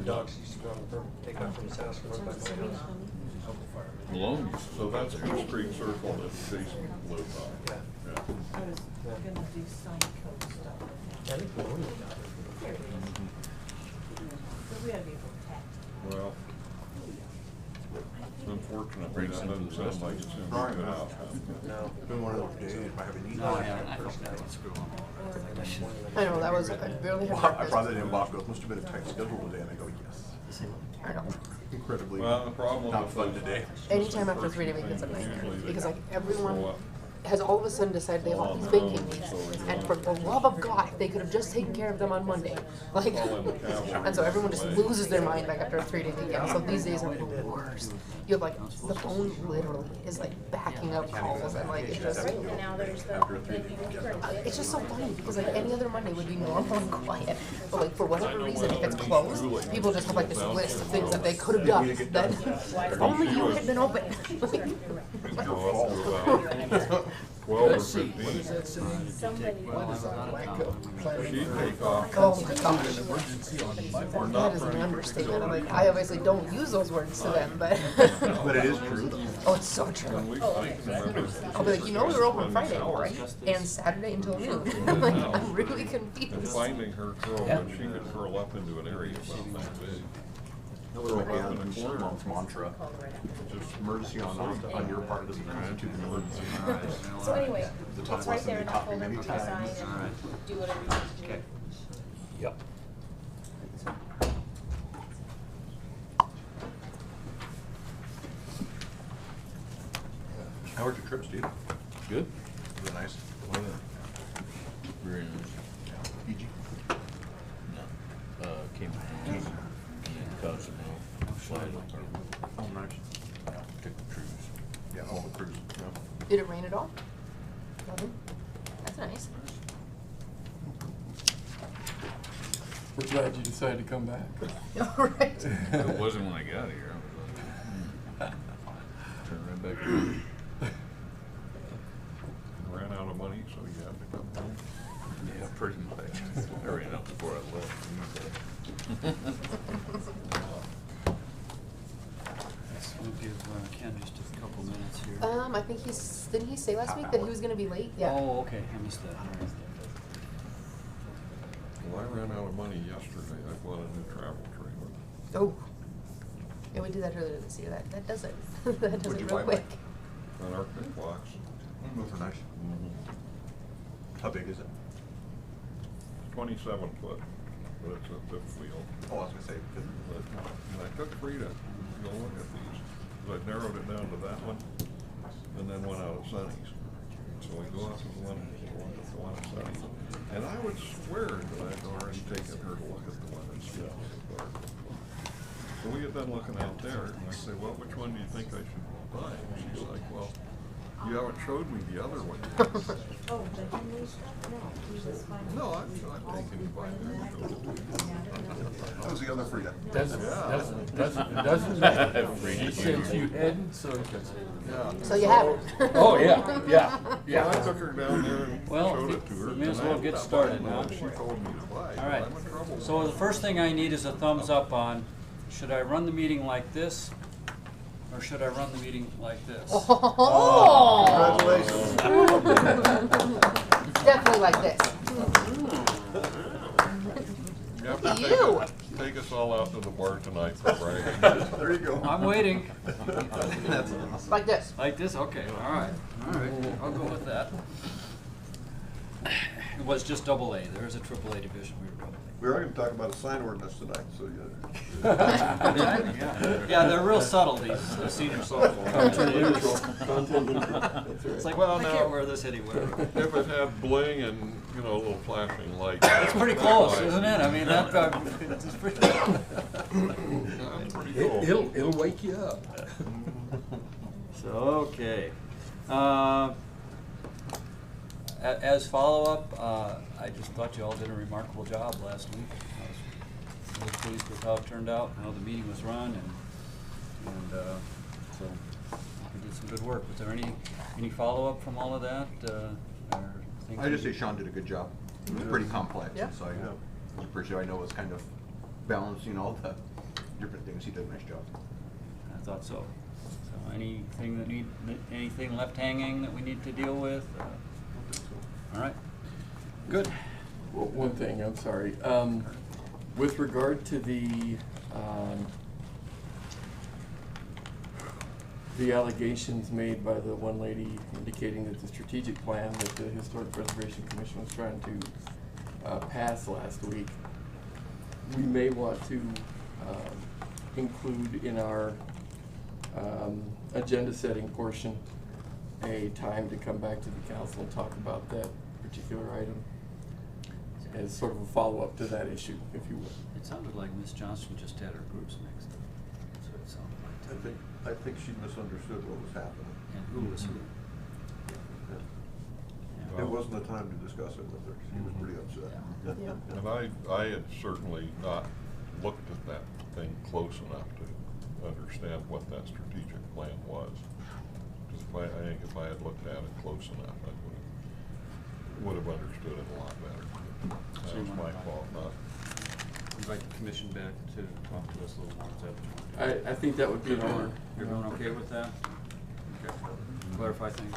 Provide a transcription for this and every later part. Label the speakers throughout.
Speaker 1: dogs used to go out and take off from his house and run by my house.
Speaker 2: Malone used to.
Speaker 3: So that's Goose Creek Circle that Jason lived on.
Speaker 1: Yeah.
Speaker 3: Yeah.
Speaker 4: I was gonna do some code stuff.
Speaker 1: I think Malone got it.
Speaker 4: But we gotta be protected.
Speaker 3: Well, unfortunately, that doesn't sound like it's in good out.
Speaker 1: No.
Speaker 5: It's been one of those days I haven't eaten.
Speaker 6: No, I haven't. I don't know what's going on.
Speaker 7: I know, that was, I barely had
Speaker 5: I
Speaker 7: breakfast.
Speaker 5: brought it in, Bob goes, must have been a tight schedule today, and I go, yes.
Speaker 7: I know.
Speaker 5: Incredibly
Speaker 3: Well, the problem
Speaker 5: not
Speaker 3: with
Speaker 5: fun
Speaker 3: those-
Speaker 5: today.
Speaker 7: Anytime after 3-day weekends a nightmare, because like everyone has all of a sudden decided they have all these banking needs, and for the love of God, if they could have just taken care of them on Monday, like, and so everyone just loses their mind like after a 3-day weekend. So these days are the worst. You have like the phone literally is like backing up calls, and like it's just so funny because like any other Monday would be normal and quiet, but like for whatever reason if it's closed, people just have like this list of things that they could have done that if only you had been open.
Speaker 3: Well,
Speaker 6: Let's see, what is that saying?
Speaker 3: She'd take off.
Speaker 7: Oh my gosh. That is an understatement. I'm like, I obviously don't use those words to them, but
Speaker 5: But it is true, though.
Speaker 7: oh, it's so true. I'll be like, you know, we were open Friday, right? And Saturday until noon. I'm like, I'm really confused.
Speaker 3: Finding her curl, but she could curl up into an area about that big.
Speaker 5: My husband's mom's mantra, just emergency on your part doesn't constitute an emergency.
Speaker 8: So anyway,
Speaker 5: The tough
Speaker 8: it's right
Speaker 5: lesson
Speaker 8: there
Speaker 5: they
Speaker 8: in that
Speaker 5: taught me
Speaker 8: folder
Speaker 5: many
Speaker 8: for you to sign
Speaker 5: times.
Speaker 8: and do whatever you need to do.
Speaker 6: Okay.
Speaker 5: Yep. How was your trip, Steve?
Speaker 2: Good.
Speaker 5: Was it nice?
Speaker 2: Very nice.
Speaker 5: Fiji?
Speaker 2: No. Came from Casper and Cozumel, flight over.
Speaker 5: Oh, nice.
Speaker 2: Took a cruise.
Speaker 5: Yeah, all the cruises, yeah.
Speaker 7: Did it rain at all? Nothing? That's nice.
Speaker 9: We're glad you decided to come back.
Speaker 7: Right.
Speaker 2: It wasn't when I got here. I was like, turn right back around.
Speaker 3: Ran out of money, so you had to come home.
Speaker 2: Yeah, pretty much. I ran out before I left.
Speaker 6: We'll give Ken just a couple minutes here.
Speaker 7: I think didn't he say last week that he was gonna be late? Yeah.
Speaker 6: Oh, okay, I missed that. All right.
Speaker 3: Well, I ran out of money yesterday. I bought a new travel trailer.
Speaker 7: Oh. Yeah, we did that earlier this year. That does it. That does
Speaker 5: What'd
Speaker 7: it
Speaker 5: you
Speaker 7: real
Speaker 5: buy,
Speaker 7: quick.
Speaker 3: On our big box.
Speaker 5: Those are nice. How big is it?
Speaker 3: 27 foot, but it's a fifth wheel.
Speaker 5: Oh, I was gonna say,
Speaker 3: But, and I took Frida to go look at these, so I narrowed it down to that one, and then one out of Sunny's. So we go out to the one at Sunny's, and I would swear that I'd already taken her to look at the one in Scott. So we get done looking out there, and I say, well, which one do you think I should buy? And she's like, well, you haven't showed me the other one yet.
Speaker 4: Oh, the Henry stuff? No, he was fine.
Speaker 3: No, I'm taking you by there.
Speaker 5: that was the other Frida.
Speaker 9: Doesn't matter. She sends you heading, so
Speaker 3: Yeah.
Speaker 7: So you have it.
Speaker 9: Oh, yeah, yeah,
Speaker 3: Yeah, I took her down there and
Speaker 6: Well,
Speaker 3: showed it to her.
Speaker 6: we may as well
Speaker 3: and I
Speaker 6: get
Speaker 3: bought
Speaker 6: started
Speaker 3: one
Speaker 6: now.
Speaker 3: that She told me to buy.
Speaker 6: All right,
Speaker 3: I'm in trouble.
Speaker 6: so the first thing I need is a thumbs up on, should I run the meeting like this? Or should I run the meeting like this?
Speaker 7: Oh.
Speaker 5: Congratulations.
Speaker 7: Definitely like this.
Speaker 3: You have
Speaker 7: Look at
Speaker 3: to
Speaker 7: you.
Speaker 3: take us all out to the bar tonight for bragging.
Speaker 5: There you go.
Speaker 6: I'm waiting.
Speaker 5: That's awesome.
Speaker 7: Like this.
Speaker 6: Like this? Okay, all right, I'll go with that. It was just double A, there's a triple A division, we were double A.
Speaker 5: We were gonna talk about a sign ordinance tonight, so
Speaker 6: Yeah, they're real subtle, these the senior softball. It's like, well, I can't wear this anywhere.
Speaker 3: If it had bling and, you know, a little flashing light.
Speaker 6: It's pretty close, isn't it? I mean, that, it's pretty.
Speaker 3: That's pretty cool.
Speaker 9: it'll wake you up.
Speaker 6: So, okay. As follow-up, I just thought you all did a remarkable job last week. I was really pleased with how it turned out, how the meeting was run, and so we did some good work. Was there any follow-up from all of that? Or things
Speaker 5: I just say Sean did a good job. It was pretty complex,
Speaker 7: Yeah.
Speaker 5: and so I appreciate. I know it was kind of balancing all the different things. He did a nice job.
Speaker 6: I thought so. So anything left hanging that we need to deal with? All right, good.
Speaker 9: Well, one thing, I'm sorry. With regard to the allegations made by the one lady indicating that the strategic plan that the Historic Preservation Commission was trying to pass last week, we may want to include in our agenda setting portion a time to come back to the council and talk about that particular item as sort of a follow-up to that issue, if you will.
Speaker 6: It sounded like Ms. Johnson just had her groups mixed up. That's what it sounded like.
Speaker 3: I think she misunderstood what was happening.
Speaker 6: And who was who?
Speaker 3: It wasn't a time to discuss it with her. She was pretty upset.
Speaker 7: Yeah.
Speaker 3: And I had certainly not looked at that thing close enough to understand what that strategic plan was. Because I think if I had looked at it close enough, I would have understood it a lot better.
Speaker 6: So
Speaker 3: That was my fault, not.
Speaker 6: Invite the commission back to talk to us a little more. Is that what you want to do?
Speaker 9: I think that would be in order.
Speaker 6: You're doing okay with that? Okay. Clarify things.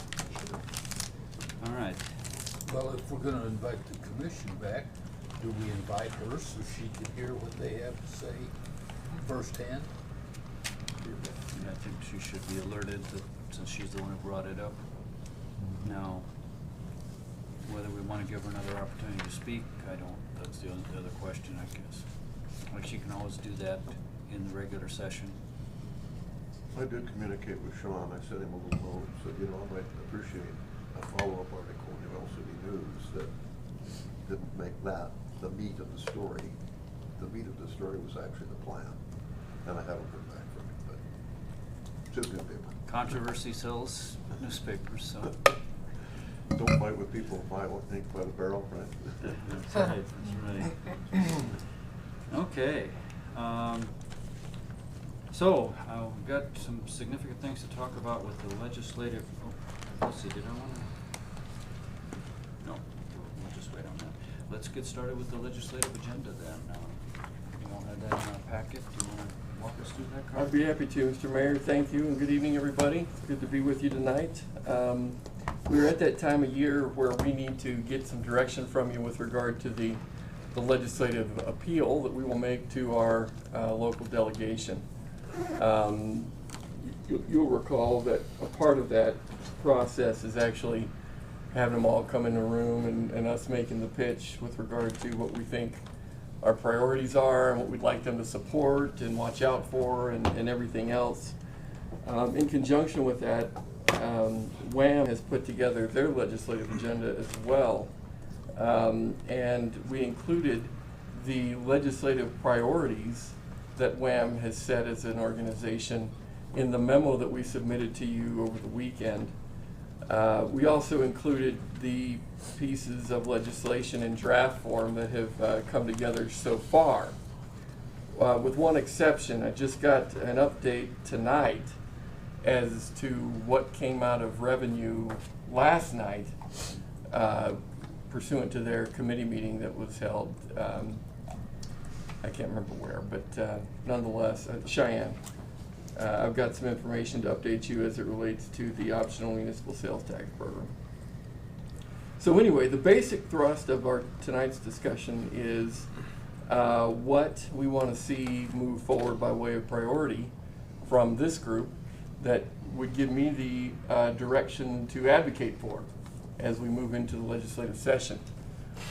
Speaker 6: All right.
Speaker 10: Well, if we're gonna invite the commission back, do we invite her so she can hear what they have to say firsthand?
Speaker 6: I think she should be alerted that, since she's the one who brought it up. Now, whether we want to give her another opportunity to speak, that's the other question, I guess. Like, she can always do that in the regular session.
Speaker 3: I did communicate with Sean. I sent him a little note, said, you know, I might appreciate a follow-up article in the Oil City News that didn't make that the meat of the story. The meat of the story was actually the plan, and I haven't heard back from him, but it's a good paper.
Speaker 6: Controversy sells newspapers, so.
Speaker 3: Don't fight with people, buy what think by the barrel, right?
Speaker 6: That's right, that's right. Okay. So, we've got some significant things to talk about with the legislative, let's see, did I want to? No, we'll just wait on that. Let's get started with the legislative agenda then. You want that in our packet? Do you want to walk us through that, Carl?
Speaker 9: I'd be happy to, Mr. Mayor. Thank you, and good evening, everybody. It's good to be with you tonight. We're at that time of year where we need to get some direction from you with regard to the legislative appeal that we will make to our local delegation. You'll recall that a part of that process is actually having them all come in the room and us making the pitch with regard to what we think our priorities are and what we'd like them to support and watch out for and everything else. In conjunction with that, WHAM has put together their legislative agenda as well. And we included the legislative priorities that WHAM has set as an organization in the memo that we submitted to you over the weekend. We also included the pieces of legislation in draft form that have come together so far. With one exception, I just got an update tonight as to what came out of revenue last night pursuant to their committee meeting that was held, I can't remember where, but nonetheless, Cheyenne. I've got some information to update you as it relates to the optional municipal sales tax program. So anyway, the basic thrust of our tonight's discussion is what we want to see move forward by way of priority from this group that would give me the direction to advocate for as we move into the legislative session.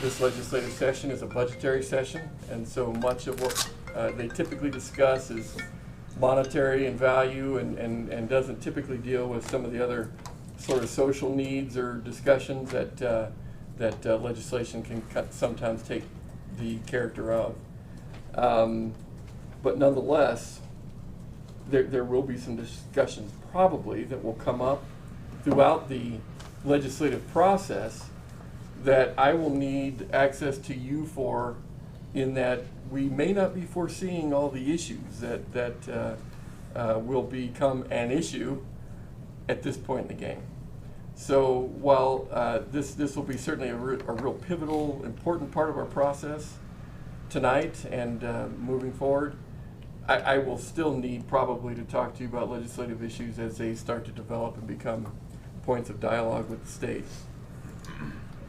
Speaker 9: This legislative session is a budgetary session, and so much of what they typically discuss is monetary and value and doesn't typically deal with some of the other sort of social needs or discussions that legislation can sometimes take the character of. But nonetheless, there will be some discussions probably that will come up throughout the legislative process that I will need access to you for, in that we may not be foreseeing all the issues that will become an issue at this point in the game. So while this will be certainly a real pivotal, important part of our process tonight and moving forward, I will still need probably to talk to you about legislative issues as they start to develop and become points of dialogue with the state.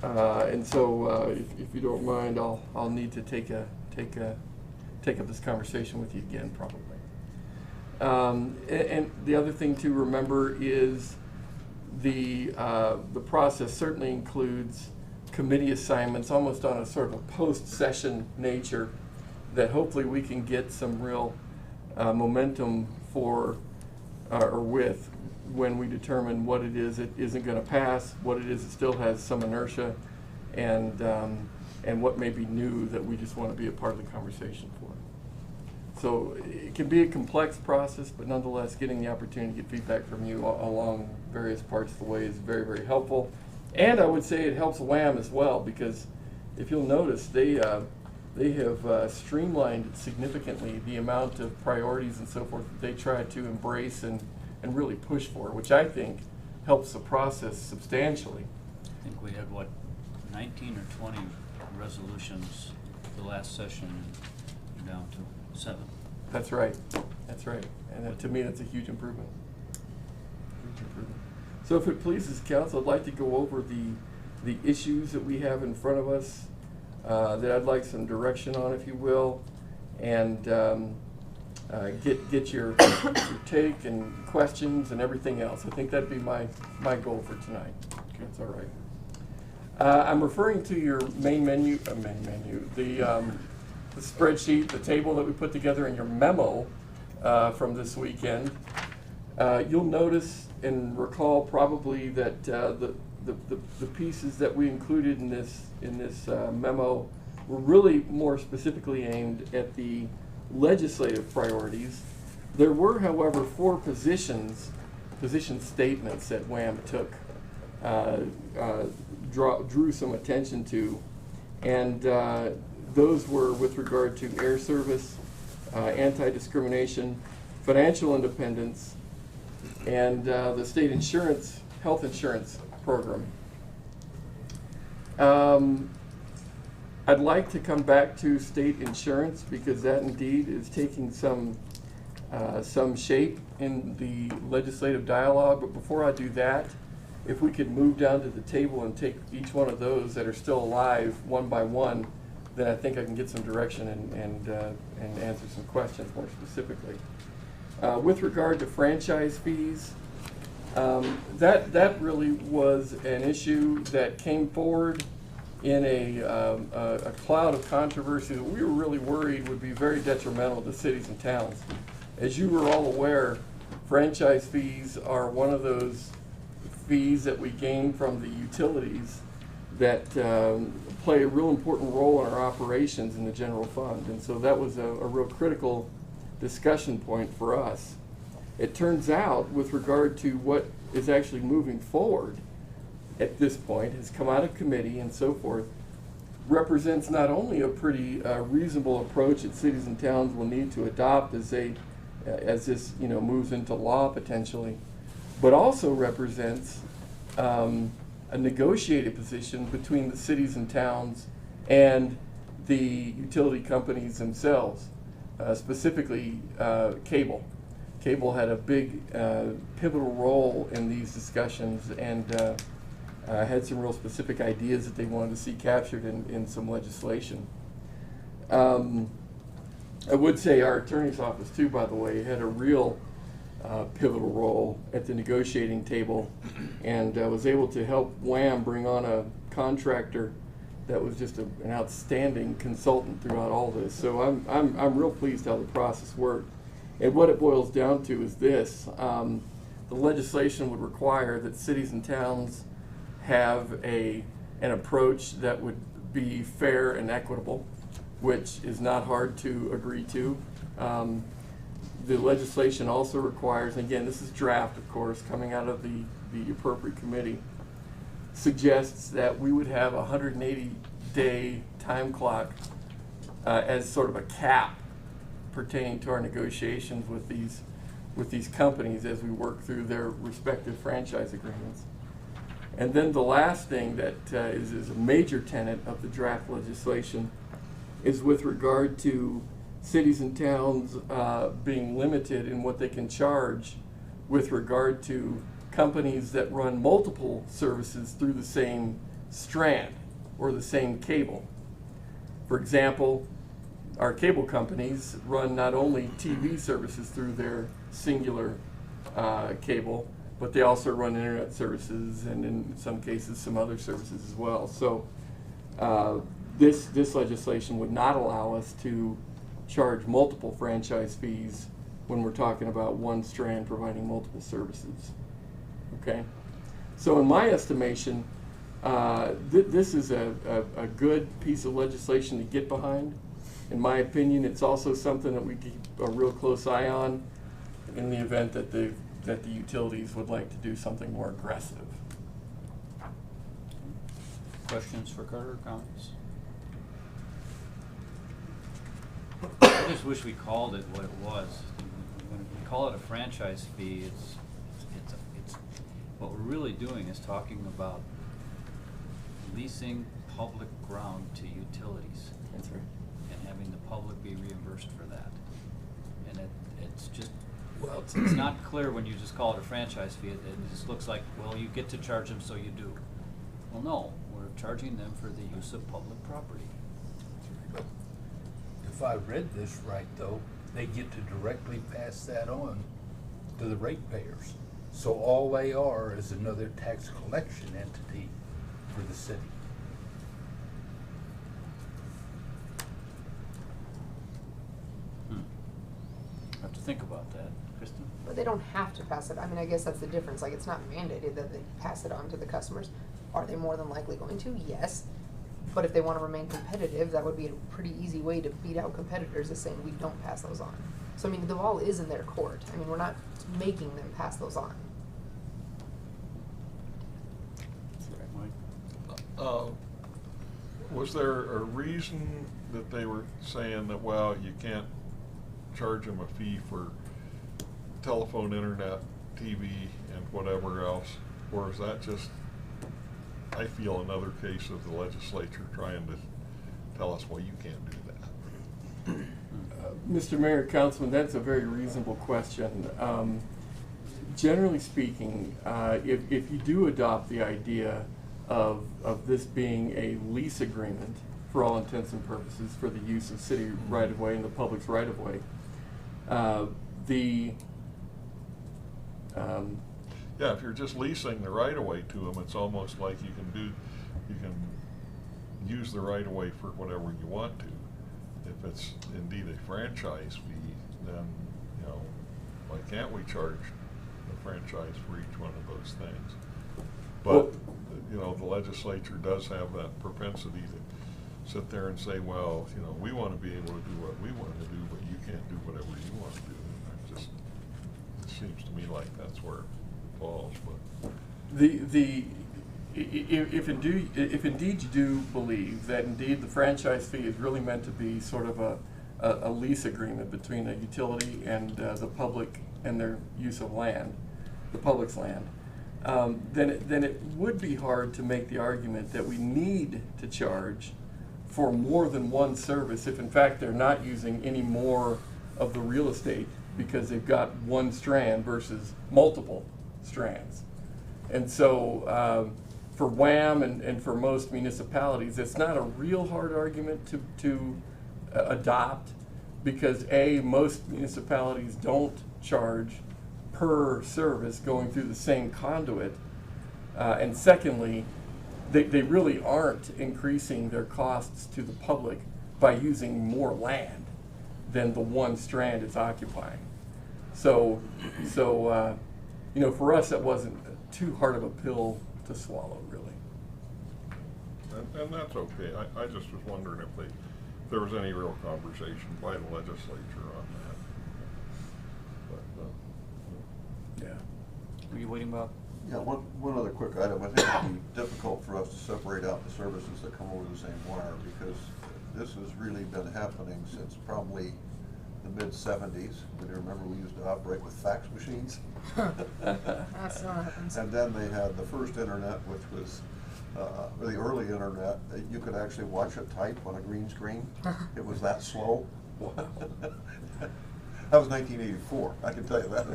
Speaker 9: And so, if you don't mind, I'll need to take up this conversation with you again, probably. And the other thing to remember is the process certainly includes committee assignments, almost on a sort of a post-session nature, that hopefully we can get some real momentum for or with when we determine what it is it isn't going to pass, what it is it still has some inertia, and what may be new that we just want to be a part of the conversation for. So it can be a complex process, but nonetheless, getting the opportunity to get feedback from you along various parts of the way is very, very helpful. And I would say it helps WHAM as well, because if you'll notice, they have streamlined significantly the amount of priorities and so forth that they try to embrace and really push for, which I think helps the process substantially.
Speaker 6: I think we had, what, 19 or 20 resolutions the last session, and down to 7.
Speaker 9: That's right. That's right. And to me, that's a huge improvement. Huge improvement. So if it pleases council, I'd like to go over the issues that we have in front of us that I'd like some direction on, if you will, and get your take and questions and everything else. I think that'd be my goal for tonight. That's all right. I'm referring to your main menu, the spreadsheet, the table that we put together in your memo from this weekend. You'll notice and recall probably that the pieces that we included in this memo were really more specifically aimed at the legislative priorities. There were, however, 4 position statements that WHAM took, drew some attention to, and those were with regard to air service, anti-discrimination, financial independence, and the state insurance, health insurance program. I'd like to come back to state insurance because that indeed is taking some shape in the legislative dialogue. But before I do that, if we could move down to the table and take each one of those that are still alive one by one, then I think I can get some direction and answer some questions more specifically. With regard to franchise fees, that really was an issue that came forward in a cloud of controversy that we were really worried would be very detrimental to cities and towns. As you were all aware, franchise fees are one of those fees that we gain from the utilities that play a real important role in our operations in the general fund. And so that was a real critical discussion point for us. It turns out, with regard to what is actually moving forward at this point, has come out of committee and so forth, represents not only a pretty reasonable approach that cities and towns will need to adopt as this moves into law potentially, but also represents a negotiated position between the cities and towns and the utility companies themselves, specifically cable. Cable had a big pivotal role in these discussions and had some real specific ideas that they wanted to see captured in some legislation. I would say our attorney's office too, by the way, had a real pivotal role at the negotiating table and was able to help WHAM bring on a contractor that was just an outstanding consultant throughout all this. So I'm real pleased how the process worked. And what it boils down to is this: the legislation would require that cities and towns have an approach that would be fair and equitable, which is not hard to agree to. The legislation also requires, and again, this is draft, of course, coming out of the appropriate committee, suggests that we would have a 180-day time clock as sort of a cap pertaining to our negotiations with these companies as we work through their respective franchise agreements. And then the last thing that is a major tenet of the draft legislation is with regard to cities and towns being limited in what they can charge with regard to companies that run multiple services through the same strand or the same cable. For example, our cable companies run not only TV services through their singular cable, but they also run internet services and in some cases some other services as well. So this legislation would not allow us to charge multiple franchise fees when we're talking about one strand providing multiple services. Okay? So in my estimation, this is a good piece of legislation to get behind. In my opinion, it's also something that we keep a real close eye on in the event that the utilities would like to do something more aggressive.
Speaker 6: Questions for Carter, comments? I just wish we called it what it was. When we call it a franchise fee, it's what we're really doing is talking about leasing public ground to utilities.
Speaker 9: That's right.
Speaker 6: And having the public be reimbursed for that. And it's just, well, it's not clear when you just call it a franchise fee. It just looks like, well, you get to charge them, so you do. Well, no, we're charging them for the use of public property.
Speaker 10: If I read this right, though, they get to directly pass that on to the ratepayers. So all they are is another tax collection entity for the city.
Speaker 6: Have to think about that, Kristen.
Speaker 7: But they don't have to pass it. I mean, I guess that's the difference. Like, it's not mandated that they pass it on to the customers. Are they more than likely going to? Yes. But if they want to remain competitive, that would be a pretty easy way to beat out competitors, is saying we don't pass those on. So, I mean, the ball is in their court. I mean, we're not making them pass those on.
Speaker 3: Was there a reason that they were saying that, well, you can't charge them a fee for telephone, internet, TV, and whatever else? Or is that just, I feel, another case of the legislature trying to tell us, well, you can't do that?
Speaker 9: Mr. Mayor, Councilman, that's a very reasonable question. Generally speaking, if you do adopt the idea of this being a lease agreement for all intents and purposes for the use of city right-of-way and the public's right-of-way,
Speaker 3: Yeah, if you're just leasing the right-of-way to them, it's almost like you can use the right-of-way for whatever you want to. If it's indeed a franchise fee, then, you know, why can't we charge the franchise for each one of those things? But,
Speaker 9: well,
Speaker 3: you know, the legislature does have that propensity to sit there and say, well, you know, we want to be able to do what we want to do, but you can't do whatever you want to do. And it seems to me like that's where it falls. But
Speaker 9: if indeed you do believe that indeed the franchise fee is really meant to be sort of a lease agreement between a utility and the public and their use of land, the public's land, then it would be hard to make the argument that we need to charge for more than one service if in fact they're not using any more of the real estate because they've got one strand versus multiple strands. And so for WHAM and for most municipalities, it's not a real hard argument to adopt because A, most municipalities don't charge per service going through the same conduit. And secondly, they really aren't increasing their costs to the public by using more land than the one strand it's occupying. So you know, for us, that wasn't too hard of a pill to swallow, really.
Speaker 3: And that's okay. I just was wondering if there was any real conversation by the legislature on that. But,
Speaker 6: Yeah. Were you waiting, Bob?
Speaker 11: Yeah, one other quick item. I think it would be difficult for us to separate out the services that come over the same wire because this has really been happening since probably the mid-70s. When you remember, we used to operate with fax machines.
Speaker 7: That's not happens.
Speaker 11: And then they had the first internet, which was the early internet. You could actually watch it type on a green screen. It was that slow.
Speaker 9: Wow.
Speaker 11: That was 1984, I can tell you that.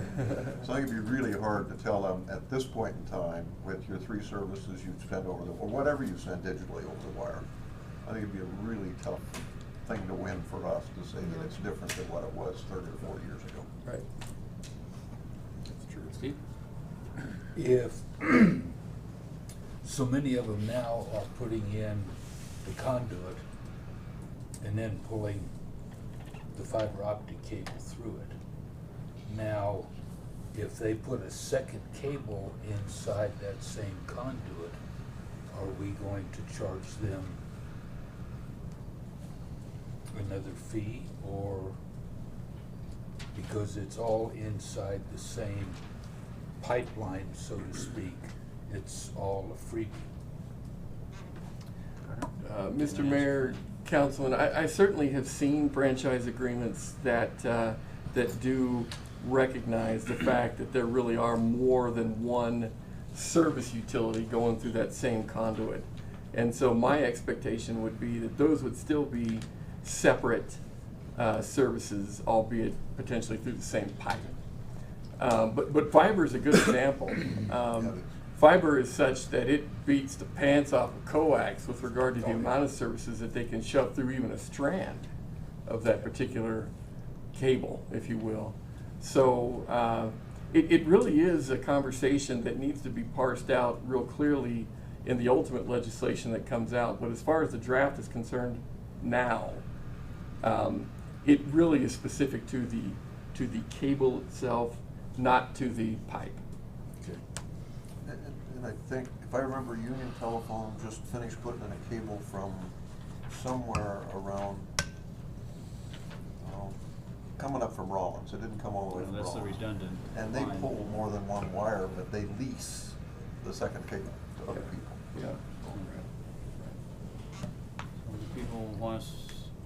Speaker 11: So I think it'd be really hard to tell them at this point in time, with your 3 services you send over the, or whatever you send digitally over the wire, I think it'd be a really tough thing to win for us to say that it's different than what it was 30 or 40 years ago.
Speaker 9: Right. That's true.
Speaker 6: Steve?
Speaker 10: If so many of them now are putting in the conduit and then pulling the fiber optic cable through it. Now, if they put a second cable inside that same conduit, are we going to charge them another fee, or because it's all inside the same pipeline, so to speak, it's all a freebie?
Speaker 9: Mr. Mayor, Councilman, I certainly have seen franchise agreements that that do recognize the fact that there really are more than one service utility going through that same conduit. And so my expectation would be that those would still be separate services, albeit potentially through the same pipe. But fiber is a good example. Fiber is such that it beats the pants off of coax with regard to the amount of services that they can shove through even a strand of that particular cable, if you will. So it really is a conversation that needs to be parsed out real clearly in the ultimate legislation that comes out. But as far as the draft is concerned now, it really is specific to the cable itself, not to the pipe.
Speaker 10: Okay.
Speaker 11: And I think, if I remember, Union Telephone just finished putting in a cable from somewhere around, coming up from Rollins. It didn't come all the way from
Speaker 6: That's
Speaker 11: Rollins.
Speaker 6: the redundant
Speaker 11: And they
Speaker 6: line.
Speaker 11: pull more than one wire, but they lease the second cable to other people.
Speaker 9: Yeah.
Speaker 6: So do people want us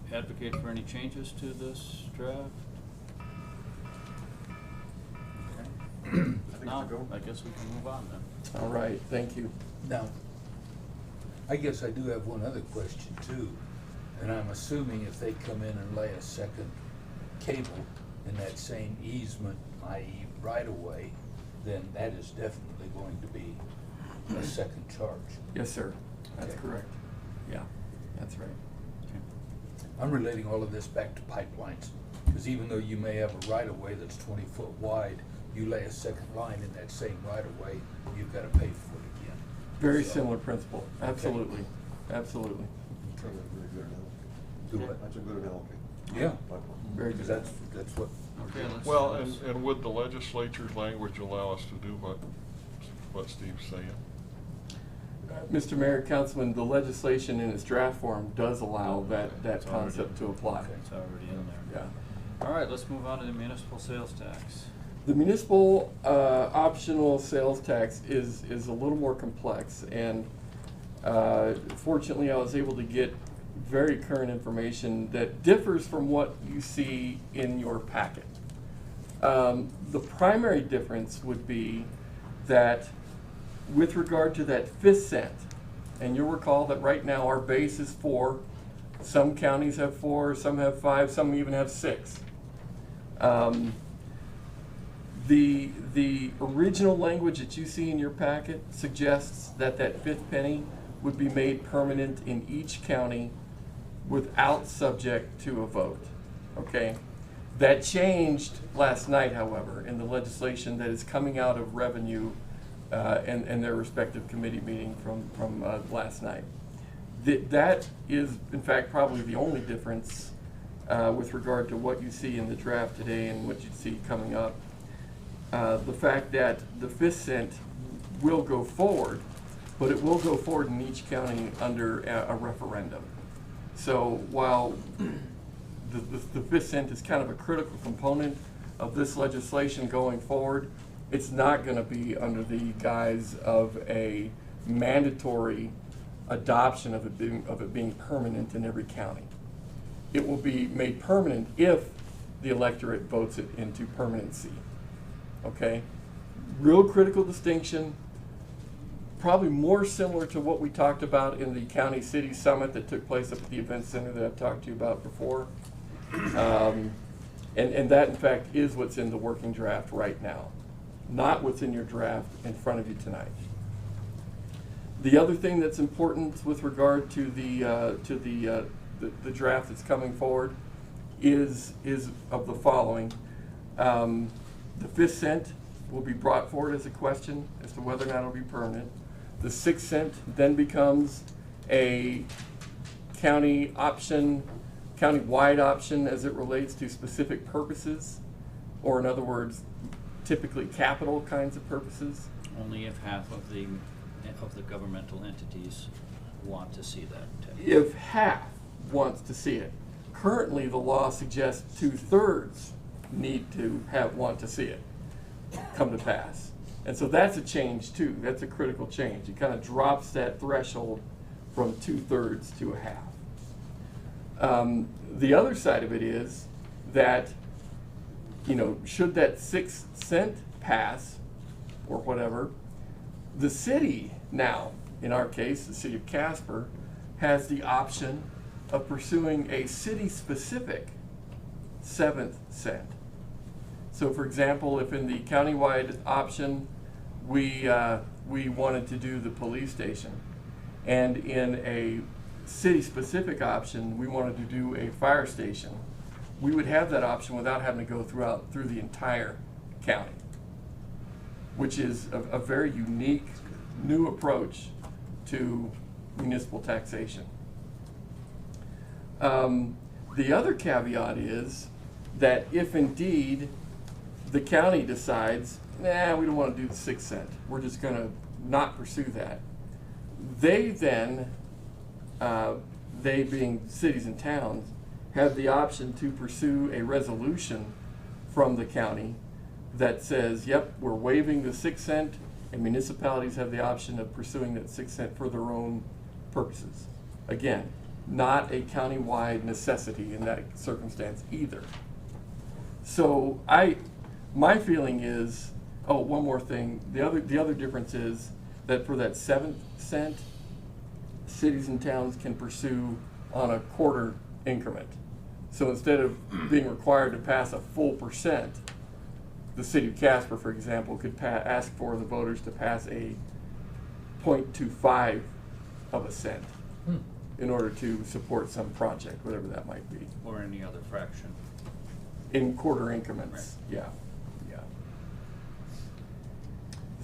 Speaker 6: to advocate for any changes to this draft?
Speaker 11: I
Speaker 6: Okay.
Speaker 11: think
Speaker 6: No,
Speaker 11: it's a go.
Speaker 6: I guess we can move on then.
Speaker 9: All right, thank you.
Speaker 10: Now, I guess I do have one other question too, and I'm assuming if they come in and lay a second cable in that same easement, i.e. right-of-way, then that is definitely going to be a second charge.
Speaker 9: Yes, sir. That's
Speaker 10: Okay.
Speaker 9: correct. Yeah, that's right.
Speaker 10: I'm relating all of this back to pipelines, because even though you may have a right-of-way that's 20 foot wide, you lay a second line in that same right-of-way, you've got to pay for it again.
Speaker 9: Very
Speaker 10: So-
Speaker 9: similar principle. Absolutely. Absolutely.
Speaker 11: That's a very good analogy.
Speaker 10: Do what?
Speaker 11: That's a good analogy.
Speaker 10: Yeah,
Speaker 9: Very
Speaker 10: because
Speaker 9: good.
Speaker 10: that's what.
Speaker 6: Okay, let's.
Speaker 3: Well, and would the legislature's language allow us to do what Steve's saying?
Speaker 9: Mr. Mayor, Councilman, the legislation in its draft form does allow that
Speaker 6: It's already-
Speaker 9: concept to apply.
Speaker 10: Okay.
Speaker 6: It's already in there.
Speaker 9: Yeah.
Speaker 6: All right, let's move on to the municipal sales tax.
Speaker 9: The municipal optional sales tax is a little more complex, and fortunately I was able to get very current information that differs from what you see in your packet. The primary difference would be that with regard to that 5th cent, and you'll recall that right now our base is 4, some counties have 4, some have 5, some even have 6. The original language that you see in your packet suggests that that 5th penny would be made permanent in each county without subject to a vote, okay? That changed last night, however, in the legislation that is coming out of revenue and their respective committee meeting from last night. That is, in fact, probably the only difference with regard to what you see in the draft today and what you see coming up. The fact that the 5th cent will go forward, but it will go forward in each county under a referendum. So while the 5th cent is kind of a critical component of this legislation going forward, it's not going to be under the guise of a mandatory adoption of it being permanent in every county. It will be made permanent if the electorate votes it into permanency. Okay? Real critical distinction, probably more similar to what we talked about in the county city summit that took place up at the event center that I've talked to you about before. And that, in fact, is what's in the working draft right now, not what's in your draft in front of you tonight. The other thing that's important with regard to the draft that's coming forward is of the following. The 5th cent will be brought forward as a question as to whether or not it'll be permanent. The 6th cent then becomes a county option, county-wide option as it relates to specific purposes, or in other words, typically capital kinds of purposes.
Speaker 6: Only if half of the governmental entities want to see that.
Speaker 9: If half wants to see it. Currently, the law suggests 2/3 need to want to see it come to pass. And so that's a change too. That's a critical change. It kind of drops that threshold from 2/3 to a half. The other side of it is that, should that 6th cent pass or whatever, the city now, in our case, the city of Casper, has the option of pursuing a city-specific 7th cent. So, for example, if in the countywide option we wanted to do the police station, and in a city-specific option we wanted to do a fire station, we would have that option without having to go through the entire county, which is a very unique new approach to municipal taxation. The other caveat is that if indeed the county decides, nah, we don't want to do the 6th cent, we're just going to not pursue that, they then, they being cities and towns, have the option to pursue a resolution from the county that says, yep, we're waiving the 6th cent, and municipalities have the option of pursuing that 6th cent for their own purposes. Again, not a countywide necessity in that circumstance either. So my feeling is, oh, one more thing. The other difference is that for that 7th cent, cities and towns can pursue on a quarter increment. So instead of being required to pass a full percent, the city of Casper, for example, could ask for the voters to pass a 0.25 of a cent in order to support some project, whatever that might be.
Speaker 6: Or any other fraction.
Speaker 9: In quarter increments,
Speaker 6: Right.
Speaker 9: yeah.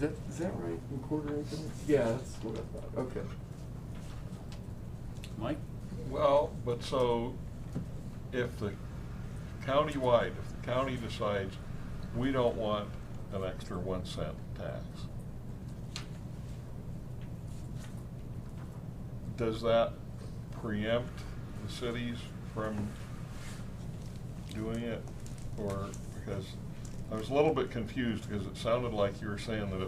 Speaker 9: Is that right, in quarter increments? Yeah, that's what I thought, okay.
Speaker 6: Mike?
Speaker 3: Well, but so if the countywide, if the county decides we don't want an extra 1 cent tax, does that preempt the cities from doing it? Or, because I was a little bit confused because it sounded like you were saying that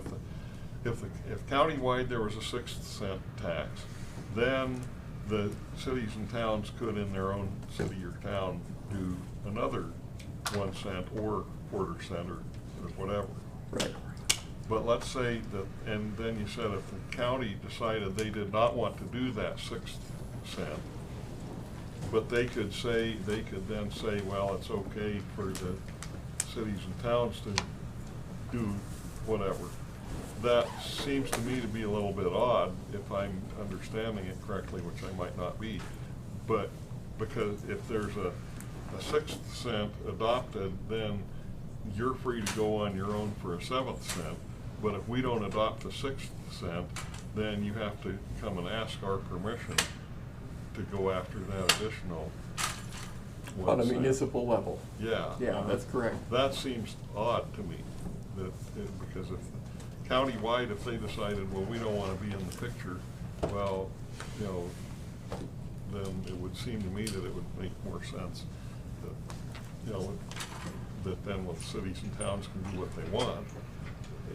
Speaker 3: if countywide there was a 6th cent tax, then the cities and towns could in their own city or town do another 1 cent or quarter cent or whatever.
Speaker 9: Right.
Speaker 3: But let's say that, and then you said if the county decided they did not want to do that 6th cent, but they could then say, well, it's okay for the cities and towns to do whatever. That seems to me to be a little bit odd, if I'm understanding it correctly, which I might not be. But because if there's a 6th cent adopted, then you're free to go on your own for a 7th cent. But if we don't adopt the 6th cent, then you have to come and ask our permission to go after that additional 1
Speaker 9: On a
Speaker 3: cent.
Speaker 9: municipal level.
Speaker 3: Yeah.
Speaker 9: Yeah, that's correct.
Speaker 3: That seems odd to me, because if countywide, if they decided, well, we don't want to be in the picture, well, then it would seem to me that it would make more sense that, that then with cities and towns can do what they want,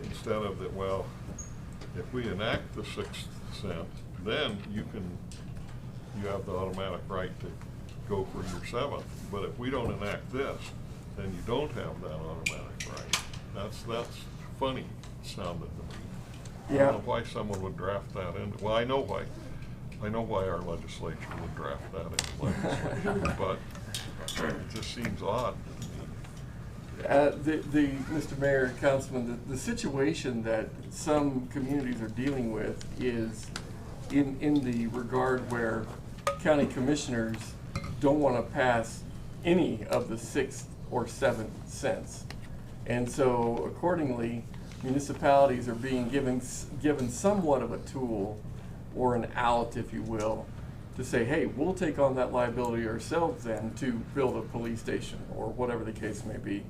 Speaker 3: instead of that, well, if we enact the 6th cent, then you have the automatic right to go for your 7th. But if we don't enact this, then you don't have that automatic right. That's funny sounded to me.
Speaker 9: Yeah.
Speaker 3: I don't know why someone would draft that in. Well, I know why our legislature would draft that into legislation, but It just seems odd to me.
Speaker 9: Mr. Mayor and Councilman, the situation that some communities are dealing with is in the regard where county commissioners don't want to pass any of the 6th or 7th cents. And so accordingly, municipalities are being given somewhat of a tool or an out, if you will, to say, hey, we'll take on that liability ourselves then to build a police station or whatever the case may be.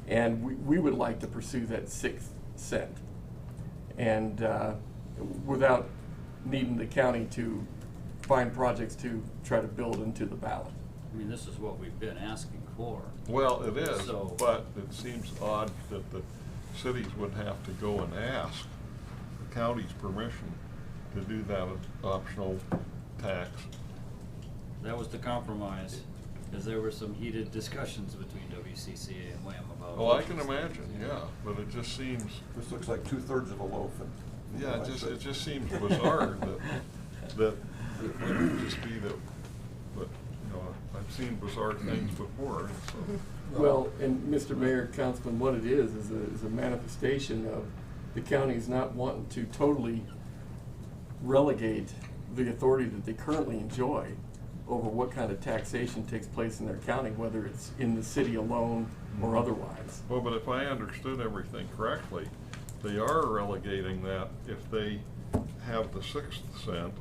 Speaker 9: And we would like to pursue that 6th cent. And without needing the county to find projects to try to build into the ballot.
Speaker 6: I mean, this is what we've been asking for.
Speaker 3: Well, it is,
Speaker 6: So-
Speaker 3: but it seems odd that the cities would have to go and ask the county's permission to do that optional tax.
Speaker 6: That was the compromise, because there were some heated discussions between WCCA and WHAM about.
Speaker 3: Oh, I can imagine, yeah, but it just seems,
Speaker 11: This looks like 2/3 of a loaf. And
Speaker 3: yeah, it just seems bizarre that it would just be that, but, you know, I've seen bizarre things before, so.
Speaker 9: Well, and Mr. Mayor, Councilman, what it is a manifestation of the counties not wanting to totally relegate the authority that they currently enjoy over what kind of taxation takes place in their county, whether it's in the city alone or otherwise.
Speaker 3: Well, but if I understood everything correctly, they are relegating that if they have the 6th cent,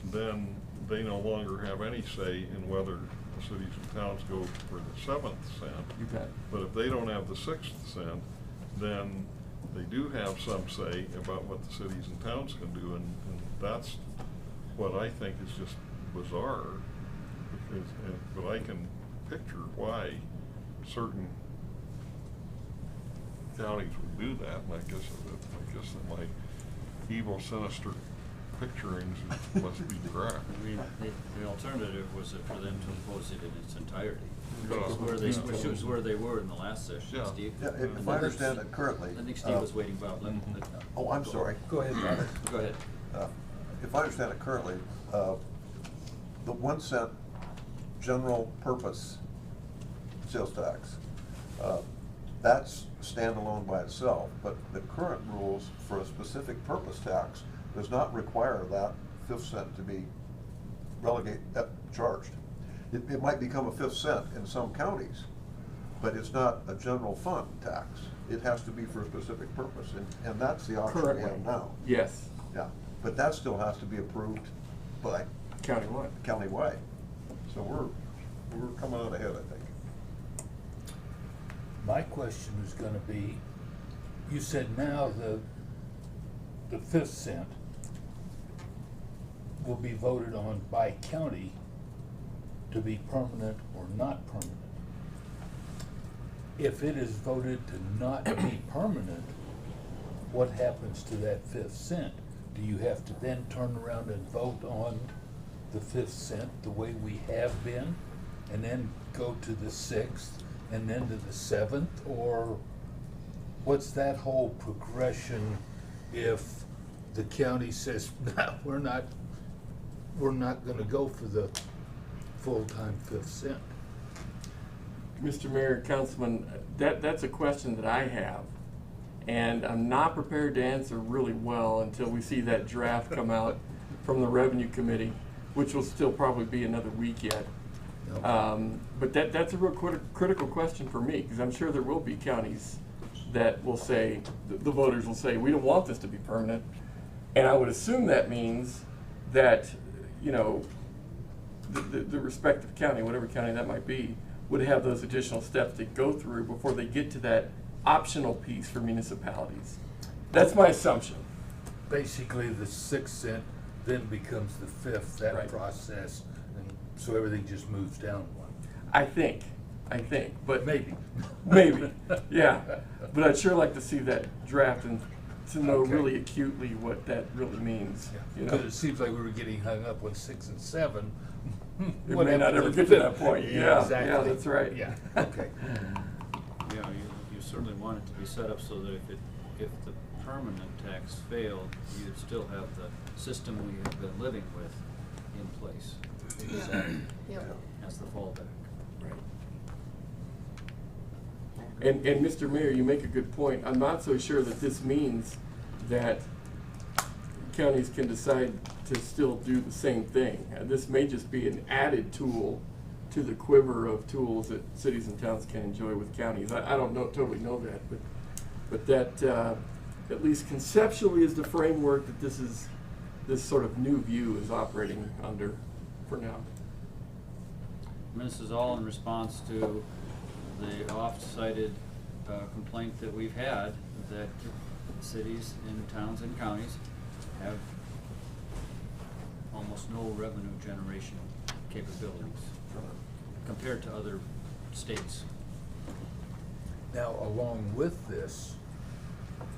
Speaker 3: then they no longer have any say in whether the cities and towns go for the 7th cent.
Speaker 9: You bet.
Speaker 3: But if they don't have the 6th cent, then they do have some say about what the cities and towns can do, and that's what I think is just bizarre. But I can picture why certain counties would do that, and I guess that my evil, sinister picturings must be correct.
Speaker 6: I mean, the alternative was for them to impose it in its entirety.
Speaker 3: Yeah.
Speaker 6: Which was where they were in the last session,
Speaker 3: Yeah.
Speaker 6: Steve.
Speaker 11: Yeah, if I understand it currently.
Speaker 6: I think Steve was waiting about.
Speaker 11: Oh, I'm sorry.
Speaker 1: Go ahead, Robert.
Speaker 6: Go ahead.
Speaker 11: If I understand it currently, the 1 cent general purpose sales tax, that's standalone by itself, but the current rules for a specific purpose tax does not require that 5th cent to be charged. It might become a 5th cent in some counties, but it's not a general fund tax. It has to be for a specific purpose, and that's the option we have
Speaker 9: Currently.
Speaker 11: now.
Speaker 9: Yes,
Speaker 11: Yeah, but that still has to be approved by
Speaker 9: countywide.
Speaker 11: countywide. So we're coming out ahead, I think.
Speaker 10: My question is gonna be, you said now the 5th cent will be voted on by county to be permanent or not permanent. If it is voted to not be permanent, what happens to that 5th cent? Do you have to then turn around and vote on the 5th cent the way we have been, and then go to the 6th, and then to the 7th, or what's that whole progression if the county says, no, we're not gonna go for the full-time 5th cent?
Speaker 9: Mr. Mayor, Councilman, that's a question that I have, and I'm not prepared to answer really well until we see that draft come out from the Revenue Committee, which will still probably be another week yet. But that's a real critical question for me, because I'm sure there will be counties that will say, the voters will say, we don't want this to be permanent. And I would assume that means that, you know, the respective county, whatever county that might be, would have those additional steps to go through before they get to that optional piece for municipalities. That's my assumption.
Speaker 10: Basically, the 6th cent then becomes the 5th, that
Speaker 9: Right.
Speaker 10: process, and so everything just moves down one.
Speaker 9: I think, but
Speaker 10: Maybe.
Speaker 9: maybe, yeah. But I'd sure like to see that draft and to know
Speaker 10: Okay.
Speaker 9: really acutely what that really means. You know?
Speaker 10: Because it seems like we were getting hung up on 6 and 7.
Speaker 9: It
Speaker 10: What
Speaker 9: may not
Speaker 10: happened
Speaker 9: ever
Speaker 10: with
Speaker 9: get to that point. Yeah,
Speaker 10: exactly.
Speaker 9: yeah, that's right.
Speaker 10: Yeah, okay.
Speaker 6: Yeah, you certainly want it to be set up so that if the permanent tax failed, you'd still have the system we have been living with in place.
Speaker 7: Yeah. Yep.
Speaker 6: That's the fallback.
Speaker 9: And Mr. Mayor, you make a good point. I'm not so sure that this means that counties can decide to still do the same thing. This may just be an added tool to the quiver of tools that cities and towns can enjoy with counties. I don't totally know that, but that at least conceptually is the framework that this sort of new view is operating under for now.
Speaker 6: And this is all in response to the oft-cited complaint that we've had that cities and towns and counties have almost no revenue generation capabilities compared to other states.
Speaker 10: Now, along with this,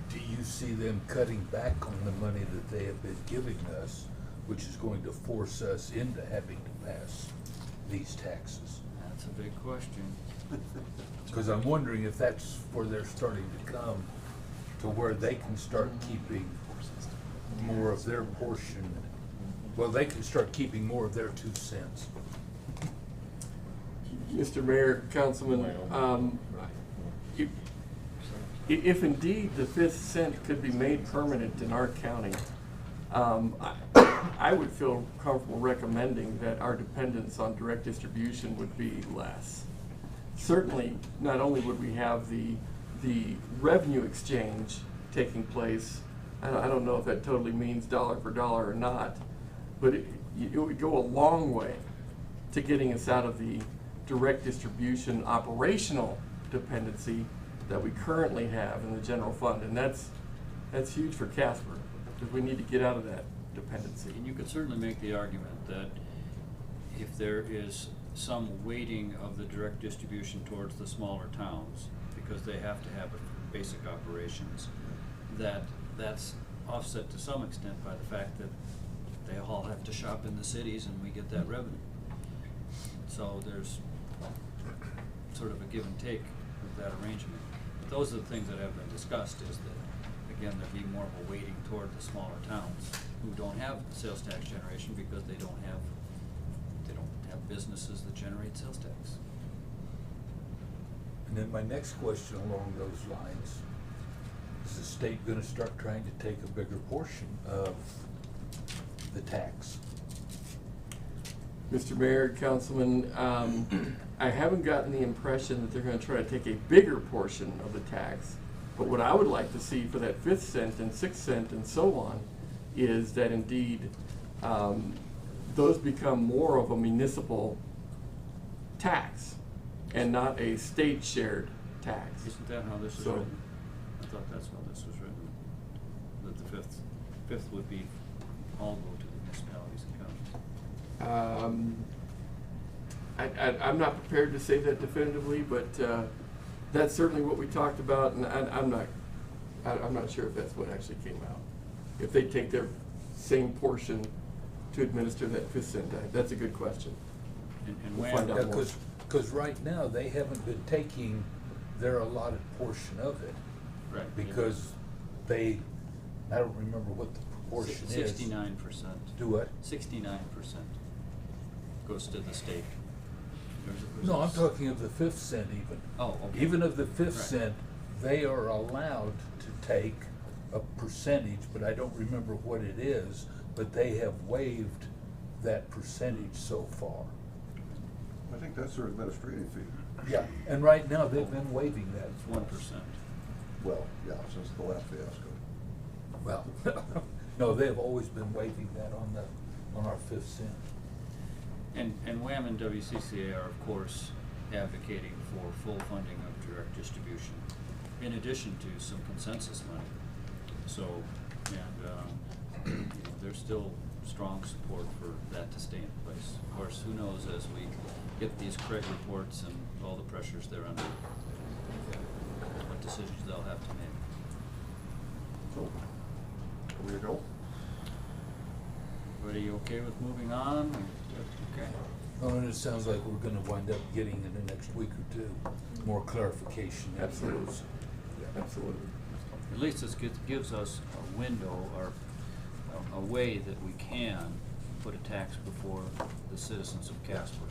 Speaker 10: do you see them cutting back on the money that they have been giving us, which is going to force us into having to pass these taxes?
Speaker 6: That's a big question.
Speaker 10: Because I'm wondering if that's where they're starting to come, to where they can start keeping more of their portion. Well, they can start keeping more of their 2 cents.
Speaker 9: Mr. Mayor, Councilman, if indeed the 5th cent could be made permanent in our county, I would feel comfortable recommending that our dependence on direct distribution would be less. Certainly, not only would we have the revenue exchange taking place, I don't know if that totally means dollar for dollar or not, but it would go a long way to getting us out of the direct distribution operational dependency that we currently have in the general fund, and that's huge for Casper, because we need to get out of that dependency.
Speaker 6: And you could certainly make the argument that if there is some weighting of the direct distribution towards the smaller towns, because they have to have basic operations, that's offset to some extent by the fact that they all have to shop in the cities and we get that revenue. So there's sort of a give and take with that arrangement. But those are the things that have been discussed, is that, again, there'd be more of a weighting toward the smaller towns who don't have sales tax generation because they don't have businesses that generate sales tax.
Speaker 10: And then my next question along those lines, is the state gonna start trying to take a bigger portion of the tax?
Speaker 9: Mr. Mayor, Councilman, I haven't gotten the impression that they're going to try to take a bigger portion of the tax. But what I would like to see for that 5th cent and 6th cent and so on is that indeed those become more of a municipal tax and not a state shared tax.
Speaker 6: Isn't that how this is
Speaker 9: So-
Speaker 6: written? I thought that's how this was written. That the fifth would be all go to the municipalities and counties.
Speaker 9: I'm not prepared to say that definitively, but that's certainly what we talked about, and I'm not sure if that's what actually came out. If they take their same portion to administer that 5th cent tax, that's a good question.
Speaker 6: And
Speaker 9: We'll
Speaker 6: when,
Speaker 9: find out more.
Speaker 10: Because right now, they haven't been taking their allotted portion of it.
Speaker 6: right.
Speaker 10: Because I don't remember what the proportion is.
Speaker 6: 69%.
Speaker 10: Do what?
Speaker 6: 69% goes to the state.
Speaker 10: No, I'm talking of the 5th cent even.
Speaker 6: Oh, okay.
Speaker 10: Even of the 5th
Speaker 6: Right.
Speaker 10: cent, they are allowed to take a percentage, but I don't remember what it is, but they have waived that percentage so far.
Speaker 11: I think that's their administrative fee.
Speaker 10: Yeah, and right now, they've been waiving that.
Speaker 6: It's 1%.
Speaker 11: Well, yeah, since the last fiasco.
Speaker 10: Well, no, they've always been waiving that on our 5th cent.
Speaker 6: And WHAM and WCCA are, of course, advocating for full funding of direct distribution, in addition to some consensus money. So, and there's still strong support for that to stay in place. Of course, who knows, as we get these Craig reports and all the pressures they're under, what decisions they'll have to make.
Speaker 11: So, here we go.
Speaker 6: Everybody okay with moving on? Okay.
Speaker 10: Oh, and it sounds like we're gonna wind up getting in the next week or two, more clarification.
Speaker 9: Absolutely. Absolutely.
Speaker 6: At least this gives us a window or a way that we can put a tax before the citizens of Casper.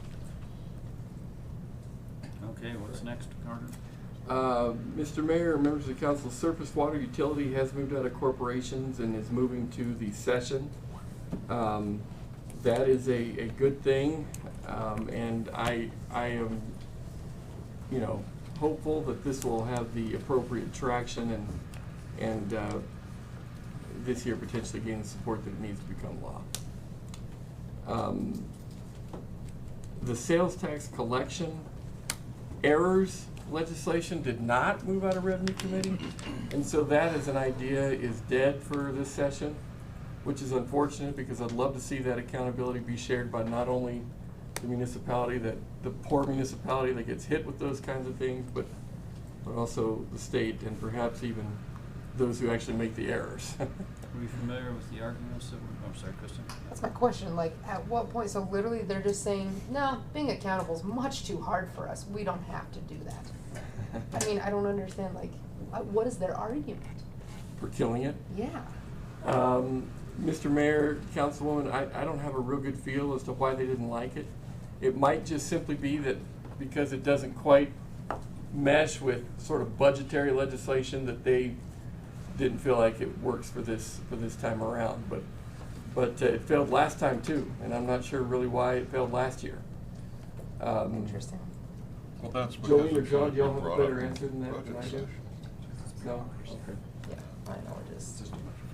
Speaker 6: Okay, what's next, Carter?
Speaker 9: Mr. Mayor, members of the council, surface water utility has moved out of corporations and is moving to the session. That is a good thing, and I am, hopeful that this will have the appropriate traction and this year potentially gain the support that it needs to become law. The sales tax collection errors legislation did not move out of revenue committee, and so that as an idea is dead for this session, which is unfortunate because I'd love to see that accountability be shared by not only the municipality, the poor municipality that gets hit with those kinds of things, but also the state and perhaps even those who actually make the errors.
Speaker 6: Are we familiar with the arguments that I'm sorry, Kristen?
Speaker 7: That's my question, like, at what point, so literally they're just saying, no, being accountable is much too hard for us, we don't have to do that. I mean, I don't understand, like, what is their argument?
Speaker 9: For killing it?
Speaker 7: Yeah.
Speaker 9: Mr. Mayor, Councilwoman, I don't have a real good feel as to why they didn't like it. It might just simply be that because it doesn't quite mesh with sort of budgetary legislation that they didn't feel like it works for this time around. But it failed last time too, and I'm not sure really why it failed last year.
Speaker 7: Interesting.
Speaker 3: Well, that's because
Speaker 9: Jolene or
Speaker 3: it
Speaker 9: John,
Speaker 3: should
Speaker 9: do y'all
Speaker 3: be
Speaker 9: have a
Speaker 3: brought
Speaker 9: better
Speaker 3: up in
Speaker 9: answer than that than I
Speaker 3: budget
Speaker 9: do?
Speaker 3: session.
Speaker 9: No? Okay.
Speaker 7: Yeah, I know, it is.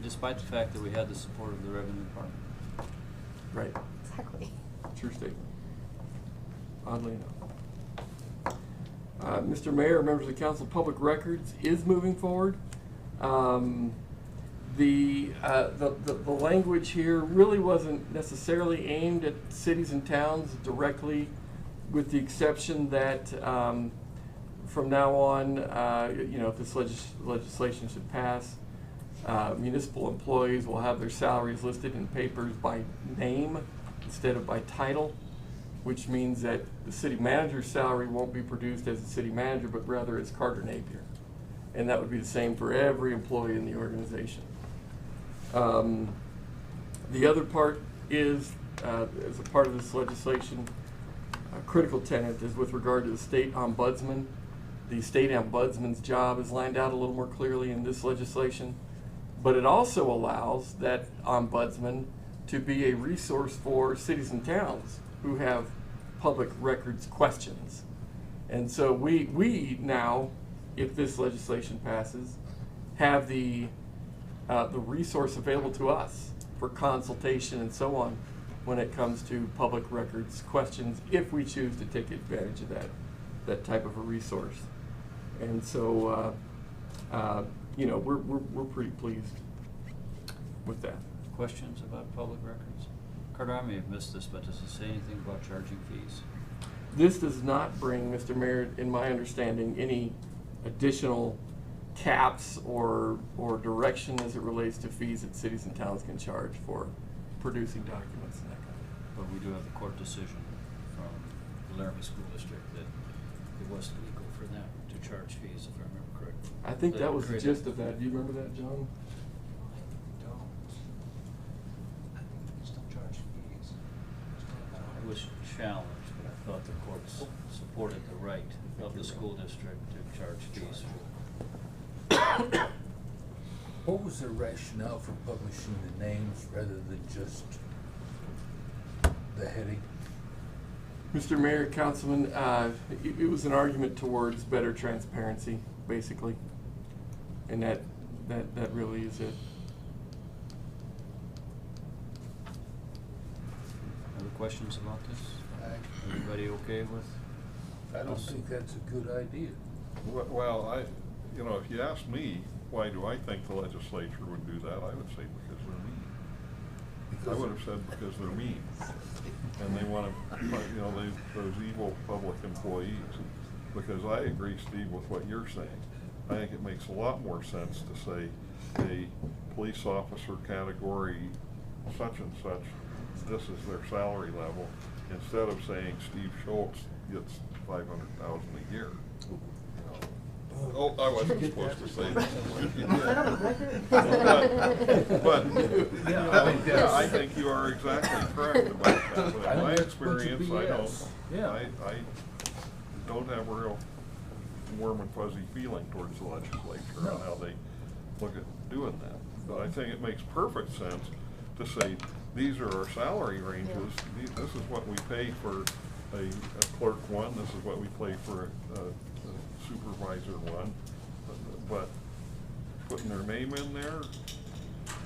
Speaker 6: Despite the fact that we had the support of the revenue department.
Speaker 9: Right.
Speaker 7: Exactly.
Speaker 9: True statement. Oddly enough. Mr. Mayor, members of the council, public records is moving forward. The language here really wasn't necessarily aimed at cities and towns directly, with the exception that from now on, if this legislation should pass, municipal employees will have their salaries listed in papers by name instead of by title, which means that the city manager's salary won't be produced as the city manager, but rather as Carter Napier. And that would be the same for every employee in the organization. The other part is, as a part of this legislation, a critical tenet is with regard to the state ombudsman. The state ombudsman's job is lined out a little more clearly in this legislation, but it also allows that ombudsman to be a resource for cities and towns who have public records questions. And so we now, if this legislation passes, have the resource available to us for consultation and so on when it comes to public records questions, if we choose to take advantage of that type of a resource. And so, we're pretty pleased with that.
Speaker 6: Questions about public records? Carter, I may have missed this, but does it say anything about charging fees?
Speaker 9: This does not bring, Mr. Mayor, in my understanding, any additional caps or direction as it relates to fees that cities and towns can charge for producing documents and that kind of thing.
Speaker 6: But we do have a court decision from the Laramie School District that it was legal for them to charge fees, if I remember correctly.
Speaker 9: I think that was the
Speaker 6: created-
Speaker 9: gist of that. Do you remember that, John?
Speaker 6: It was challenged, but I thought the courts supported the right of the school district to charge fees.
Speaker 10: What was the rationale for publishing the names rather than just the heading?
Speaker 9: Mr. Mayor, Councilman, it was an argument towards better transparency, basically. And that really is it.
Speaker 6: Other questions about this? Everybody okay with?
Speaker 10: I don't think that's a good idea.
Speaker 3: Well, if you ask me, why do I think the legislature would do that, I would say because they're mean. I would have said because they're mean. And they want to, those evil public employees. Because I agree, Steve, with what you're saying. I think it makes a lot more sense to say a police officer category such and such, this is their salary level, instead of saying Steve Schultz gets $500,000 a year. Oh, I wasn't supposed to say that. But I think you are exactly correct about that. But in my experience, I don't.
Speaker 10: Yeah.
Speaker 3: don't have a real warm and fuzzy feeling towards the legislature on how they look at doing that. But I think it makes perfect sense to say, these are our salary ranges, this is what we pay for a clerk one, this is what we pay for a supervisor one. But putting their name in there,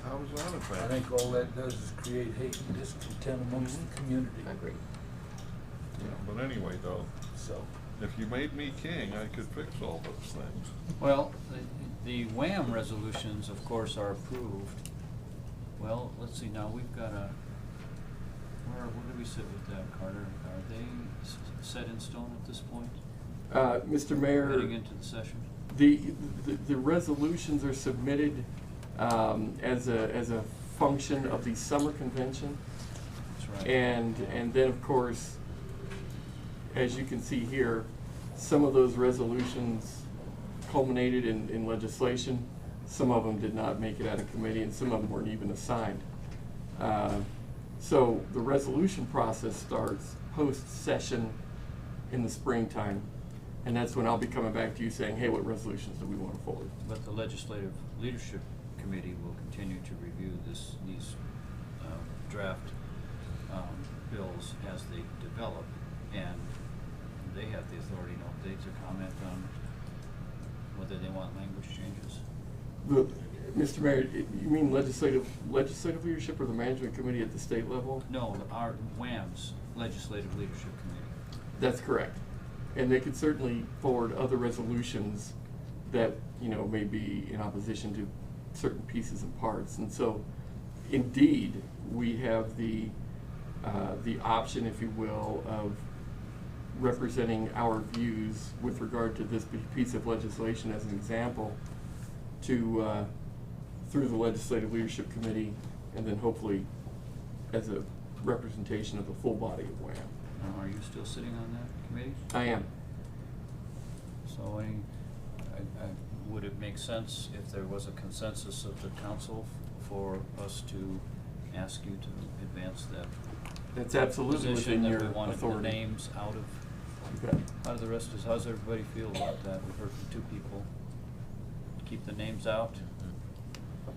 Speaker 3: how is that advantage?
Speaker 10: I think all that does is create hate and discontent amongst the community.
Speaker 7: Agreed.
Speaker 3: Yeah, but anyway though,
Speaker 10: So,
Speaker 3: if you made me king, I could fix all those things.
Speaker 6: Well, the WHAM resolutions, of course, are approved. Well, let's see, now we've got where do we sit with that, Carter? Are they set in stone at this point?
Speaker 9: Mr. Mayor,
Speaker 6: Heading into the session?
Speaker 9: the resolutions are submitted as a function of the summer convention.
Speaker 6: That's right.
Speaker 9: And then, of course, as you can see here, some of those resolutions culminated in legislation. Some of them did not make it out of committee, and some of them weren't even assigned. So the resolution process starts post-session in the springtime, and that's when I'll be coming back to you saying, hey, what resolutions do we want to forward?
Speaker 6: But the Legislative Leadership Committee will continue to review these draft bills as they develop, and they have the authority, don't they, to comment on whether they want language changes.
Speaker 9: Mr. Mayor, you mean legislative leadership or the management committee at the state level?
Speaker 6: No, our WHAM's Legislative Leadership Committee.
Speaker 9: That's correct. And they could certainly forward other resolutions that, may be in opposition to certain pieces and parts. And so, indeed, we have the option, if you will, of representing our views with regard to this piece of legislation as an example to through the Legislative Leadership Committee, and then hopefully as a representation of the full body of WHAM.
Speaker 6: Now, are you still sitting on that committee?
Speaker 9: I am.
Speaker 6: So would it make sense if there was a consensus of the council for us to ask you to advance that
Speaker 9: That's absolutely
Speaker 6: position
Speaker 9: within
Speaker 6: that
Speaker 9: your
Speaker 6: we wanted
Speaker 9: authority.
Speaker 6: the names out of?
Speaker 9: Okay.
Speaker 6: How do the rest of, how's everybody feel about that? We've heard from two people. Keep the names out?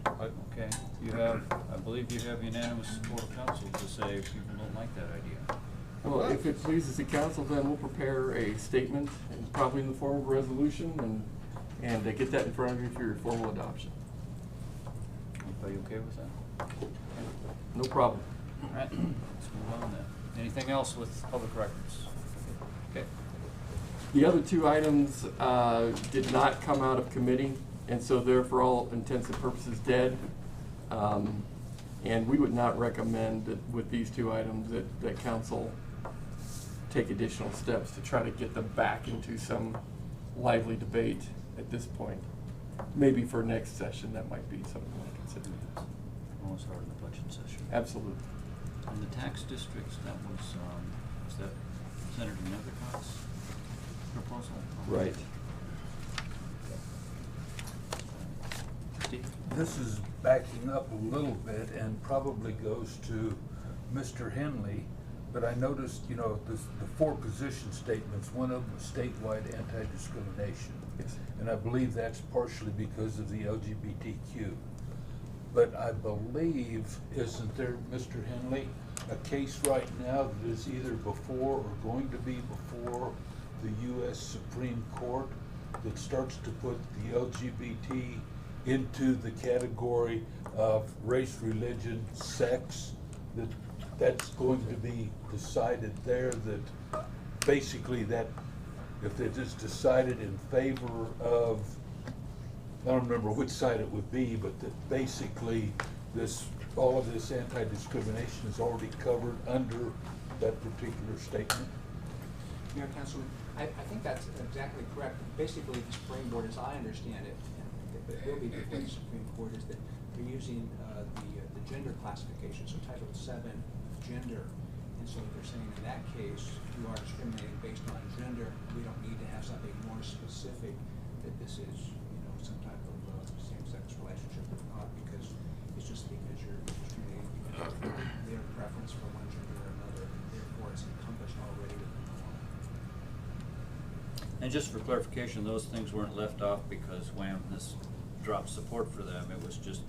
Speaker 6: Okay, I believe you have unanimous support of council to say if people don't like that idea.
Speaker 9: Well, if it pleases the council, then we'll prepare a statement, and probably in the form of a resolution, and get that in front of you for your formal adoption.
Speaker 6: Everybody okay with that?
Speaker 9: No problem.
Speaker 6: All right, let's move on then. Anything else with public records? Okay.
Speaker 9: The other two items did not come out of committee, and so they're for all intents and purposes dead. And we would not recommend that with these two items that council take additional steps to try to get them back into some lively debate at this point. Maybe for next session, that might be something to consider.
Speaker 6: Almost hard in the budget session.
Speaker 9: Absolutely.
Speaker 6: And the tax districts, that was that Senator Nethercott's proposal?
Speaker 9: Right.
Speaker 6: Steve?
Speaker 10: this is backing up a little bit and probably goes to Mr. Henley, but I noticed, the 4 position statements, one of them was statewide anti-discrimination.
Speaker 9: Yes.
Speaker 10: And I believe that's partially because of the LGBTQ. But I believe, isn't there, Mr. Henley, a case right now that is either before or going to be before the U.S. Supreme Court that starts to put the LGBT into the category of race, religion, sex, that's going to be decided there, that basically that if it is decided in favor of, I don't remember which side it would be, but that basically all of this anti-discrimination is already covered under that particular statement.
Speaker 12: Mayor, Councilman, I think that's exactly correct. Basically, the Supreme Court, as I understand it, and it will be before the Supreme Court, is that they're using the gender classification, so Title VII, gender. And so they're saying in that case, if you are discriminating based on gender, we don't need to have something more specific that this is, some type of same-sex relationship or not, because it's just because you're discriminating because of their preference for one gender or another, and therefore it's encompassed already within the law.
Speaker 6: And just for clarification, those things weren't left off because Wham has dropped support for them. It was just,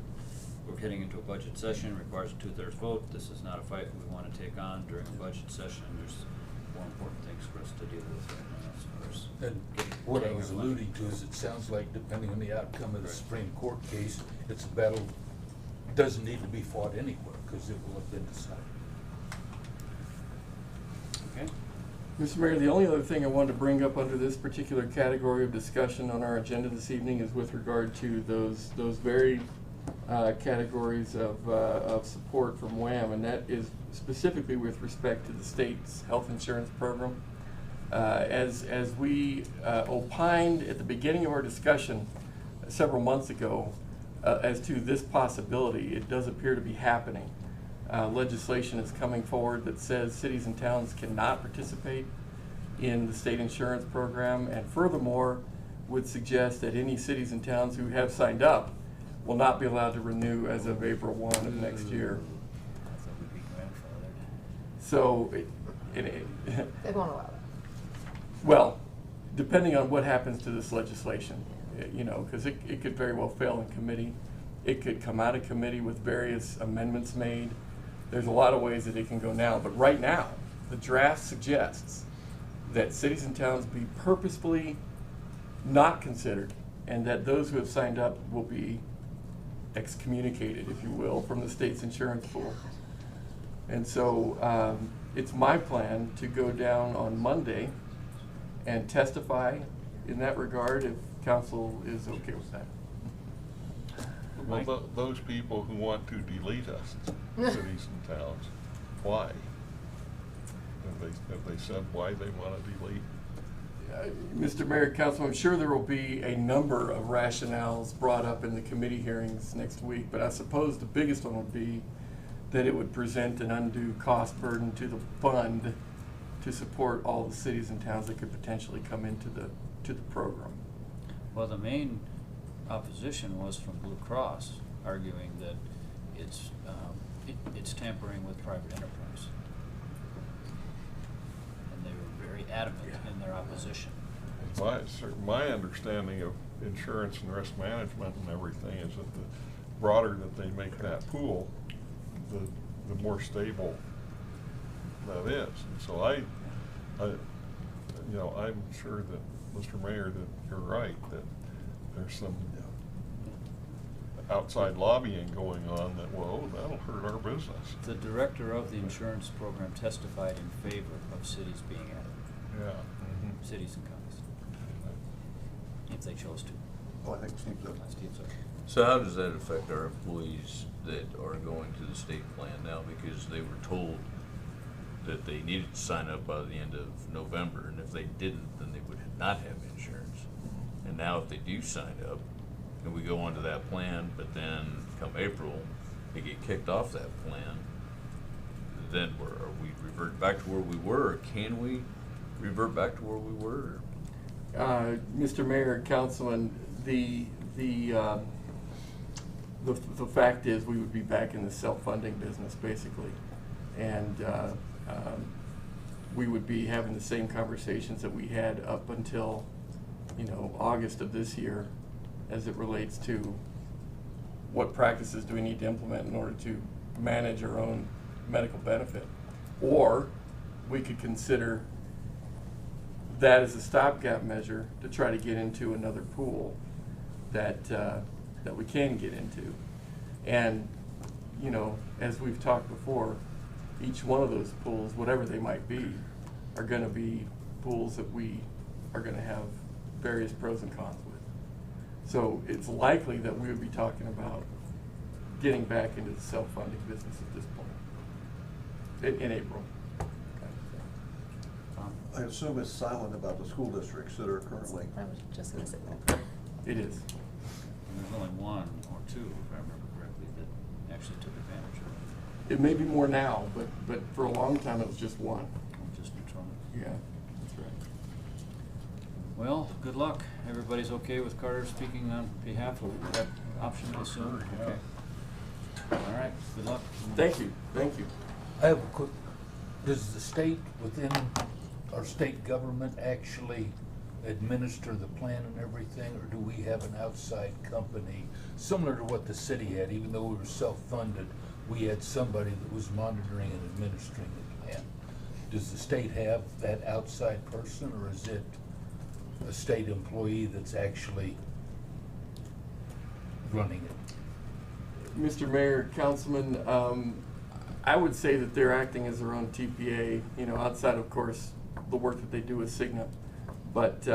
Speaker 6: we're getting into a budget session, requires a 2/3 vote. This is not a fight we want to take on during a budget session. There's more important things for us to deal with right now as far as
Speaker 10: And what I was alluding to is it sounds like depending on the outcome of the Supreme Court case, it's a battle, doesn't need to be fought anywhere because it will have been decided.
Speaker 6: Okay.
Speaker 9: Mr. Mayor, the only other thing I wanted to bring up under this particular category of discussion on our agenda this evening is with regard to those very categories of support from WHAM, and that is specifically with respect to the state's health insurance program. As we opined at the beginning of our discussion several months ago as to this possibility, it does appear to be happening. Legislation is coming forward that says cities and towns cannot participate in the state insurance program, and furthermore would suggest that any cities and towns who have signed up will not be allowed to renew as of April 1 of next year.
Speaker 6: I thought we'd be grandfathered.
Speaker 9: So,
Speaker 7: They won't allow that.
Speaker 9: well, depending on what happens to this legislation, you know, because it could very well fail in committee. It could come out of committee with various amendments made. There's a lot of ways that it can go now, but right now, the draft suggests that cities and towns be purposefully not considered, and that those who have signed up will be excommunicated, if you will, from the state's insurance pool. And so it's my plan to go down on Monday and testify in that regard if council is okay with that.
Speaker 3: Well, those people who want to delete us, cities and towns, why? Have they said why they want to delete?
Speaker 9: Mr. Mayor, Council, I'm sure there will be a number of rationales brought up in the committee hearings next week, but I suppose the biggest one would be that it would present an undue cost burden to the fund to support all the cities and towns that could potentially come into the program.
Speaker 6: Well, the main opposition was from Blue Cross, arguing that it's tampering with private enterprise. And they were very adamant in their opposition.
Speaker 3: My understanding of insurance and risk management and everything is that the broader that they make that pool, the more stable that is. And so I'm sure that, Mr. Mayor, that you're right, that there's some outside lobbying going on that, well, that'll hurt our business.
Speaker 6: The director of the insurance program testified in favor of cities being added.
Speaker 3: Yeah.
Speaker 6: Cities and counties, if they chose to.
Speaker 11: Oh, I think Steve's up.
Speaker 6: Steve's up.
Speaker 2: So how does that affect our employees that are going to the state plan now? Because they were told that they needed to sign up by the end of November, and if they didn't, then they would not have insurance. And now if they do sign up, and we go onto that plan, but then come April, they get kicked off that plan, then are we revert back to where we were, or can we revert back to where we were?
Speaker 9: Mr. Mayor, Councilman, the fact is we would be back in the self-funding business basically, and we would be having the same conversations that we had up until August of this year, as it relates to what practices do we need to implement in order to manage our own medical benefit. Or we could consider that as a stopgap measure to try to get into another pool that we can get into. And as we've talked before, each one of those pools, whatever they might be, are going to be pools that we are going to have various pros and cons with. So it's likely that we would be talking about getting back into the self-funding business at this point in April.
Speaker 11: I assume it's silent about the school districts that are currently.
Speaker 7: I was just gonna say that.
Speaker 9: It is.
Speaker 6: And there's only one or two, if I remember correctly, that actually took advantage of it.
Speaker 9: It may be more now, but for a long time it was just one.
Speaker 6: Just Neutronic.
Speaker 9: Yeah, that's right.
Speaker 6: Well, good luck. Everybody's okay with Carter speaking on behalf of that option, I assume? Okay. All right, good luck.
Speaker 9: Thank you, thank you.
Speaker 10: I have a quick, does the state within our state government actually administer the plan and everything, or do we have an outside company, similar to what the city had, even though we were self-funded, we had somebody that was monitoring and administering the plan? Does the state have that outside person, or is it a state employee that's actually running it?
Speaker 9: Mr. Mayor, Councilman, I would say that they're acting as their own TPA, you know, outside, of course, the work that they do with Cigna. But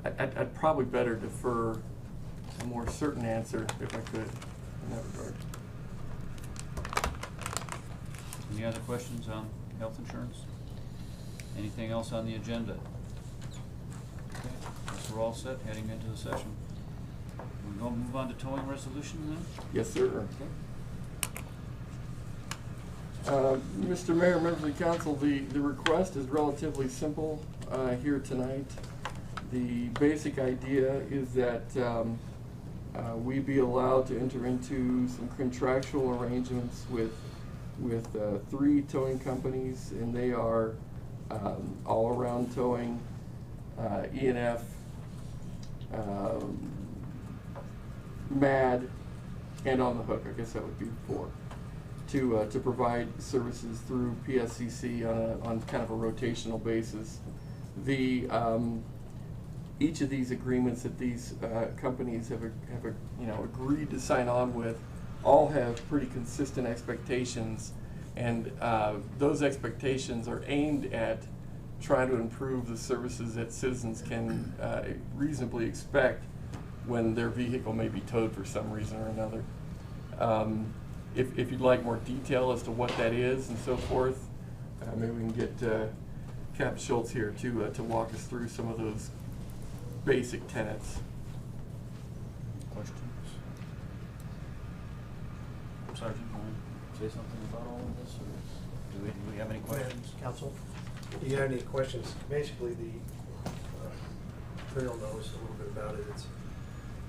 Speaker 9: I'd probably better defer a more certain answer if I could in that regard.
Speaker 6: Any other questions on health insurance? Anything else on the agenda? Okay, guess we're all set heading into the session. We're going to move on to towing resolution then?
Speaker 9: Yes, sir.
Speaker 6: Okay.
Speaker 9: Mr. Mayor, members of the council, the request is relatively simple here tonight. The basic idea is that we be allowed to enter into some contractual arrangements with 3 towing companies, and they are all-around towing, E&F, MAD, and On the Hook. I guess that would be 4. To provide services through PSCC on kind of a rotational basis. Each of these agreements that these companies have agreed to sign on with all have pretty consistent expectations, and those expectations are aimed at trying to improve the services that citizens can reasonably expect when their vehicle may be towed for some reason or another. If you'd like more detail as to what that is and so forth, maybe we can get Cap Schultz here to walk us through some of those basic tenets.
Speaker 6: Questions? Sergeant, want to say something about all of this, or do we have any questions?
Speaker 1: Council, do you have any questions? Basically, the trail knows a little bit about it.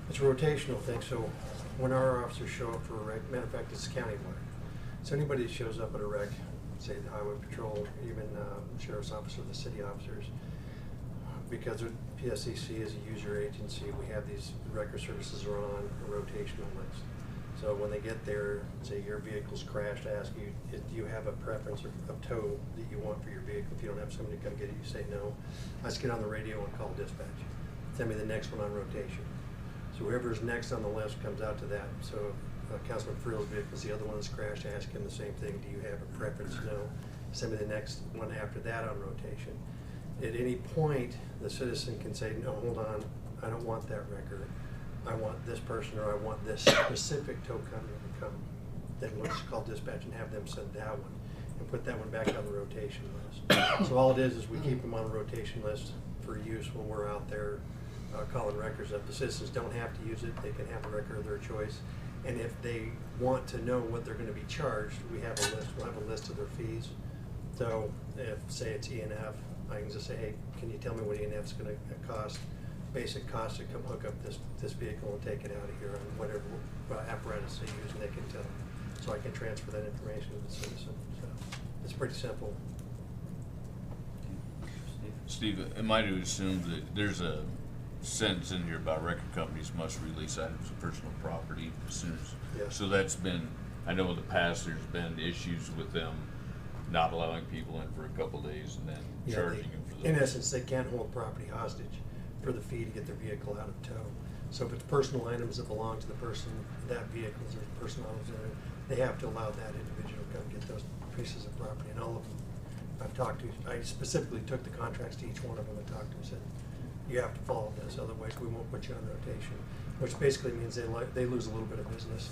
Speaker 1: It's a rotational thing, so when our officers show up for a wreck, matter of fact, it's countywide. So anybody that shows up at a wreck, say the highway patrol, even sheriff's officer, the city officers, because PSCC is a user agency, we have these record services are on a rotational list. So when they get there, say your vehicle's crashed, I ask you, do you have a preference of tow that you want for your vehicle? If you don't have somebody to come get it, you say no. I just get on the radio and call dispatch. Send me the next one on rotation. So whoever's next on the list comes out to that. So Councilman Frill's vehicle is the other one that's crashed. I ask him the same thing. Do you have a preference? No. Send me the next one after that on rotation. At any point, the citizen can say, no, hold on, I don't want that record. I want this person, or I want this specific tow company to come. Then we'll just call dispatch and have them send that one and put that one back on the rotation list. So all it is we keep them on a rotation list for use when we're out there calling records up. The citizens don't have to use it. They can have a record of their choice. And if they want to know what they're going to be charged, we have a list. We'll have a list of their fees. So if, say it's E&F, I can just say, hey, can you tell me what E&F is going to cost? Basic cost to come hook up this vehicle and take it out of here on whatever apparatus they use, and they can tell me. So I can transfer that information to the citizen. So it's pretty simple.
Speaker 2: Steve, am I to assume that there's a sentence in here about record companies must release items of personal property as soon as?
Speaker 1: Yes.
Speaker 2: So that's been, I know in the past there's been issues with them not allowing people in for a couple days and then charging them for those.
Speaker 1: In essence, they can't hold property hostage for the fee to get their vehicle out of tow. So if it's personal items that belong to the person, that vehicle, or personal items, they have to allow that individual to come get those pieces of property. And all of them I've talked to, I specifically took the contracts to each one of them and talked to them and said, you have to follow this, otherwise we won't put you on rotation. Which basically means they lose a little bit of business,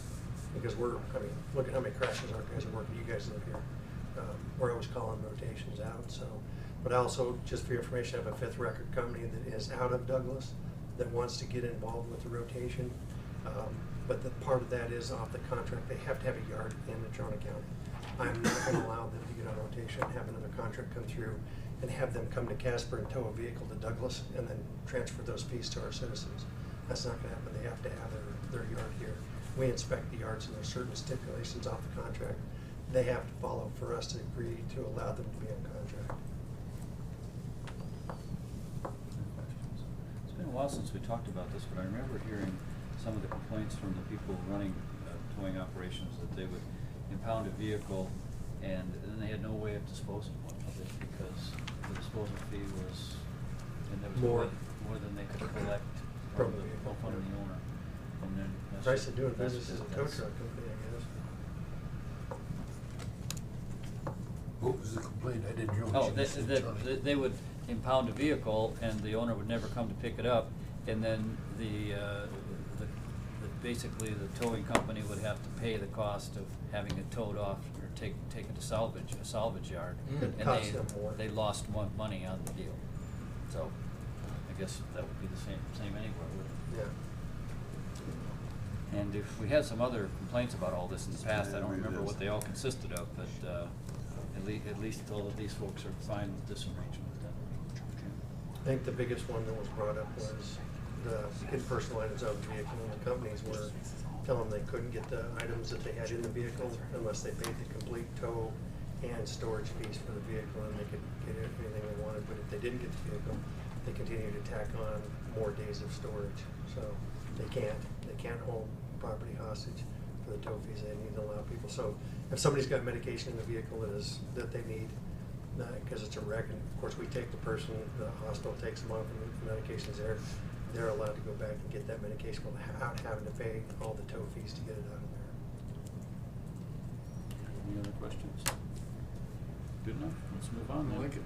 Speaker 1: because look at how many crashes our guys are working. You guys live here. We're always calling rotations out. So, but also, just for your information, I have a 5th record company that is out of Douglas that wants to get involved with the rotation. But the part of that is off the contract. They have to have a yard in Natrona County. I'm not going to allow them to get on rotation and have another contract come through and have them come to Casper and tow a vehicle to Douglas and then transfer those fees to our citizens. That's not going to happen. They have to have their yard here. We inspect the yards, and there's certain stipulations off the contract they have to follow for us to agree to allow them to be on contract.
Speaker 6: Any questions? while since we talked about this, but I remember hearing some of the complaints from the people running towing operations that they would impound a vehicle and then they had no way of disposing of it because the disposal fee was, and there was more than they could collect from the owner. From their,
Speaker 1: Price of doing business as a tow truck company, I guess.
Speaker 10: What was the complaint? I didn't hear what
Speaker 6: Oh,
Speaker 10: you said.
Speaker 6: they would impound a vehicle and the owner would never come to pick it up, and then basically the towing company would have to pay the cost of having it towed off or take it to a salvage yard.
Speaker 1: It
Speaker 6: And
Speaker 1: cost them more.
Speaker 6: they lost more money on the deal. So I guess that would be the same anywhere, wouldn't it?
Speaker 1: Yeah.
Speaker 6: And if we had some other complaints about all this in the past, I don't remember what they all consisted of, but at least all of these folks are fine with this arrangement then.
Speaker 1: I think the biggest one that was brought up was the impersonal items out of the vehicle, and the companies were telling them they couldn't get the items that they had in the vehicle unless they paid the complete tow and storage fees for the vehicle, and they could get anything they wanted. But if they didn't get the vehicle, they continued to tack on more days of storage. So they can't hold property hostage for the tow fees. They need to allow people. So if somebody's got medication in the vehicle that they need, because it's a wreck, and of course we take the person, the hospital takes them off, and the medication's there, they're allowed to go back and get that medication without having to pay all the tow fees to get it out of there.
Speaker 6: Any other questions? Good enough, let's move on then.
Speaker 9: I like it.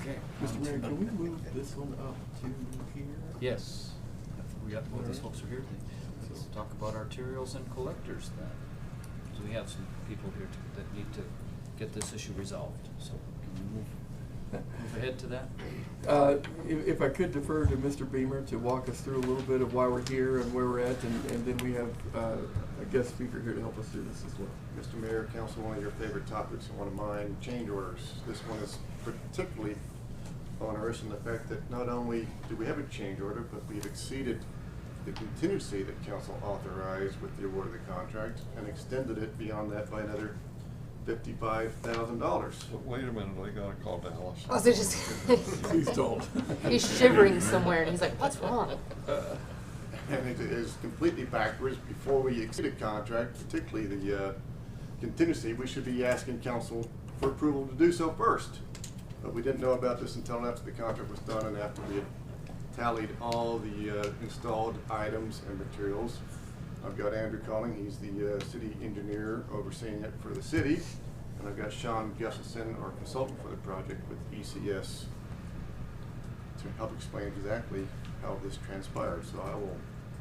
Speaker 6: Okay.
Speaker 9: Mr. Mayor, can we move this one up to here?
Speaker 6: Yes, we got, well, these folks are here, let's talk about arterials and collectors then. So we have some people here that need to get this issue resolved, so can we move ahead to that?
Speaker 9: If I could defer to Mr. Beamer to walk us through a little bit of why we're here and where we're at, and then we have a guest speaker here to help us through this as well.
Speaker 5: Mr. Mayor, Council, one of your favorite topics and one of mine, change orders. This one is particularly onerous in the fact that not only do we have a change order, but we've exceeded the contingency that Council authorized with the award of the contract and extended it beyond that by another $55,000.
Speaker 3: Wait a minute, I gotta call Dallas.
Speaker 7: Oh, so just
Speaker 9: He's told.
Speaker 7: He's shivering somewhere, and he's like, "What's wrong?"
Speaker 5: And it is completely backwards. Before we exceeded contract, particularly the contingency, we should be asking council for approval to do so first. But we didn't know about this until after the contract was done and after we had tallied all the installed items and materials. I've got Andrew calling, he's the city engineer overseeing it for the city. And I've got Sean Gustafson, our consultant for the project with ECS, to help explain exactly how this transpired. So I will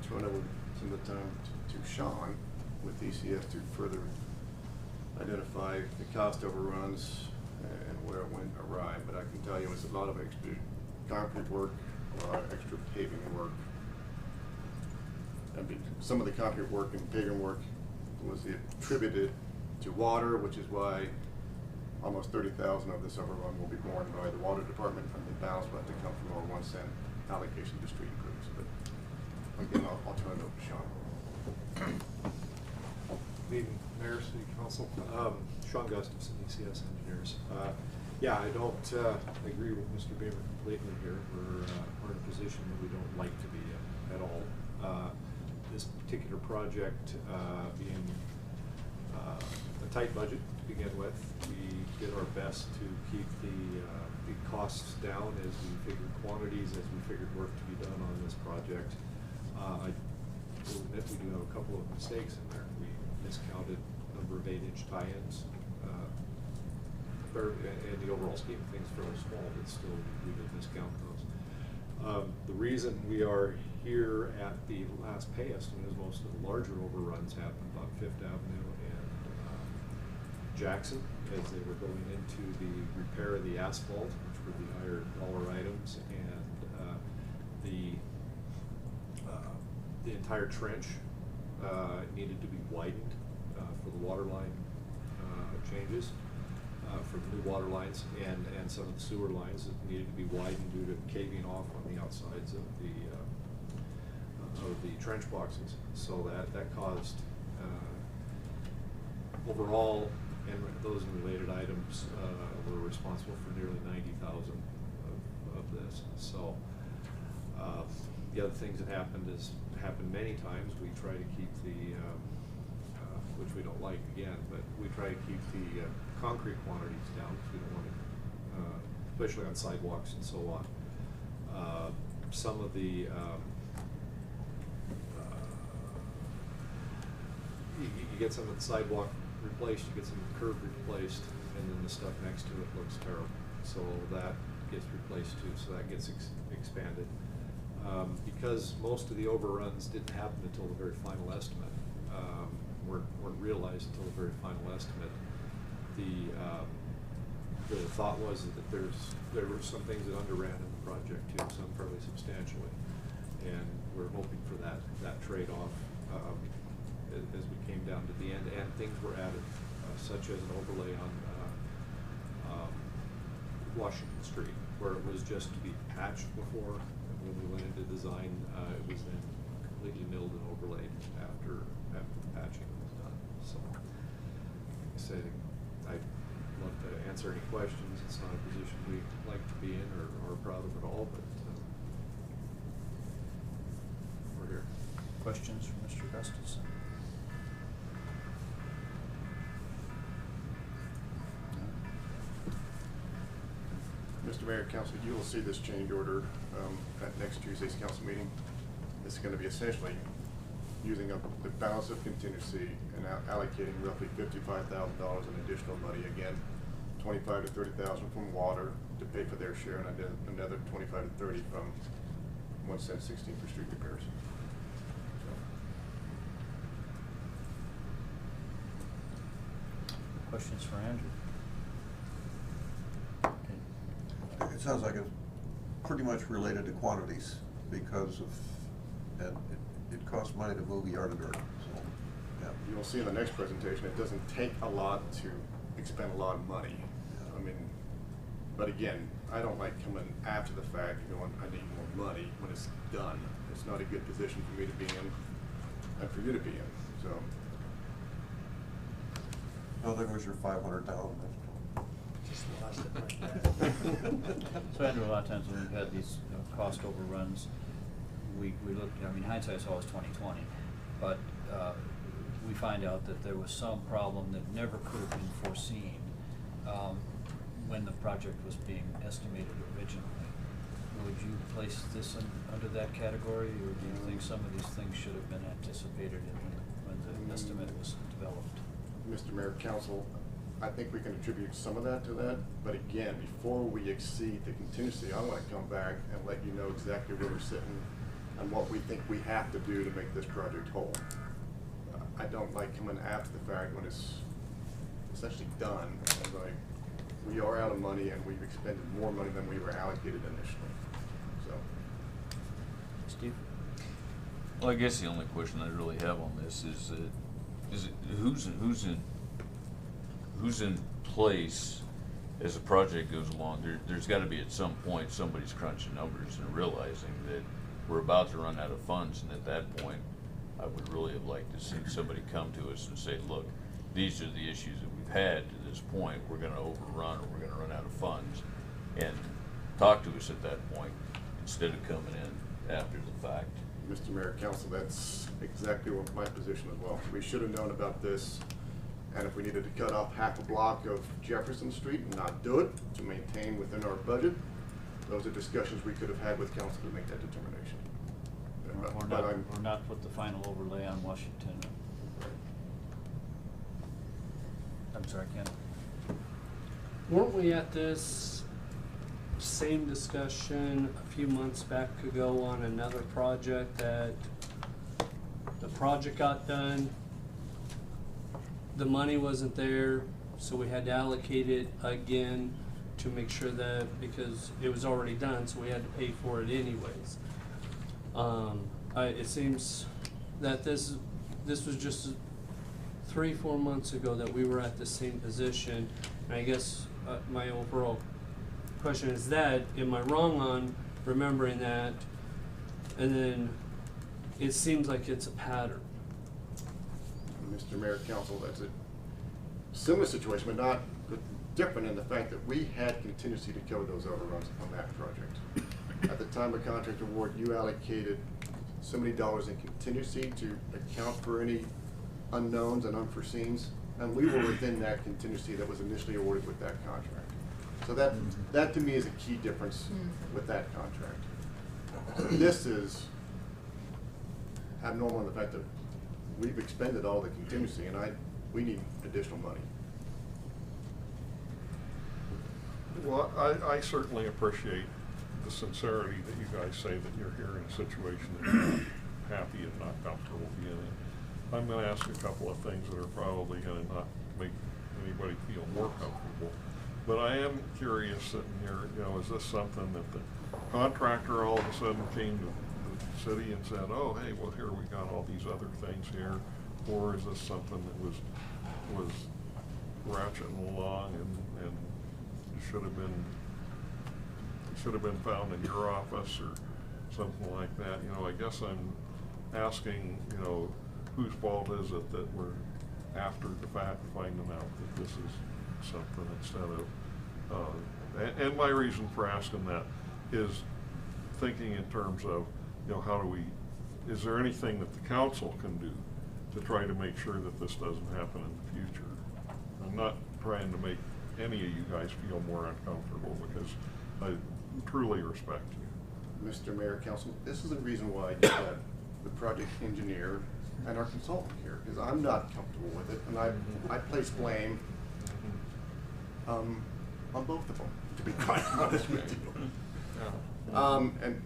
Speaker 5: turn over some of the time to Sean with ECS to further identify the cost overruns and where it went awry. But I can tell you it's a lot of extra concrete work, a lot of extra paving work. I mean, some of the concrete work and paving work was attributed to water, which is why almost 30,000 of this overrun will be borne by the water department, and the balance will have to come from our 1 cent allocation to street improvements. But again, I'll turn it over to Sean.
Speaker 13: Good evening, Mayor, City Council. Sean Gustafson, ECS Engineers. Yeah, I don't agree with Mr. Beamer completely here. We're in a position that we don't like to be in at all. This particular project being a tight budget to begin with, we did our best to keep the costs down as we figured quantities, as we figured work to be done on this project. I will admit we do have a couple of mistakes in there. We miscounted number of 8-inch tie-ins. And the overall scheme of things fairly small, but still we did discount those. The reason we are here at the last pay estimate is most of the larger overruns happened on Fifth Avenue and Jackson as they were going into the repair of the asphalt, which were the higher dollar items, and the entire trench needed to be widened for the water line changes. For the new water lines and some of the sewer lines that needed to be widened due to caving off on the outsides of the trench boxes. So that caused overall and those related items were responsible for nearly 90,000 of this. So the other things that happened many times. We try to keep the which we don't like again, but we try to keep the concrete quantities down because we don't want to, especially on sidewalks and so on. Some of the you get some of the sidewalk replaced, you get some of the curb replaced, and then the stuff next to it looks terrible. So that gets replaced too, so that gets expanded. Because most of the overruns didn't happen until the very final estimate, weren't realized until the very final estimate. The thought was that there were some things that underran in the project too, some fairly substantially, and we're hoping for that trade-off as we came down to the end, and things were added, such as an overlay on Washington Street, where it was just to be patched before. When we went into design, it was then completely milled and overlaid after the patching was done. So, like I said, I'd love to answer any questions. It's not a position we like to be in or are proud of at all, but we're here.
Speaker 6: Questions from Mr. Gustafson?
Speaker 5: Mr. Mayor, Council, you will see this change order at next Tuesday's council meeting. This is going to be essentially using up the balance of contingency and allocating roughly $55,000 in additional money. Again, 25 to 30,000 from water to pay for their share, and another 25 to 30 from 1 cent 16 for street repairs.
Speaker 6: Questions for Andrew?
Speaker 11: It sounds like it's pretty much related to quantities because of, and it costs money to move yard to dirt, so, yeah.
Speaker 5: You'll see in the next presentation, it doesn't take a lot to expend a lot of money. I mean, but again, I don't like coming after the fact, going, I need more money when it's done. It's not a good position for me to be in and for you to be in, so.
Speaker 11: No, there was your 500,000.
Speaker 1: Just lost it like that.
Speaker 6: So Andrew, a lot of times when we've had these cost overruns, we look, I mean, hindsight's always 20/20, but we find out that there was some problem that never could have been foreseen when the project was being estimated originally. Would you place this under that category, or do you think some of these things should have been anticipated when the estimate was developed?
Speaker 5: Mr. Mayor, Council, I think we can attribute some of that to that, but again, before we exceed the contingency, I want to come back and let you know exactly where we're sitting and what we think we have to do to make this project whole. I don't like coming after the fact when it's essentially done, and like, we are out of money and we've expended more money than we were allocated initially, so.
Speaker 6: Steve?
Speaker 2: Well, I guess the only question I really have on this is who's in place as the project goes along. There's got to be at some point somebody's crunching numbers and realizing that we're about to run out of funds, and at that point I would really have liked to see somebody come to us and say, look, these are the issues that we've had to this point. We're going to overrun, or we're going to run out of funds, and talk to us at that point instead of coming in after the fact.
Speaker 5: Mr. Mayor, Council, that's exactly what my position as well. We should have known about this, and if we needed to cut off half a block of Jefferson Street and not do it to maintain within our budget, those are discussions we could have had with council to make that determination.
Speaker 6: Or not put the final overlay on Washington. I'm sorry, Ken.
Speaker 14: Weren't we at this same discussion a few months back ago on another project that the project got done, the money wasn't there, so we had to allocate it again to make sure that, because it was already done, so we had to pay for it anyways. It seems that this was just 3-4 months ago that we were at the same position, and I guess my overall question is that, am I wrong on remembering that? And then it seems like it's a pattern.
Speaker 5: Mr. Mayor, Council, that's a similar situation, but not but different in the fact that we had contingency to cover those overruns on that project. At the time of contract award, you allocated so many dollars in contingency to account for any unknowns and unforeseens, and we were within that contingency that was initially awarded with that contract. So that to me is a key difference with that contract. So this is abnormal in the fact that we've expended all the contingency, and we need additional money.
Speaker 3: Well, I certainly appreciate the sincerity that you guys say that you're here in a situation that you're not happy and not comfortable being in. I'm gonna ask a couple of things that are probably gonna not make anybody feel more comfortable. But I am curious sitting here, you know, is this something that the contractor all of a sudden came to the city and said, oh, hey, well, here we got all these other things here? Or is this something that was ratcheting along and should have been found in your office or something like that? You know, I guess I'm asking, you know, whose fault is it that we're after the fact finding out that this is something instead of, and my reason for asking that is thinking in terms of, you know, how do we, is there anything that the council can do to try to make sure that this doesn't happen in the future? I'm not trying to make any of you guys feel more uncomfortable because I truly respect you.
Speaker 5: Mr. Mayor, Council, this is the reason why you have the project engineer and our consultant here, because I'm not comfortable with it, and I place blame on both of them, to be quite honest with you. And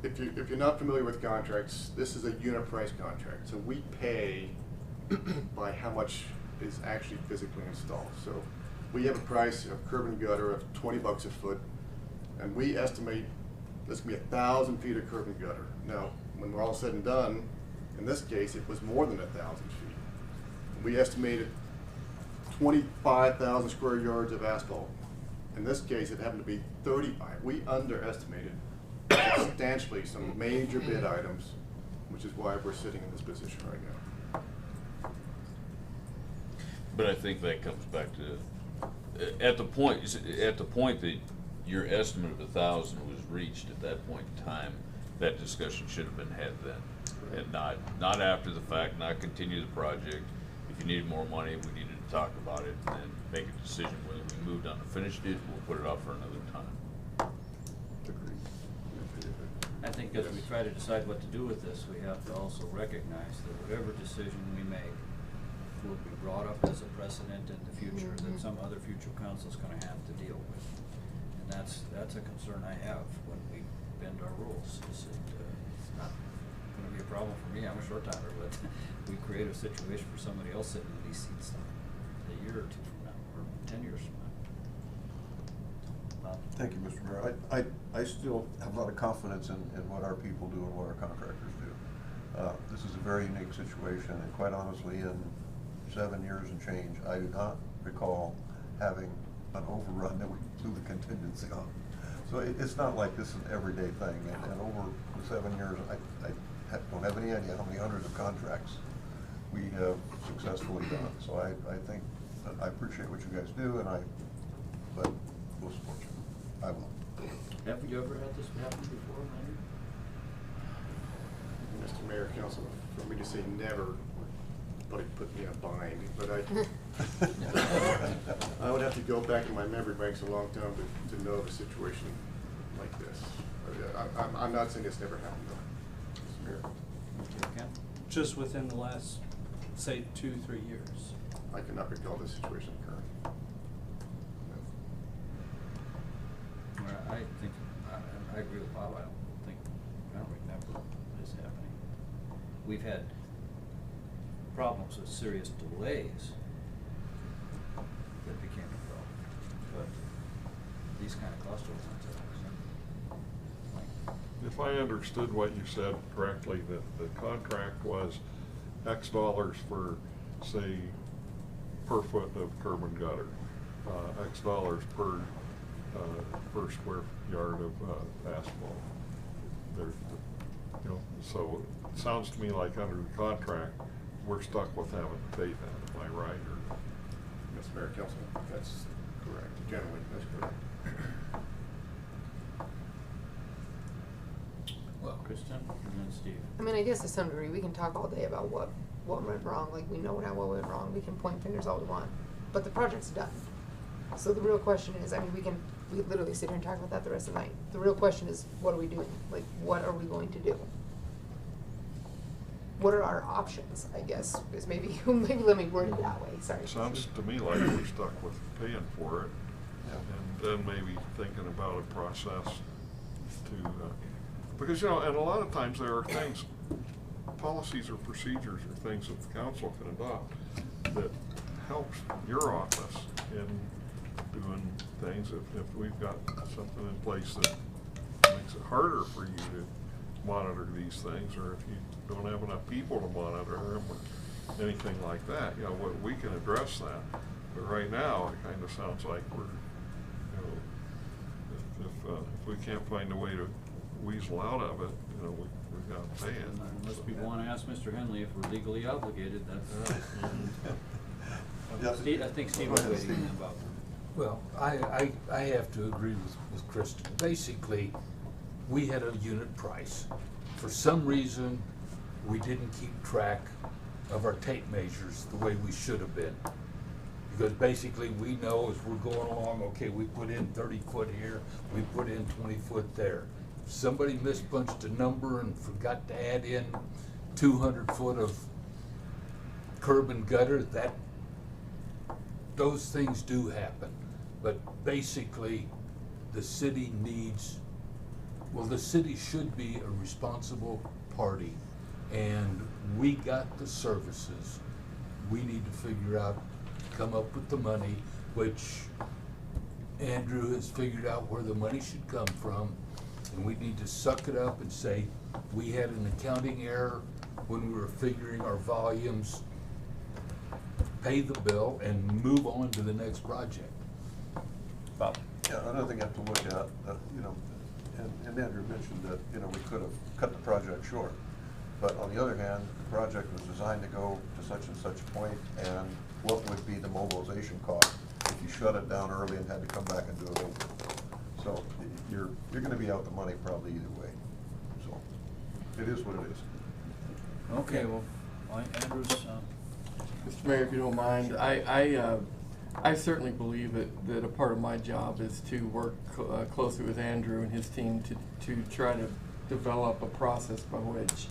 Speaker 5: if you're not familiar with contracts, this is a unit price contract, so we pay by how much is actually physically installed. So we have a price of curb and gutter of $20 a foot, and we estimate this can be 1,000 feet of curb and gutter. Now, when we're all said and done, in this case, it was more than 1,000 feet. We estimated 25,000 square yards of asphalt. In this case, it happened to be 35. We underestimated substantially some major bid items, which is why we're sitting in this position right now.
Speaker 2: But I think that comes back to, at the point that your estimate of 1,000 was reached at that point in time, that discussion should have been had then. And not after the fact, not continue the project. If you needed more money, we needed to talk about it and then make a decision whether we moved on to finished it, we'll put it off for another time.
Speaker 5: Agreed.
Speaker 6: I think as we try to decide what to do with this, we have to also recognize that whatever decision we make will be brought up as a precedent in the future that some other future council's gonna have to deal with. And that's a concern I have when we bend our rules. It's not gonna be a problem for me, I'm a short timer, but we create a situation for somebody else sitting in these seats a year or two from now, or 10 years from now.
Speaker 11: Thank you, Mr. Mayor. I still have a lot of confidence in what our people do and what our contractors do. This is a very unique situation, and quite honestly, in 7 years and change, I do not recall having an overrun that we blew the contingency on. So it's not like this is an everyday thing, and over the 7 years, I don't have any idea how many hundreds of contracts we have successfully done. So I think, I appreciate what you guys do, but we'll support you. I will.
Speaker 6: Have you ever had this happen before, Larry?
Speaker 5: Mr. Mayor, Council, for me to say never would probably put me in a bind, but I would have to go back in my memory banks a long time to know of a situation like this. I'm not saying it's never happened though, Mr. Mayor.
Speaker 14: Just within the last, say, 2-3 years.
Speaker 5: I cannot recall this situation occurring.
Speaker 6: I think, I agree with Bob, I don't remember this happening. We've had problems with serious delays that became a problem, but these kind of cost overruns are
Speaker 3: If I understood what you said correctly, that the contract was X dollars for, say, per foot of curb and gutter, X dollars per square yard of asphalt. So it sounds to me like under the contract, we're stuck with having to pay that. Am I right? Or
Speaker 5: Mr. Mayor, Council. That's correct. Generally, that's correct.
Speaker 2: Well, Kristen, and then Steve.
Speaker 7: I mean, I guess to some degree, we can talk all day about what went wrong, like, we know now what went wrong, we can point fingers all we want, but the project's done. So the real question is, I mean, we could literally sit here and talk about that the rest of the night. The real question is, what are we doing? Like, what are we going to do? What are our options, I guess, is maybe let me word it that way, sorry.
Speaker 3: Sounds to me like we're stuck with paying for it, and then maybe thinking about a process to, because, you know, and a lot of times there are things, policies or procedures or things that the council can adopt that helps your office in doing things. If we've got something in place that makes it harder for you to monitor these things, or if you don't have enough people to monitor them or anything like that, you know, we can address that. But right now, it kind of sounds like we're, you know, if we can't find a way to weasel out of it, you know, we've got to pay it.
Speaker 6: Unless people want to ask Mr. Henley if we're legally obligated, that's.
Speaker 11: Yes.
Speaker 6: I think Steve was waiting about.
Speaker 10: Well, I have to agree with Kristen. Basically, we had a unit price. For some reason, we didn't keep track of our tape measures the way we should have been. Because basically, we know as we're going along, okay, we put in 30 foot here, we put in 20 foot there. If somebody mispunched a number and forgot to add in 200 foot of curb and gutter, those things do happen. But basically, the city needs, well, the city should be a responsible party, and we got the services. We need to figure out, come up with the money, which Andrew has figured out where the money should come from, and we need to suck it up and say, we had an accounting error when we were figuring our volumes, pay the bill, and move on to the next project.
Speaker 6: Bob?
Speaker 11: Yeah, another thing you have to look at, you know, and Andrew mentioned that, you know, we could have cut the project short. But on the other hand, the project was designed to go to such and such point, and what would be the mobilization cost if you shut it down early and had to come back and do it over? So you're gonna be out the money probably either way. So it is what it is.
Speaker 6: Okay, well, Andrew's,
Speaker 9: Mr. Mayor, if you don't mind, I certainly believe that a part of my job is to work closely with Andrew and his team to try to develop a process by which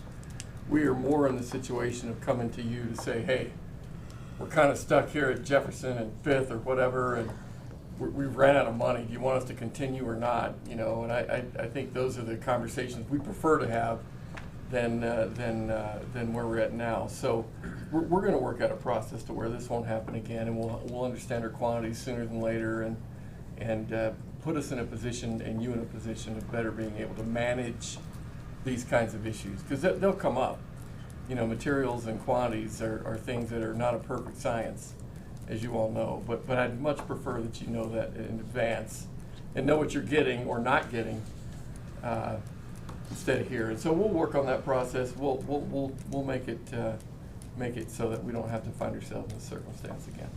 Speaker 9: we are more in the situation of coming to you to say, hey, we're kind of stuck here at Jefferson and Fifth or whatever, and we've ran out of money. Do you want us to continue or not? You know, and I think those are the conversations we prefer to have than where we're at now. So we're going to work out a process to where this won't happen again, and we'll understand our quantities sooner than later, and put us in a position, and you in a position of better being able to manage these kinds of issues, because they'll come up. You know, materials and quantities are things that are not a perfect science, as you all know, but I'd much prefer that you know that in advance and know what you're getting or not getting instead of here. And so we'll work on that process. We'll make it so that we don't have to find ourselves in this circumstance again.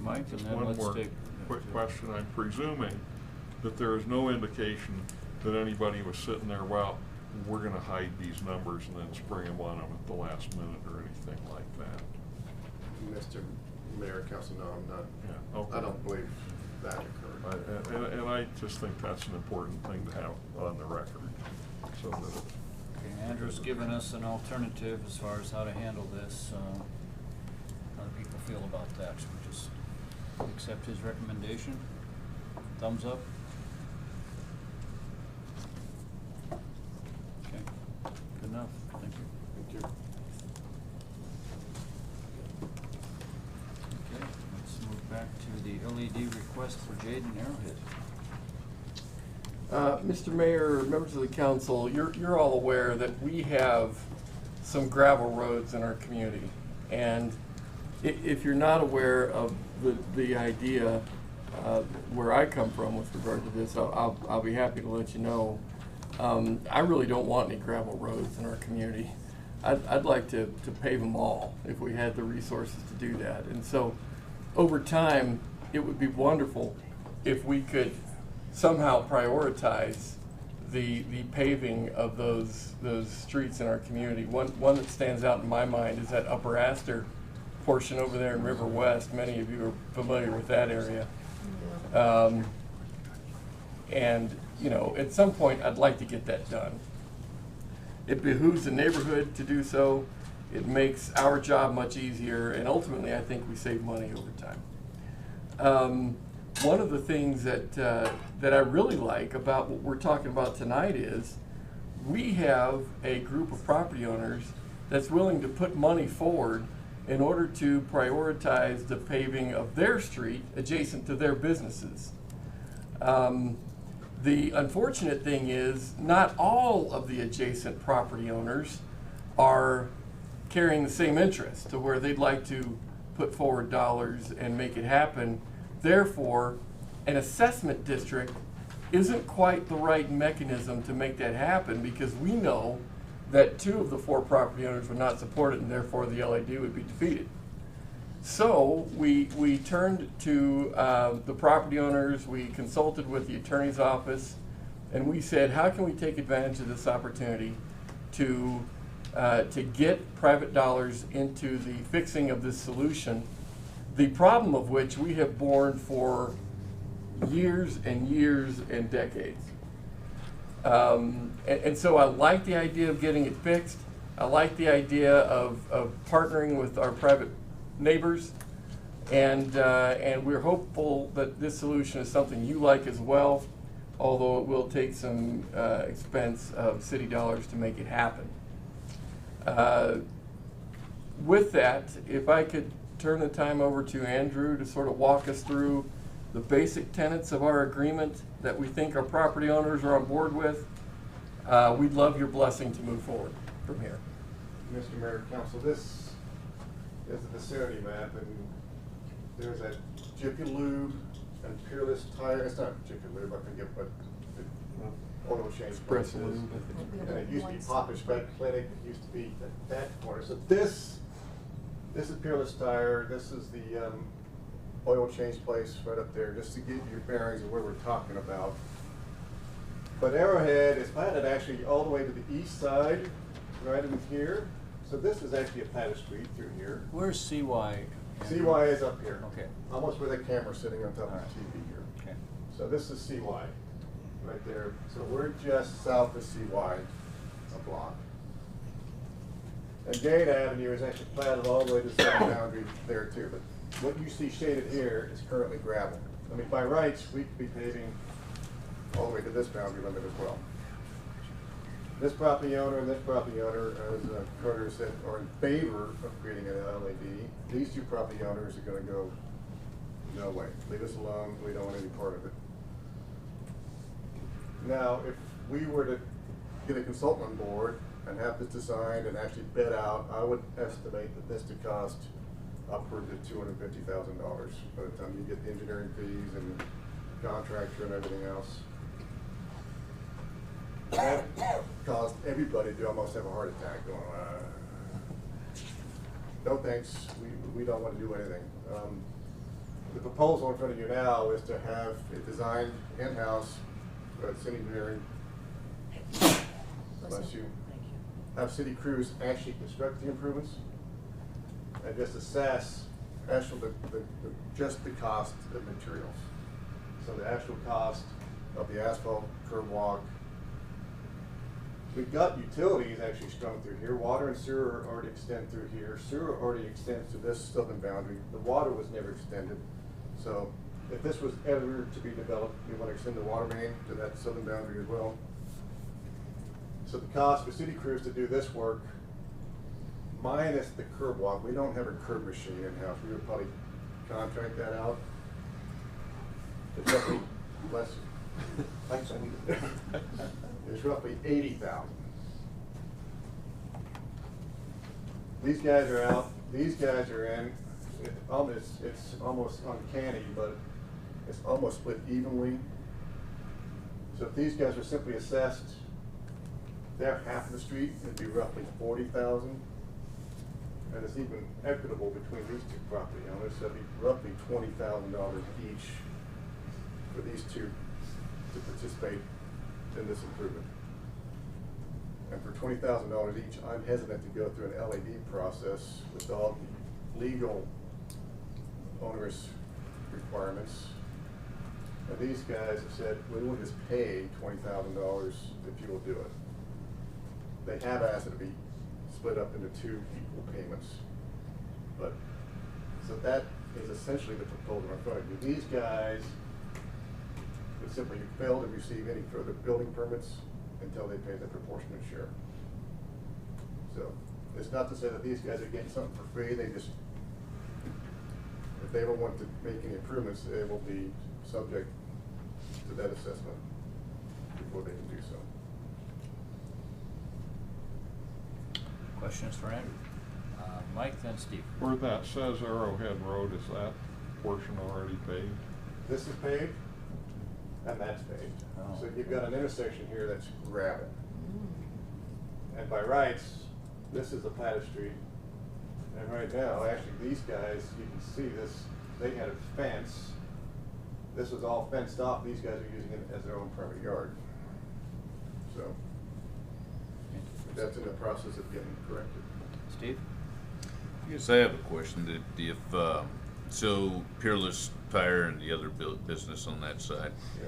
Speaker 6: Mike, and then
Speaker 3: One
Speaker 6: let's
Speaker 3: more
Speaker 6: take.
Speaker 3: quick question. I'm presuming that there is no indication that anybody was sitting there, well, we're gonna hide these numbers and then spring them on them at the last minute or anything like that.
Speaker 5: Mr. Mayor, Council, no, I'm not.
Speaker 3: Yeah, okay.
Speaker 5: I don't believe that occurred.
Speaker 3: And I just think that's an important thing to have on the record, so that
Speaker 6: Okay, Andrew's given us an alternative as far as how to handle this. How do people feel about that? Should we just accept his recommendation? Thumbs up? Okay, good enough. Thank you.
Speaker 5: Thank you.
Speaker 6: Okay, let's move back to the LED request for Jade and Arrowhead.
Speaker 9: Mr. Mayor, members of the council, you're all aware that we have some gravel roads in our community. And if you're not aware of the idea where I come from with regard to this, I'll be happy to let you know. I really don't want any gravel roads in our community. I'd like to pave them all if we had the resources to do that. And so over time, it would be wonderful if we could somehow prioritize the paving of those streets in our community. One that stands out in my mind is that Upper Astor portion over there in River West. Many of you are familiar with that area. And, you know, at some point, I'd like to get that done. It behooves the neighborhood to do so. It makes our job much easier, and ultimately, I think we save money over time. One of the things that I really like about what we're talking about tonight is we have a group of property owners that's willing to put money forward in order to prioritize the paving of their street adjacent to their businesses. The unfortunate thing is not all of the adjacent property owners are carrying the same interest to where they'd like to put forward dollars and make it happen. Therefore, an assessment district isn't quite the right mechanism to make that happen, because we know that 2 of the 4 property owners would not support it, and therefore the LID would be defeated. So we turned to the property owners, we consulted with the attorney's office, and we said, how can we take advantage of this opportunity to get private dollars into the fixing of this solution, the problem of which we have borne for years and years and decades. And so I like the idea of getting it fixed. I like the idea of partnering with our private neighbors, and we're hopeful that this solution is something you like as well, although it will take some expense of city dollars to make it happen. With that, if I could turn the time over to Andrew to sort of walk us through the basic tenets of our agreement that we think our property owners are on board with, we'd love your blessing to move forward from here.
Speaker 5: Mr. Mayor, Council, this is the vicinity map, and there's that Jiffy Lube and Peerless Tire. It's not Jiffy Lube, I forget what the oil change place
Speaker 9: Express
Speaker 5: is.
Speaker 9: Lube.
Speaker 5: And it used to be Poppish Vet Clinic. It used to be that corner. So this is Peerless Tire. This is the oil change place right up there, just to give you your bearings of where we're talking about. But Arrowhead is platted actually all the way to the east side, right in here. So this is actually a platted street through here.
Speaker 6: Where's CY?
Speaker 5: CY is up here.
Speaker 6: Okay.
Speaker 5: Almost where the camera's sitting on top of
Speaker 6: All right.
Speaker 5: the TV here.
Speaker 6: Okay.
Speaker 5: So this is CY, right there. So we're just south of CY, a block. And Gate Avenue is actually platted all the way to the southern boundary there too. But what you see shaded here is currently gravel. I mean, by rights, we could be paving all the way to this boundary limit as well. This property owner and this property owner, as Carter said, are in favor of creating an LAD. These 2 property owners are going to go, no way, leave us alone, we don't want any part of it. Now, if we were to get a consultant on board and have this designed and actually bid out, I would estimate that this to cost upward to $250,000 by the time you get the engineering fees and contractor and everything else. That caused everybody to almost have a heart attack going, no thanks, we don't want to do anything. The proposal in front of you now is to have it designed in-house, city engineering, bless you, have city crews actually construct the improvements, and just assess actually just the cost of materials. So the actual cost of the asphalt, curb walk. We've got utilities actually strung through here. Water and sewer already extend through here. Sewer already extends to this southern boundary. The water was never extended. So if this was ever to be developed, we want to extend the water main to that southern boundary as well. So the cost for city crews to do this work, minus the curb walk, we don't have a curb machine in-house. We would probably contract that out. It's roughly, bless you. Thanks, Andy. It's roughly 80,000. These guys are out. These guys are in. It's almost uncanny, but it's almost split evenly. So if these guys are simply assessed, they're half of the street. It'd be roughly 40,000. and it's even equitable between these two property owners, so it'd be roughly $20,000 each for these two to participate in this improvement. And for $20,000 each, I'm hesitant to go through an LAD process with all the legal onerous requirements. And these guys have said, we will just pay $20,000 if you will do it. They have asked it to be split up into 2 equal payments. But, so that is essentially the proposal in front of you. These guys would simply fail to receive any further building permits until they pay the proportionate share. So, it's not to say that these guys are getting something for free, they just, if they ever want to make any improvements, they will be subject to that assessment before they can do so.
Speaker 6: Questions for Andrew? Mike, then Steve.
Speaker 3: Where that says Arrowhead Road, is that portion already paved?
Speaker 5: This is paved, and that's paved.
Speaker 6: Oh.
Speaker 5: So you've got an intersection here that's gravel. And by rights, this is a platted street. And right now, actually, these guys, you can see this, they had a fence. This was all fenced off. These guys are using it as their own private yard. So that's in the process of getting corrected.
Speaker 6: Steve?
Speaker 2: Yes, I have a question. That if so, Peerless Tire and the other business on that side,
Speaker 5: Yeah.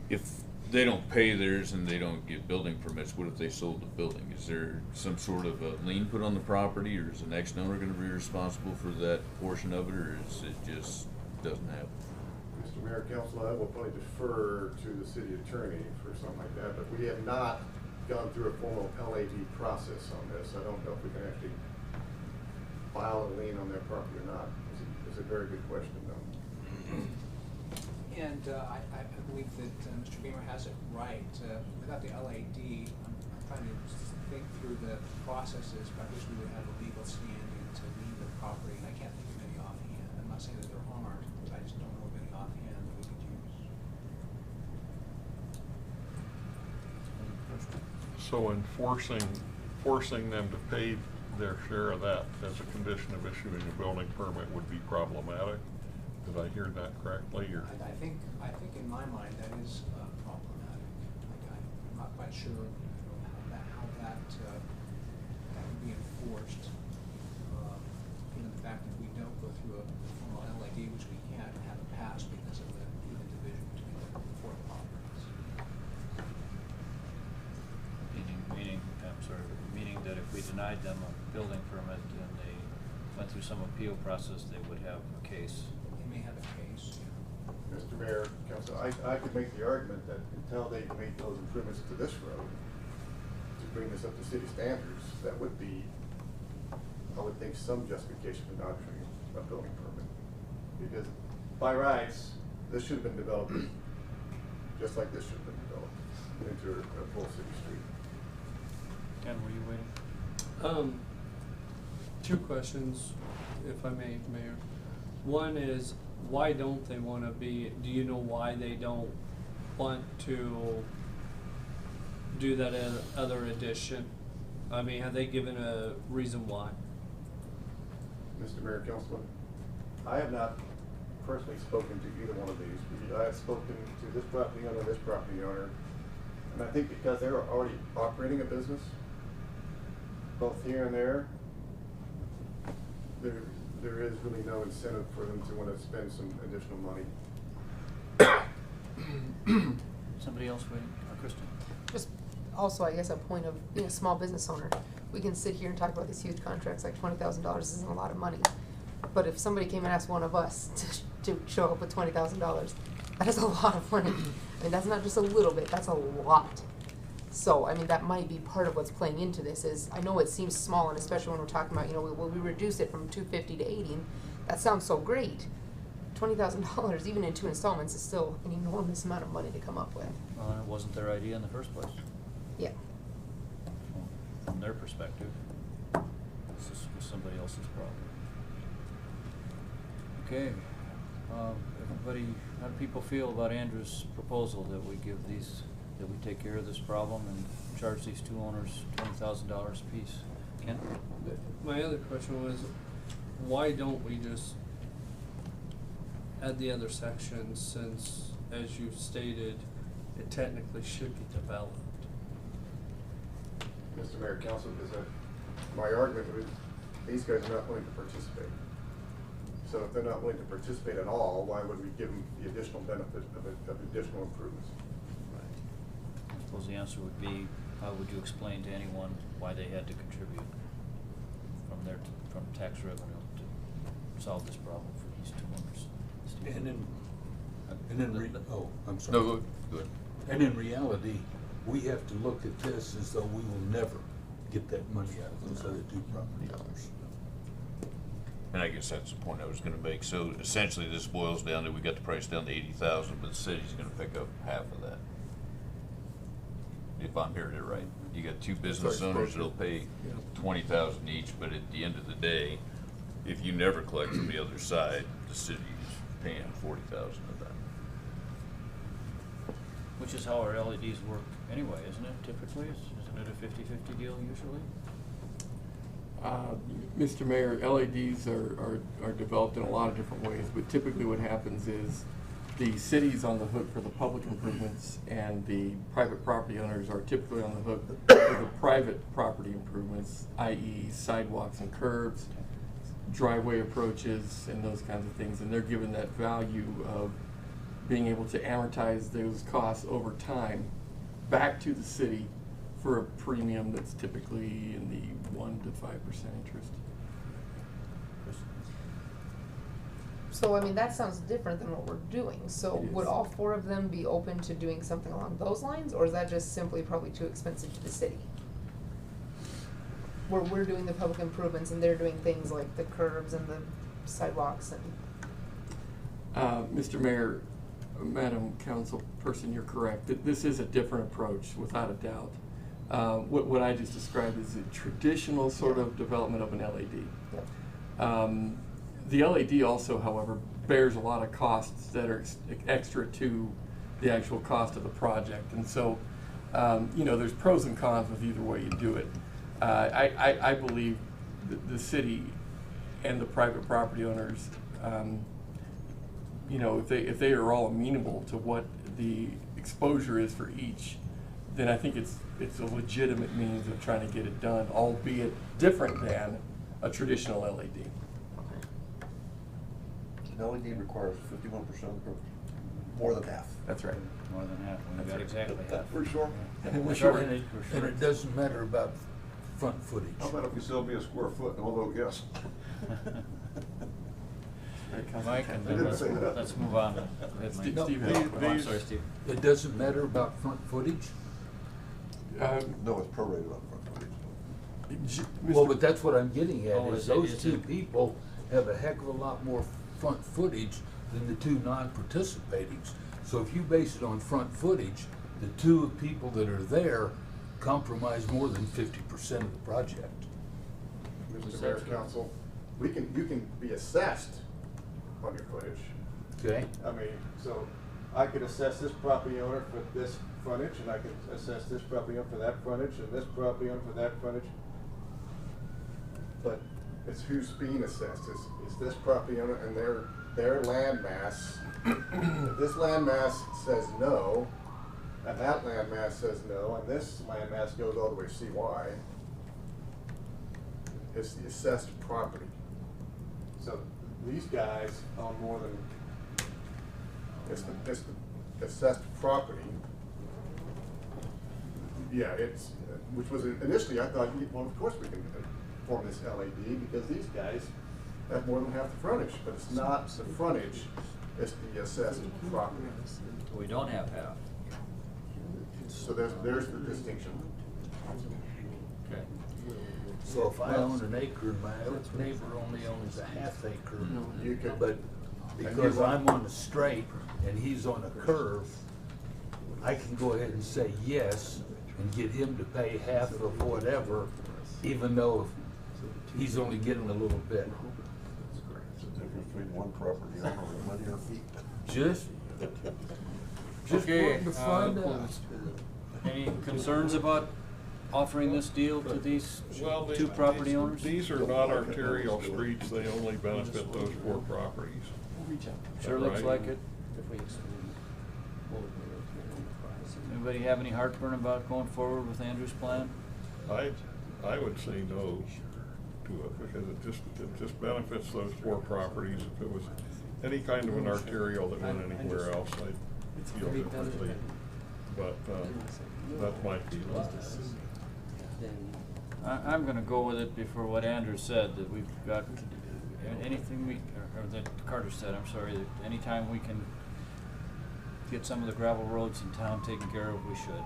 Speaker 2: if they don't pay theirs and they don't get building permits, what if they sold the building? Is there some sort of a lien put on the property, or is the next owner going to be responsible for that portion of it, or is it just doesn't happen?
Speaker 5: Mr. Mayor, Council, I will probably defer to the city attorney for something like that, but we have not gone through a formal LAD process on this. I don't know if we can actually file a lien on their property or not. It's a very good question, though.
Speaker 12: And I believe that Mr. Beamer has it right. Without the LAD, I'm trying to think through the processes by which we would have a legal standing to lien the property, and I can't think of any offhand. I'm not saying that there aren't, but I just don't know of any offhand that we could use.
Speaker 3: So forcing them to pay their share of that as a condition of issuing a building permit would be problematic? Did I hear that correctly? Or?
Speaker 12: I think in my mind that is problematic. I'm not quite sure how that would be enforced, given the fact that we don't go through a formal LAD, which we can't have it passed because of the even division between the 4 properties.
Speaker 6: Meaning that if we denied them a building permit and they went through some appeal process, they would have a case.
Speaker 12: They may have a case.
Speaker 5: Mr. Mayor, Council, I could make the argument that until they make those improvements to this road, to bring this up to city standards, that would be, I would think, some justification for not issuing a building permit. Because by rights, this should have been developed just like this should have been developed into a full city street.
Speaker 6: Ken, were you waiting?
Speaker 14: 2 questions, if I may, Mayor. One is, why don't they want to be, do you know why they don't want to do that other addition? I mean, have they given a reason why?
Speaker 5: Mr. Mayor, Councilman, I have not personally spoken to either one of these. I have spoken to this property owner, and I think because they're already operating a business, both here and there is really no incentive for them to want to spend some additional money.
Speaker 6: Somebody else waiting? Kristen?
Speaker 7: Just also, I guess, a point of being a small business owner. We can sit here and talk about these huge contracts, like $20,000 isn't a lot of money. But if somebody came and asked one of us to show up with $20,000, that is a lot of money. I mean, that's not just a little bit, that's a lot. So, I mean, that might be part of what's playing into this is, I know it seems small, and especially when we're talking about, we reduce it from $250 to $80, and that sounds so great. $20,000, even in 2 installments, is still an enormous amount of money to come up with.
Speaker 6: Well, and it wasn't their idea in the first place.
Speaker 7: Yeah.
Speaker 6: From their perspective, this was somebody else's problem. Okay, everybody, how do people feel about Andrew's proposal that we take care of this problem and charge these 2 owners $20,000 apiece? Ken?
Speaker 14: My other question was, why don't we just add the other sections since, as you've stated, it technically should be developed?
Speaker 5: Mr. Mayor, Council, my argument was, these guys are not willing to participate. So if they're not willing to participate at all, why would we give them the additional benefit of additional improvements?
Speaker 6: I suppose the answer would be, how would you explain to anyone why they had to contribute from tax revenue to solve this problem for these two owners? Steve?
Speaker 10: I'm sorry.
Speaker 2: No, go ahead.
Speaker 10: And in reality, we have to look at this as though we will never get that money out of those other two property owners.
Speaker 2: And I guess that's the point I was gonna make. So essentially, this boils down to, we got the price down to 80,000, but the city's gonna pick up half of that. If I'm hearing it right. You got two business owners that'll pay 20,000 each, but at the end of the day, if you never collect from the other side, the city's paying 40,000 of that.
Speaker 6: Which is how our LEDs work anyway, isn't it, typically? Isn't it a 50-50 deal usually?
Speaker 9: Mr. Mayor, LEDs are developed in a lot of different ways, but typically what happens is the city's on the hook for the public improvements, and the private property owners are typically on the hook for the private property improvements, i.e. sidewalks and curbs, driveway approaches, and those kinds of things. And they're given that value of being able to amortize those costs over time back to the city for a premium that's typically in the 1 to 5% interest.
Speaker 7: So, I mean, that sounds different than what we're doing. So
Speaker 9: It
Speaker 7: would
Speaker 9: is.
Speaker 7: all four of them be open to doing something along those lines, or is that just simply probably too expensive to the city? Where we're doing the public improvements and they're doing things like the curbs and the sidewalks and.
Speaker 9: Mr. Mayor, Madam Council Person, you're correct. This is a different approach, without a doubt. What I just described is a traditional sort of development of an LED.
Speaker 7: Yep.
Speaker 9: The LED also, however, bears a lot of costs that are extra to the actual cost of the project. And so, you know, there's pros and cons with either way you do it. I believe the city and the private property owners, you know, if they are all amenable to what the exposure is for each, then I think it's a legitimate means of trying to get it done, albeit different than a traditional LED.
Speaker 11: An LED requires 51%, more than half.
Speaker 9: That's right.
Speaker 6: More than half, we've got exactly half.
Speaker 11: For sure.
Speaker 10: For sure. And it doesn't matter about front footage.
Speaker 3: How about if we sell me a square foot and I'll vote yes?
Speaker 6: Mike, and
Speaker 11: I
Speaker 6: then
Speaker 11: didn't say that.
Speaker 6: let's move on. Go ahead, Mike.
Speaker 9: Steve
Speaker 6: Oh,
Speaker 9: has-
Speaker 6: I'm sorry, Steve.
Speaker 10: It doesn't matter about front footage?
Speaker 11: No, it's prorated on front footage.
Speaker 10: Well, but that's what I'm getting at,
Speaker 6: Oh,
Speaker 10: is
Speaker 6: is it-
Speaker 10: those
Speaker 6: is
Speaker 10: two
Speaker 6: it-
Speaker 10: people have a heck of a lot more front footage than the two non-participatings. So if you base it on front footage, the two people that are there compromise more than 50% of the project.
Speaker 5: Mr. Mayor, Council, you can be assessed on your footage.
Speaker 10: Okay?
Speaker 5: I mean, so I could assess this property owner for this frontage, and I could assess this property owner for that frontage, and this property owner for that frontage. But it's who's being assessed, is this property owner and their land mass. If this land mass says no, and that land mass says no, and this land mass goes all the way CY, it's the assessed property. So these guys own more than, it's the assessed property. Yeah, it's, which was initially, I thought, well, of course we can form this LAD because these guys have more than half the frontage, but it's not the frontage, it's the assessed property.
Speaker 6: We don't have half.
Speaker 5: So there's the distinction.
Speaker 6: Okay.
Speaker 10: So if I own an acre and my neighbor only owns a half acre,
Speaker 5: You could,
Speaker 10: but because I'm on a straight and he's on a curve, I can go ahead and say yes and get him to pay half of whatever, even though he's only getting a little bit.
Speaker 11: It's the difference between one property owner and linear feet.
Speaker 10: Just
Speaker 6: Okay,
Speaker 10: wanting to find out.
Speaker 6: any concerns about offering this deal to these
Speaker 3: Well,
Speaker 6: two property owners?
Speaker 3: These are not arterial streets, they only benefit those 4 properties.
Speaker 6: Sure looks
Speaker 3: Right.
Speaker 6: like it. Anybody have any heartburn about going forward with Andrew's plan?
Speaker 3: I would say no to it, because it just benefits those 4 properties. If it was any kind of an arterial that went anywhere else, I'd feel differently. But, that's my feeling.
Speaker 6: I'm gonna go with it before what Andrew said, that we've got, anything we, or that Carter said, I'm sorry, that anytime we can get some of the gravel roads in town taken care of, we should.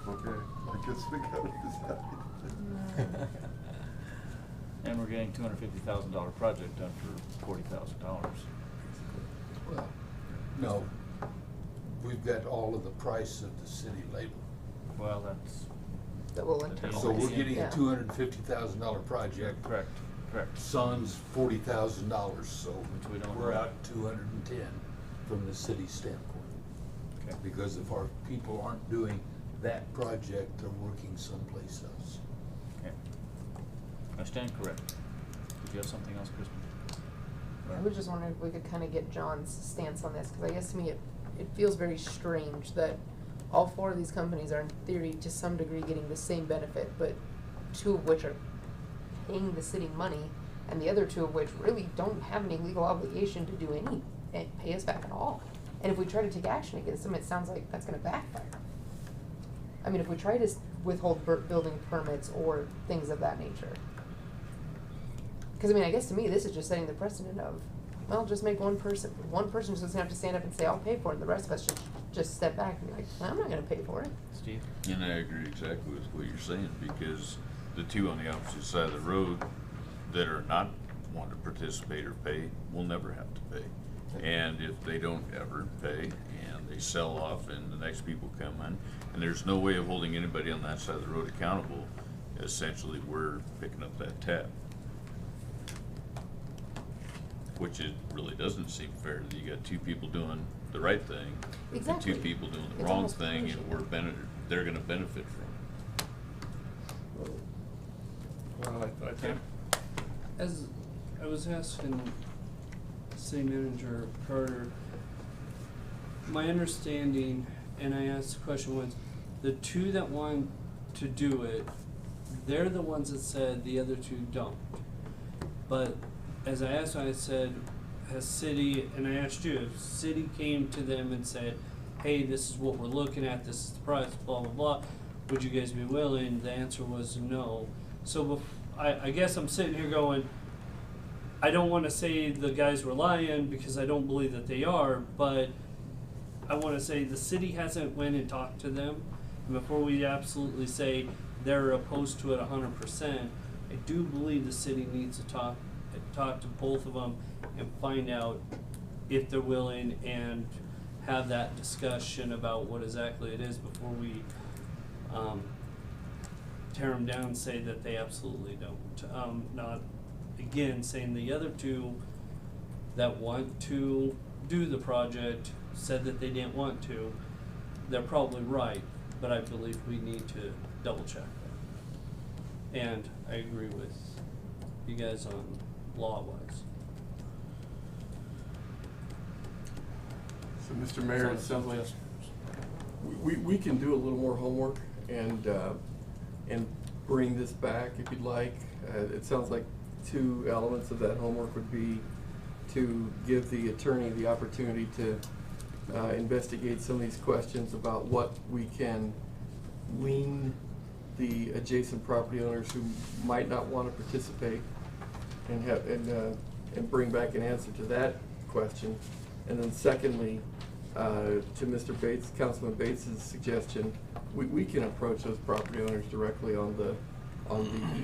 Speaker 11: Okay, I guess we got it.
Speaker 6: And we're getting $250,000 project done for $40,000.
Speaker 10: Well, no, we've got all of the price of the city label.
Speaker 6: Well, that's.
Speaker 7: That will internalize.
Speaker 10: So we're getting
Speaker 7: Yeah.
Speaker 10: a $250,000 project.
Speaker 6: Correct, correct.
Speaker 10: Sun's $40,000, so
Speaker 6: Which we don't
Speaker 10: we're
Speaker 6: know.
Speaker 10: out 210 from the city standpoint.
Speaker 6: Okay.
Speaker 10: Because if our people aren't doing that project, they're working someplace else.
Speaker 6: Okay. I stand correct. Did you have something else, Kristen?
Speaker 7: I was just wondering if we could kind of get John's stance on this, because I guess to me it feels very strange that all 4 of these companies are in theory to some degree getting the same benefit, but 2 of which are paying the city money, and the other 2 of which really don't have any legal obligation to do any, and pay us back at all. And if we try to take action against them, it sounds like that's gonna backfire. I mean, if we try to withhold building permits or things of that nature. Because I mean, I guess to me, this is just setting the precedent of, well, just make one person's just gonna have to stand up and say, I'll pay for it, and the rest of us should just step back and be like, I'm not gonna pay for it.
Speaker 6: Steve?
Speaker 2: And I agree exactly with what you're saying, because the 2 on the opposite side of the road that are not want to participate or pay will never have to pay. And if they don't ever pay and they sell off and the next people come in, and there's no way of holding anybody on that side of the road accountable, essentially we're picking up that tab. Which it really doesn't seem fair that you got 2 people doing the right thing,
Speaker 7: Exactly.
Speaker 2: and 2 people doing the
Speaker 7: It's
Speaker 2: wrong
Speaker 7: almost
Speaker 2: thing, and
Speaker 7: punishing
Speaker 2: they're gonna benefit from it.
Speaker 3: Well, I think,
Speaker 14: As I was asking City Manager Carter, my understanding, and I asked the question was, the 2 that want to do it, they're the ones that said the other 2 don't. But as I asked, I said, has city, and I asked you, if city came to them and said, hey, this is what we're looking at, this is the price, blah, blah, blah, would you guys be willing? The answer was no. So I guess I'm sitting here going, I don't want to say the guys were lying because I don't believe that they are, but I want to say the city hasn't went and talked to them. And before we absolutely say they're opposed to it 100%, I do believe the city needs to talk to both of them and find out if they're willing and have that discussion about what exactly it is before we tear them down and say that they absolutely don't. Not, again, saying the other 2 that want to do the project said that they didn't want to. They're probably right, but I believe we need to double check that. And I agree with you guys on law-wise.
Speaker 9: So, Mr. Mayor, it sounds like we can do a little more homework and bring this back if you'd like. It sounds like 2 elements of that homework would be to give the attorney the opportunity to investigate some of these questions about what we can wean the adjacent property owners who might not want to participate and bring back an answer to that question. And then secondly, to Mr. Bates, Councilman Bates's suggestion, we can approach those property owners directly on the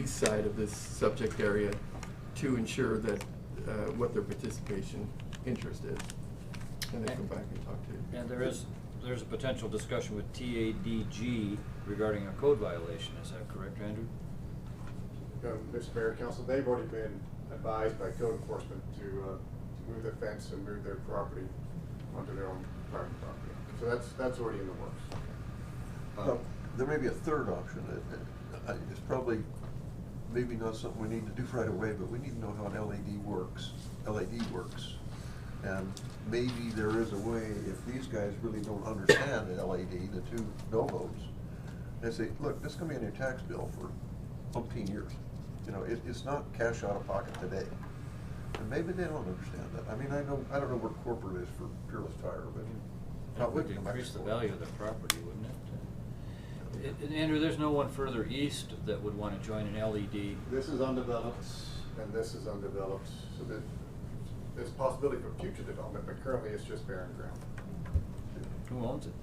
Speaker 9: east side of this subject area to ensure that what their participation interest is. And then come back and talk to you.
Speaker 6: And there's a potential discussion with TADG regarding a code violation, is that correct, Andrew?
Speaker 5: Mr. Mayor, Council, they've already been advised by code enforcement to move the fence and move their property onto their own private property. So that's already in the works.
Speaker 11: There may be a third option. It's probably maybe not something we need to do right away, but we need to know how an LED works. And maybe there is a way, if these guys really don't understand the LED, the two no-votes, they say, look, this is gonna be on your tax bill for umpteen years. You know, it's not cash out of pocket today. And maybe they don't understand that. I mean, I don't know where corporate is for Peerless Tire, but
Speaker 6: That would increase the value of the property, wouldn't it? And Andrew, there's no one further east that would want to join an LED.
Speaker 5: This is undeveloped, and this is undeveloped, so that there's possibility for future development, but currently it's just barren ground.
Speaker 6: Who owns it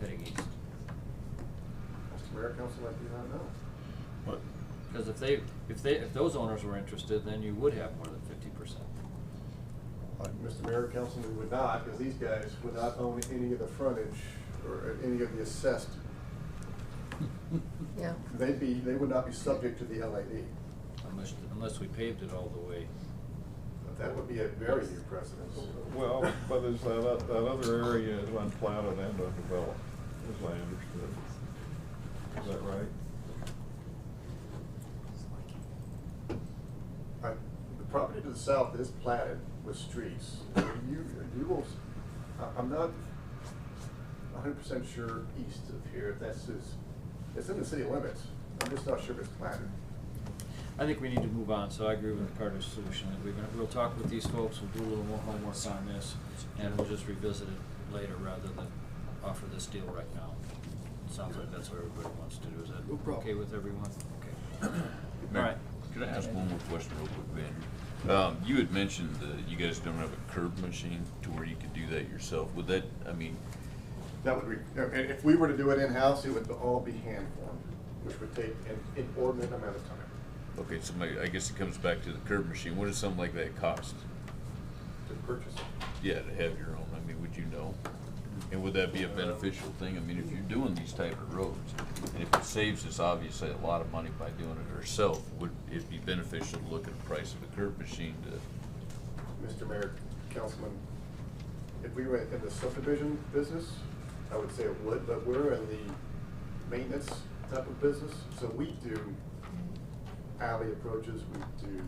Speaker 6: heading east?
Speaker 5: Mr. Mayor, Council, I do not know.
Speaker 2: What?
Speaker 6: Because if those owners were interested, then you would have more than 50%.
Speaker 5: Mr. Mayor, Council, we would not, because these guys would not own any of the frontage or any of the assessed.
Speaker 7: Yeah.
Speaker 5: They would not be subject to the LAD.
Speaker 6: Unless we paved it all the way.
Speaker 5: That would be a very new precedence.
Speaker 3: Well, but there's that other area is unplatted and undeveloped, as I understood. Is that right?
Speaker 5: The property to the south is platted with streets. You will, I'm not 100% sure east of here, if that's it's in the city limits. I'm just not sure if it's platted.
Speaker 6: I think we need to move on, so I agree with Carter's solution. We'll talk with these folks, we'll do a little more homework on this, and we'll just revisit it later rather than offer this deal right now. Sounds like that's what everybody wants to do. Is that
Speaker 5: No problem.
Speaker 6: okay with everyone? Okay.
Speaker 2: Mayor,
Speaker 6: All right.
Speaker 2: Could I ask one more question real quick, Andrew? You had mentioned that you guys don't have a curb machine to where you could do that yourself. Would that, I mean,
Speaker 5: That would, if we were to do it in-house, it would all be hand formed, which would take an inordinate amount of time.
Speaker 2: okay, so I guess it comes back to the curb machine. What does something like that cost?
Speaker 5: To purchase it.
Speaker 2: Yeah, to have your own. I mean, would you know? And would that be a beneficial thing? I mean, if you're doing these type of roads, and if it saves us obviously a lot of money by doing it ourselves, would it be beneficial to look at the price of a curb machine to?
Speaker 5: Mr. Mayor, Councilman, if we were in the subdivision business, I would say it would, but we're in the maintenance type of business, so we do alley approaches, we do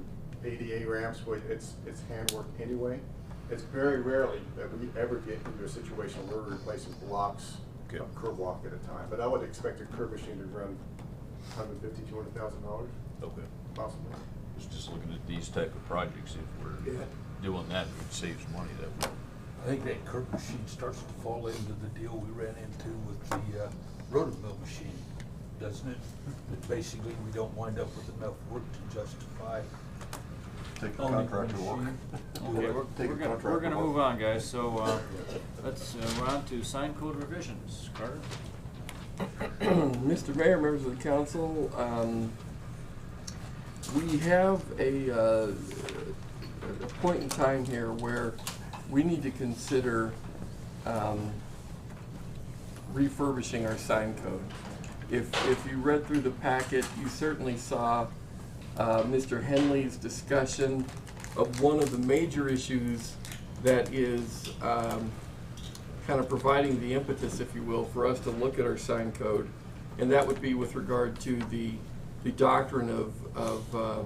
Speaker 5: ADA ramps, where it's handwork anyway. It's very rarely that we ever get into a situation where we're replacing blocks
Speaker 2: Okay.
Speaker 5: of curb walk at a time. But I would expect a curb machine to run $150,000 to $200,000,
Speaker 2: Okay.
Speaker 5: possibly.
Speaker 2: Was just looking at these type of projects, if we're
Speaker 5: Yeah.
Speaker 2: doing that, it saves money that way.
Speaker 10: I think that curb machine starts to fall into the deal we ran into with the rotomill machine, doesn't it? That basically, we don't wind up with enough work to justify
Speaker 11: Take the
Speaker 10: owning the
Speaker 11: contractor work.
Speaker 10: machine.
Speaker 6: Okay,
Speaker 11: Take
Speaker 6: we're
Speaker 11: a
Speaker 6: gonna
Speaker 11: contractor
Speaker 6: move
Speaker 11: work.
Speaker 6: on, guys, so, we're on to sign code revisions. Carter?
Speaker 9: Mr. Mayor, members of the council, we have a point in time here where we need to consider refurbishing our sign code. If you read through the packet, you certainly saw Mr. Henley's discussion of one of the major issues that is kind of providing the impetus, if you will, for us to look at our sign code, and that would be with regard to the doctrine of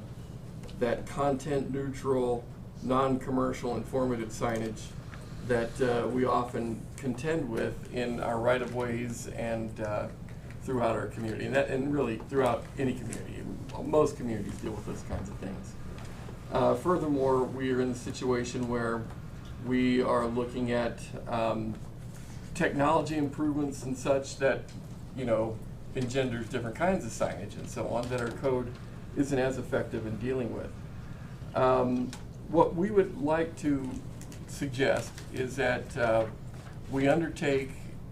Speaker 9: that content neutral, non-commercial informative signage that we often contend with in our right-of-ways and throughout our community, and really throughout any community. Most communities deal with those kinds of things. Furthermore, we are in the situation where we are looking at technology improvements and such that, you know, engenders different kinds of signage and so on that our code isn't as effective in dealing with. What we would like to suggest is that we undertake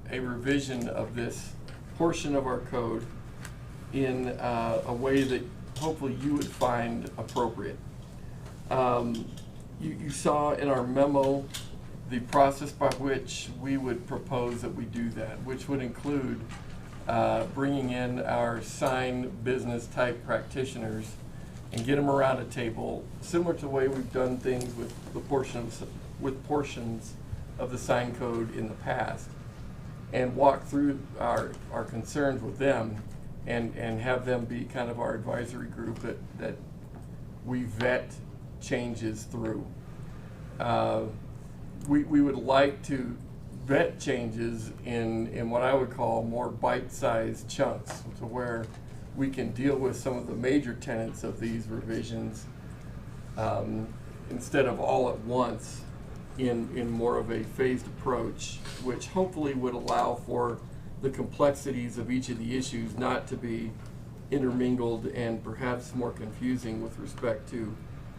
Speaker 9: a revision of this portion of our code in a way that hopefully you would find appropriate. You saw in our memo the process by which we would propose that we do that, which would include bringing in our sign business type practitioners and get them around a table, similar to the way we've done things with portions of the sign code in the past, and walk through our concerns with them and have them be kind of our advisory group that we vet changes through. We would like to vet changes in what I would call more bite-sized chunks, to where we can deal with some of the major tenets of these revisions instead of all at once in more of a phased approach, which hopefully would allow for the complexities of each of the issues not to be intermingled and perhaps more confusing with respect to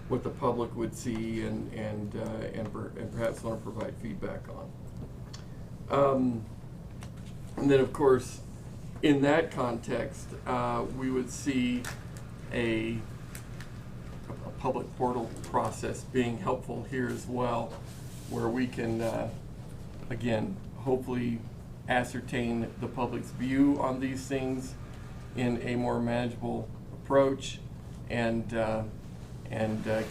Speaker 9: what the public would see and perhaps want to provide feedback on. And then, of course, in that context, we would see a public portal process being helpful here as well, where we can, again, hopefully ascertain the public's view on these things in a more manageable approach and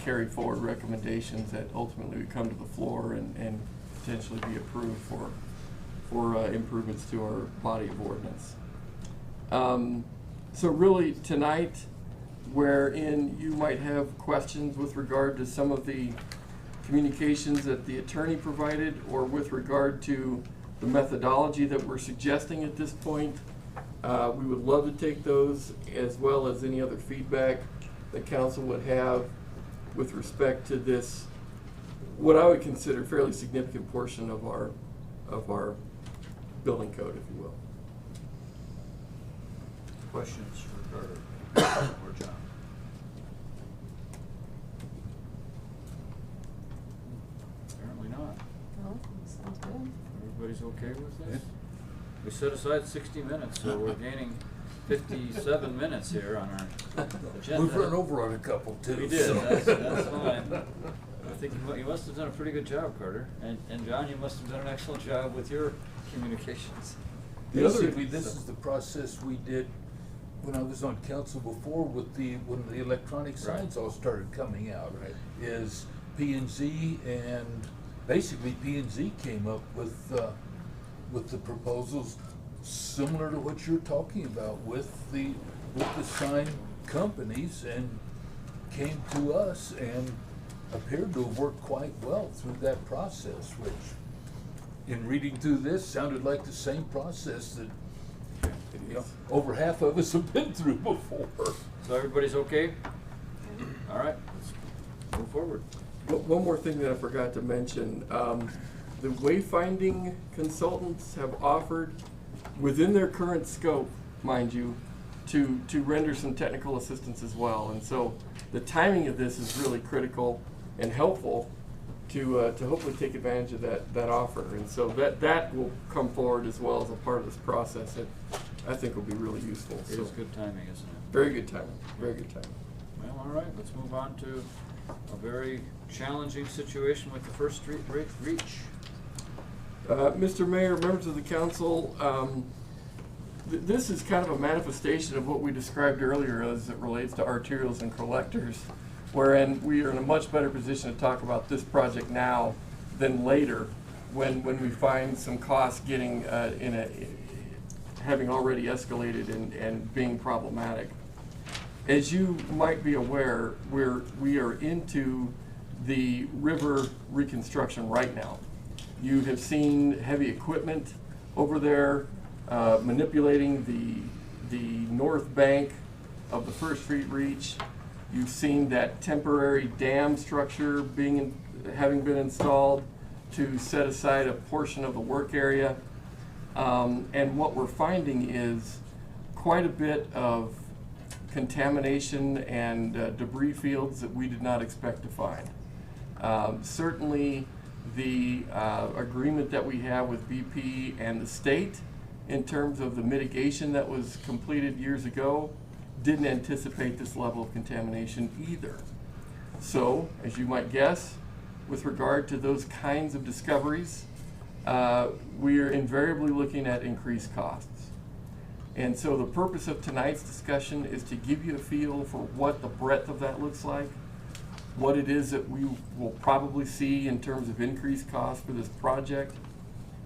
Speaker 9: carry forward recommendations that ultimately would come to the floor and potentially be approved for improvements to our body of ordinance. So really tonight, wherein you might have questions with regard to some of the communications that the attorney provided or with regard to the methodology that we're suggesting at this point, we would love to take those, as well as any other feedback that council would have with respect to this, what I would consider fairly significant portion of our building code, if you will.
Speaker 6: Questions for Carter or John? Apparently not.
Speaker 7: Well, sounds good.
Speaker 6: Everybody's okay with this? We set aside 60 minutes, so we're gaining 57 minutes here on our agenda.
Speaker 10: We've run over on a couple too.
Speaker 6: We did,
Speaker 10: so.
Speaker 6: that's fine. I think you must have done a pretty good job, Carter. And John, you must have done an excellent job with your communications.
Speaker 10: Basically, this is the process we did when I was on council before with when the electronic signs all started coming out.
Speaker 6: Right.
Speaker 10: Is P&Z, and basically P&Z came up with the proposals similar to what you're talking about with the sign companies, and came to us and appeared to have worked quite well through that process, which in reading through this sounded like the same process that over half of us have been through before.
Speaker 6: So everybody's okay? All right, let's move forward.
Speaker 9: One more thing that I forgot to mention, the wayfinding consultants have offered, within their current scope, mind you, to render some technical assistance as well. And so the timing of this is really critical and helpful to hopefully take advantage of that offer. And so that will come forward as well as a part of this process that I think will be really useful.
Speaker 6: It is good timing, isn't it?
Speaker 9: Very good timing, very good timing.
Speaker 6: Well, all right, let's move on to a very challenging situation with the First Street Reach.
Speaker 9: Mr. Mayor, members of the council, this is kind of a manifestation of what we described earlier as it relates to arterials and collectors, wherein we are in a much better position to talk about this project now than later, when we find some costs getting having already escalated and being problematic. As you might be aware, we are into the river reconstruction right now. You have seen heavy equipment over there manipulating the north bank of the First Street Reach. You've seen that temporary dam structure having been installed to set aside a portion of the work area. And what we're finding is quite a bit of contamination and debris fields that we did not expect to find. Certainly the agreement that we have with BP and the state in terms of the mitigation that was completed years ago didn't anticipate this level of contamination either. So, as you might guess, with regard to those kinds of discoveries, we are invariably looking at increased costs. And so the purpose of tonight's discussion is to give you a feel for what the breadth of that looks like, what it is that we will probably see in terms of increased costs for this project,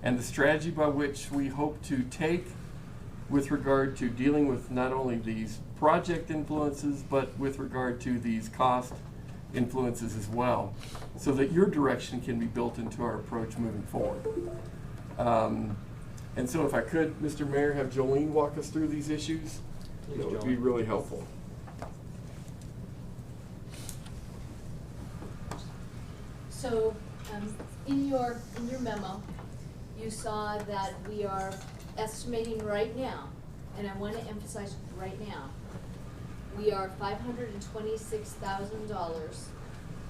Speaker 9: and the strategy by which we hope to take with regard to dealing with not only these project influences, but with regard to these cost influences as well, so that your direction can be built into our approach moving forward. And so if I could, Mr. Mayor, have Jolene walk us through these issues, that would be really helpful.
Speaker 8: So, in your memo, you saw that we are estimating right now, and I wanna emphasize right now, we are $526,000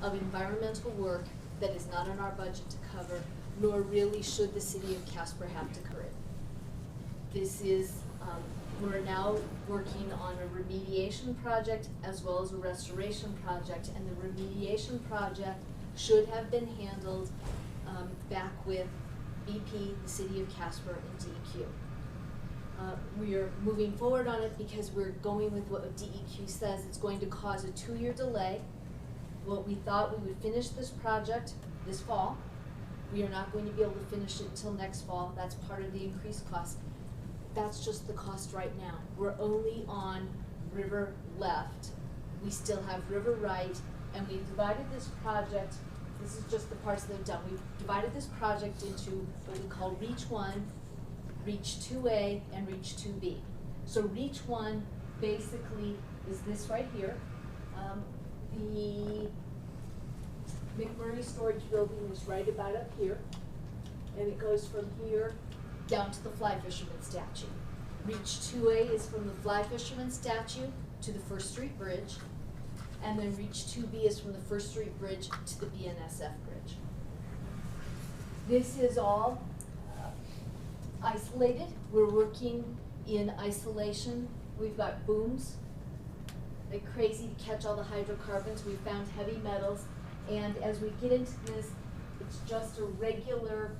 Speaker 8: of environmental work that is not in our budget to cover, nor really should the city of Casper have to cover it. This is, we're now working on a remediation project as well as a restoration project, and the remediation project should have been handled back with BP, the city of Casper, and DEQ. We are moving forward on it because we're going with what DEQ says. It's going to cause a 2-year delay. What we thought we would finish this project this fall. We are not going to be able to finish it until next fall. That's part of the increased cost. That's just the cost right now. We're only on river left. We still have river right, and we've divided this project, this is just the parts that are done. We've divided this project into what we call Reach 1, Reach 2A, and Reach 2B. So Reach 1 basically is this right here. The McMurray storage building is right about up here, and it goes from here down to the fly fisherman statue. Reach 2A is from the fly fisherman statue to the First Street Bridge, and then Reach 2B is from the First Street Bridge to the BNSF Bridge. This is all isolated. We're working in isolation. We've got booms, like crazy to catch all the hydrocarbons. We found heavy metals, and as we get into this, it's just a regular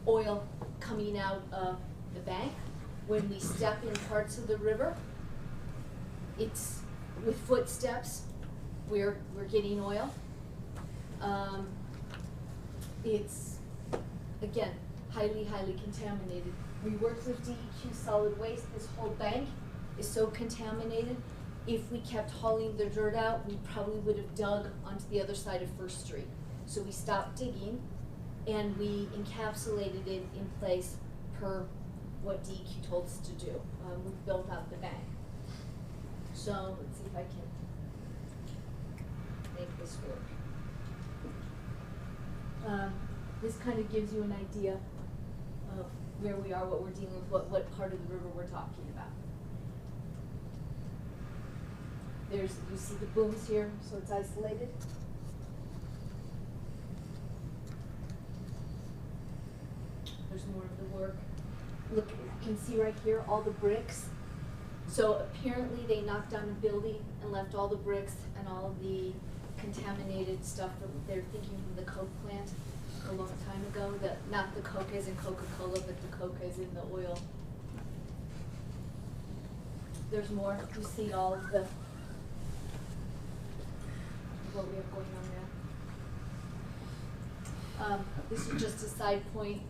Speaker 8: oil coming out of the bank. When we step in parts of the river, it's with footsteps, we're getting oil. It's, again, highly, highly contaminated. We worked with DEQ solid waste. This whole bank is so contaminated. If we kept hauling the dirt out, we probably would have dug onto the other side of First Street. So we stopped digging, and we encapsulated it in place per what DEQ told us to do. We built out the bank. So let's see if I can make this work. This kind of gives you an idea of where we are, what we're dealing with, what part of the river we're talking about. There's, you see the booms here, so it's isolated. There's more of the work. Look, you can see right here all the bricks. So apparently they knocked down a building and left all the bricks and all the contaminated stuff that they're thinking from the Coke plant a long time ago. That not the Coke as in Coca-Cola, but the Coke as in the oil. There's more. You see all of the what we have going on there. This is just a side point.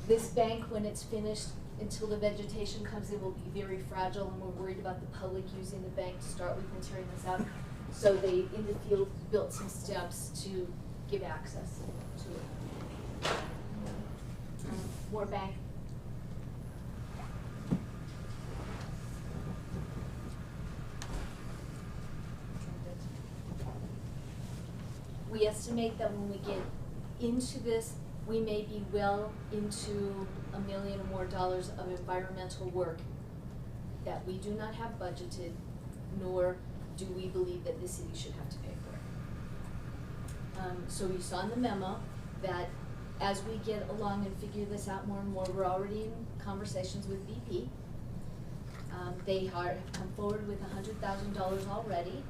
Speaker 8: This bank, when it's finished, until the vegetation comes in, will be very fragile, and we're worried about the public using the bank to start with and tearing this out. So they, in the field, built some steps to give access to it. More bank. We estimate that when we get into this, we may be well into $1 million or more of environmental work that we do not have budgeted, nor do we believe that the city should have to pay for it. So you saw in the memo that as we get along and figure this out more and more, we're already in conversations with BP. They have come forward with $100,000 already.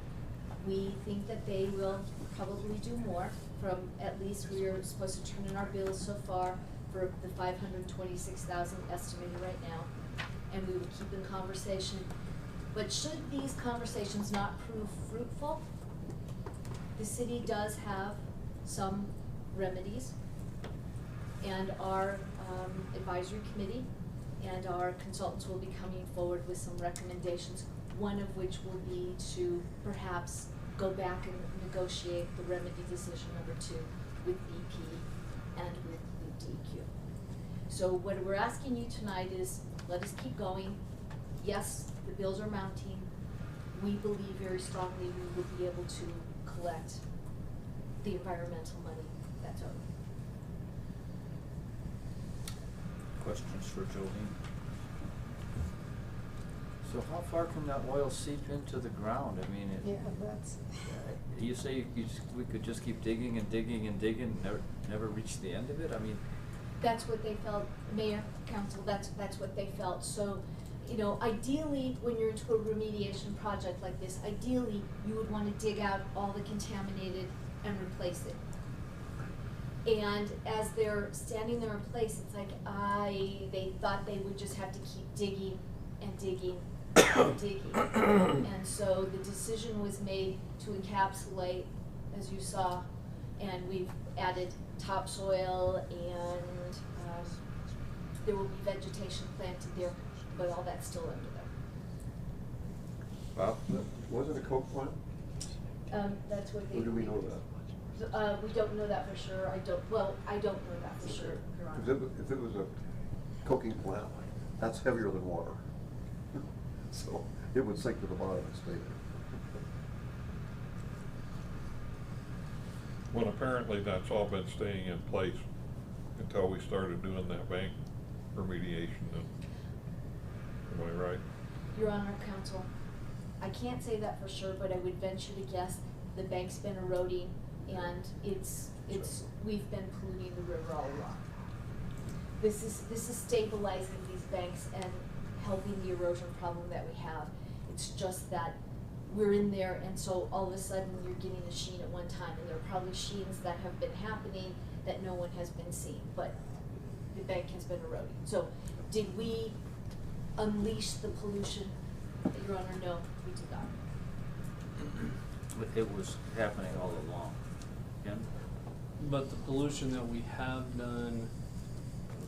Speaker 8: We think that they will probably do more. From at least we are supposed to turn in our bills so far for the $526,000 estimated right now, and we will keep in conversation. But should these conversations not prove fruitful, the city does have some remedies. And our advisory committee and our consultants will be coming forward with some recommendations, one of which will be to perhaps go back and negotiate the remedy decision number 2 with BP and with DEQ. So what we're asking you tonight is, let us keep going. Yes, the bills are mounting. We believe very strongly we will be able to collect the environmental money that's owed.
Speaker 6: Questions for Jolene?
Speaker 15: So how far can that oil seep into the ground? I mean,
Speaker 4: Yeah, that's.
Speaker 15: you say we could just keep digging and digging and digging, never reach the end of it? I mean,
Speaker 8: That's what they felt, Mayor, Council, that's what they felt. So, you know, ideally, when you're into a remediation project like this, ideally, you would want to dig out all the contaminated and replace it. And as they're standing there in place, it's like, they thought they would just have to keep digging and digging and digging. And so the decision was made to encapsulate, as you saw, and we've added topsoil and there will be vegetation planted there, but all that's still under there.
Speaker 3: Bob?
Speaker 11: Was it a coke plant?
Speaker 8: That's what they.
Speaker 11: Or do we know that?
Speaker 8: We don't know that for sure. I don't know that for sure, Your Honor.
Speaker 11: Because if it was a coking plant, that's heavier than water. So it would sink to the bottom and stay there.
Speaker 3: Well, apparently that's all been staying in place until we started doing that bank remediation. Am I right?
Speaker 8: Your Honor, Counsel, I can't say that for sure, but I would venture to guess the bank's been eroding and we've been polluting the river all along. This is stabilizing these banks and helping the erosion problem that we have. It's just that we're in there, and so all of a sudden you're getting a sheen at one time, and there are probably sheens that have been happening that no one has been seeing, but the bank has been eroding. So did we unleash the pollution? Your Honor, no, we did not.
Speaker 15: it was happening all along. Ken?
Speaker 14: But the pollution that we have done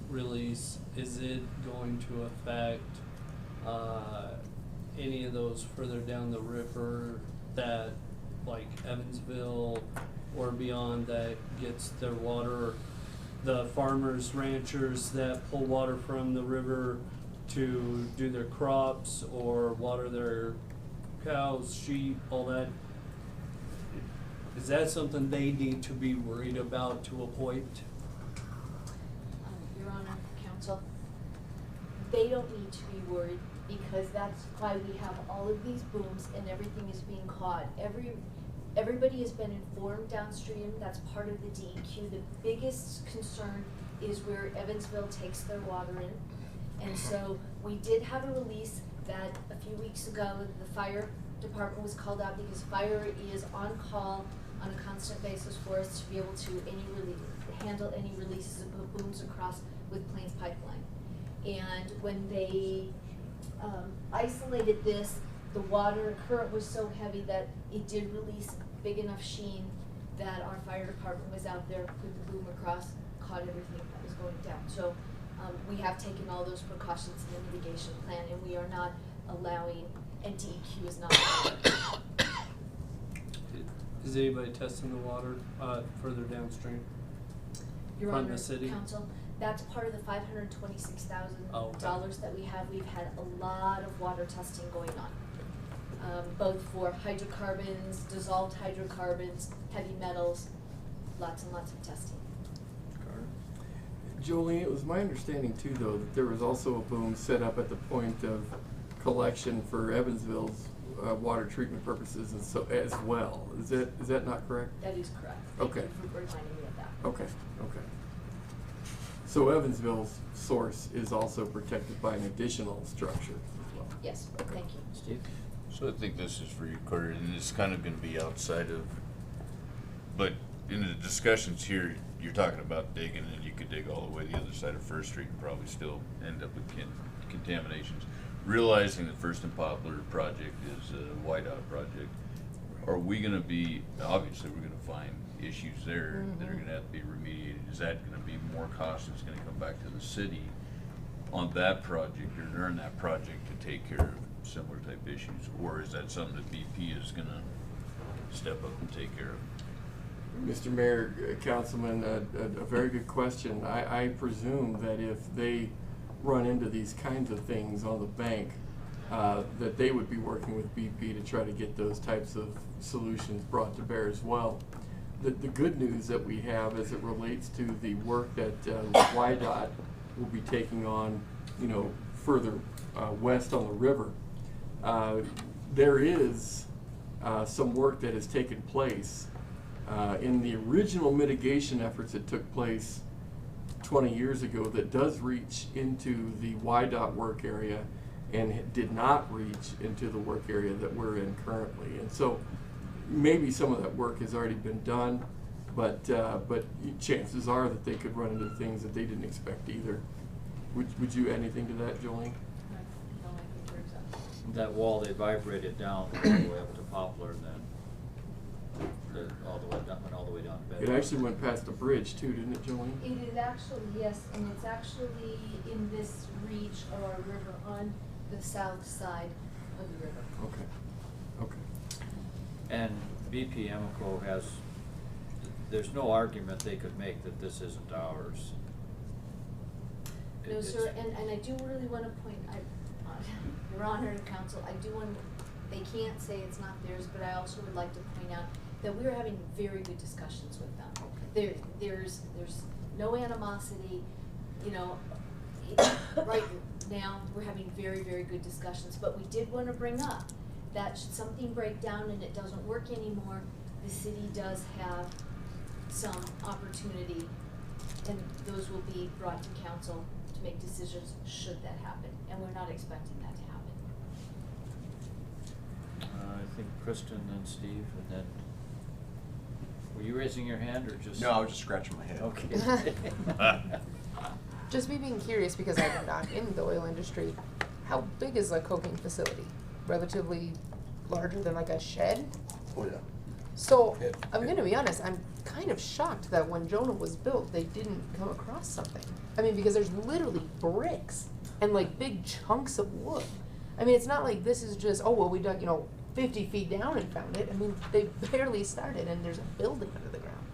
Speaker 14: release, is it going to affect any of those further down the river that, like Evansville or beyond, that gets their water, the farmers, ranchers that pull water from the river to do their crops or water their cows, sheep, all that? Is that something they need to be worried about to a point?
Speaker 8: Your Honor, Counsel, they don't need to be worried because that's why we have all of these booms and everything is being caught. Everybody has been informed downstream. That's part of the DEQ. The biggest concern is where Evansville takes their water in. And so we did have a release that a few weeks ago, the fire department was called out because fire is on call on a constant basis for us to be able to handle any releases of booms across with Plains Pipeline. And when they isolated this, the water current was so heavy that it did release big enough sheen that our fire department was out there, put the boom across, caught everything that was going down. So we have taken all those precautions in the mitigation plan, and we are not allowing, and DEQ is not allowing.
Speaker 14: Is anybody testing the water further downstream
Speaker 8: Your
Speaker 14: from
Speaker 8: Honor,
Speaker 14: the city?
Speaker 8: Counsel, that's part of the $526,000
Speaker 14: okay.
Speaker 8: that we have. We've had a lot of water testing going on, both for hydrocarbons, dissolved hydrocarbons, heavy metals, lots and lots of testing.
Speaker 9: Jolene, it was my understanding too, though, that there was also a boom set up at the point of collection for Evansville's water treatment purposes and so as well. Is that not correct?
Speaker 8: That is correct.
Speaker 9: Okay.
Speaker 8: Thank you for reminding me of that.
Speaker 9: Okay. So Evansville's source is also protected by an additional structure as well?
Speaker 8: Yes, thank you.
Speaker 15: Steve?
Speaker 2: So I think this is for you, Carter, and it's kind of gonna be outside of, but in the discussions here, you're talking about digging, and you could dig all the way the other side of First Street and probably still end up with contaminations. Realizing the First and Poplar project is a whiteout project, are we gonna be, obviously, we're gonna find issues there that are gonna have to be remediated. Is that gonna be more cost that's gonna come back to the city on that project or during that project to take care of similar type issues? Or is that something that BP is gonna step up and take care of?
Speaker 9: Mr. Mayor, Councilman, a very good question. I presume that if they run into these kinds of things on the bank, that they would be working with BP to try to get those types of solutions brought to bear as well. The good news that we have as it relates to the work that YDOT will be taking on, you know, further west on the river, there is some work that has taken place in the original mitigation efforts that took place 20 years ago that does reach into the YDOT work area and did not reach into the work area that we're in currently. And so maybe some of that work has already been done, but chances are that they could run into things that they didn't expect either. Would you add anything to that, Jolene?
Speaker 15: That wall, they vibrated down all the way up to Poplar and then all the way down, went all the way down to Bedford.
Speaker 9: It actually went past the bridge too, didn't it, Jolene?
Speaker 8: It is actually, yes, and it's actually in this reach of our river on the south side of the river.
Speaker 9: Okay. Okay.
Speaker 15: And BP Amoco has, there's no argument they could make that this isn't ours.
Speaker 8: No, sir, and I do really want to point, Your Honor, Counsel, I do want, they can't say it's not theirs, but I also would like to point out that we're having very good discussions with them. There's no animosity, you know, right now, we're having very, very good discussions, but we did want to bring up that should something break down and it doesn't work anymore, the city does have some opportunity, and those will be brought to council to make decisions should that happen, and we're not expecting that to happen.
Speaker 15: I think Kristen and Steve, and then, were you raising your hand or just?
Speaker 16: No, I was just scratching my head.
Speaker 15: Okay.
Speaker 7: Just me being curious, because I'm not in the oil industry, how big is a coking facility? Relatively larger than like a shed?
Speaker 5: Oh, yeah.
Speaker 7: So, I'm gonna be honest, I'm kind of shocked that when Jonah was built, they didn't come across something. I mean, because there's literally bricks and like big chunks of wood. I mean, it's not like this is just, oh, well, we dug, 50 feet down and found it. I mean, they barely started and there's a building under the ground.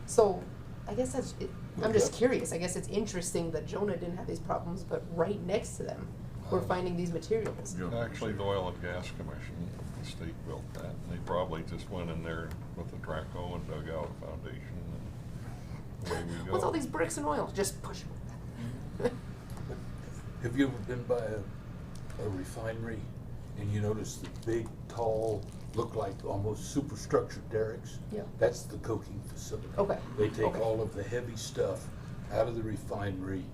Speaker 7: So, I guess that's, I'm just curious. I guess it's interesting that Jonah didn't have these problems, but right next to them, we're finding these materials.
Speaker 3: Actually, the Oil and Gas Commission, the state built that, and they probably just went in there with a trackhoe and dug out a foundation, and away we go.
Speaker 7: What's all these bricks and oil? Just push them.
Speaker 10: Have you ever been by a refinery and you notice the big, tall, look like almost superstructure derricks?
Speaker 7: Yeah.
Speaker 10: That's the coking facility.
Speaker 7: Okay.
Speaker 10: They take
Speaker 7: Okay.
Speaker 10: all of the heavy stuff out of the refinery,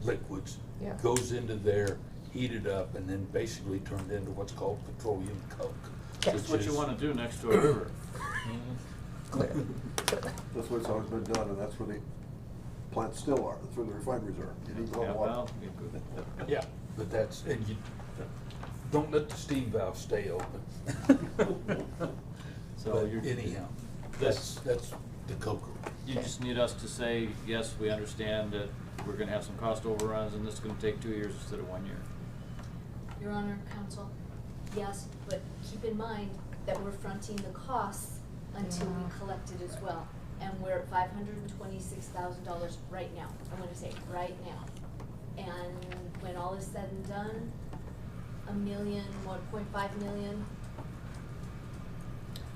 Speaker 10: liquids,
Speaker 7: Yeah.
Speaker 10: goes into there, heated up, and then basically turned into what's called petroleum coke.
Speaker 15: That's what you wanna do next to a river.
Speaker 5: That's what it's always been done, and that's where the plants still are, that's where the refineries are. You need
Speaker 15: Yeah,
Speaker 5: hot
Speaker 15: well,
Speaker 5: water.
Speaker 10: Yeah, but that's, and you, don't let the steam valve stay open.
Speaker 15: So
Speaker 10: But
Speaker 15: you're.
Speaker 10: anyhow,
Speaker 15: This-
Speaker 10: that's the coker.
Speaker 15: You just need us to say, yes, we understand that we're gonna have some cost overruns and this is gonna take 2 years instead of 1 year.
Speaker 8: Your Honor, Counsel, yes, but keep in mind that we're fronting the costs until we collect it as well. And we're at $526,000 right now. I'm gonna say right now. And when all is said and done, 1.5 million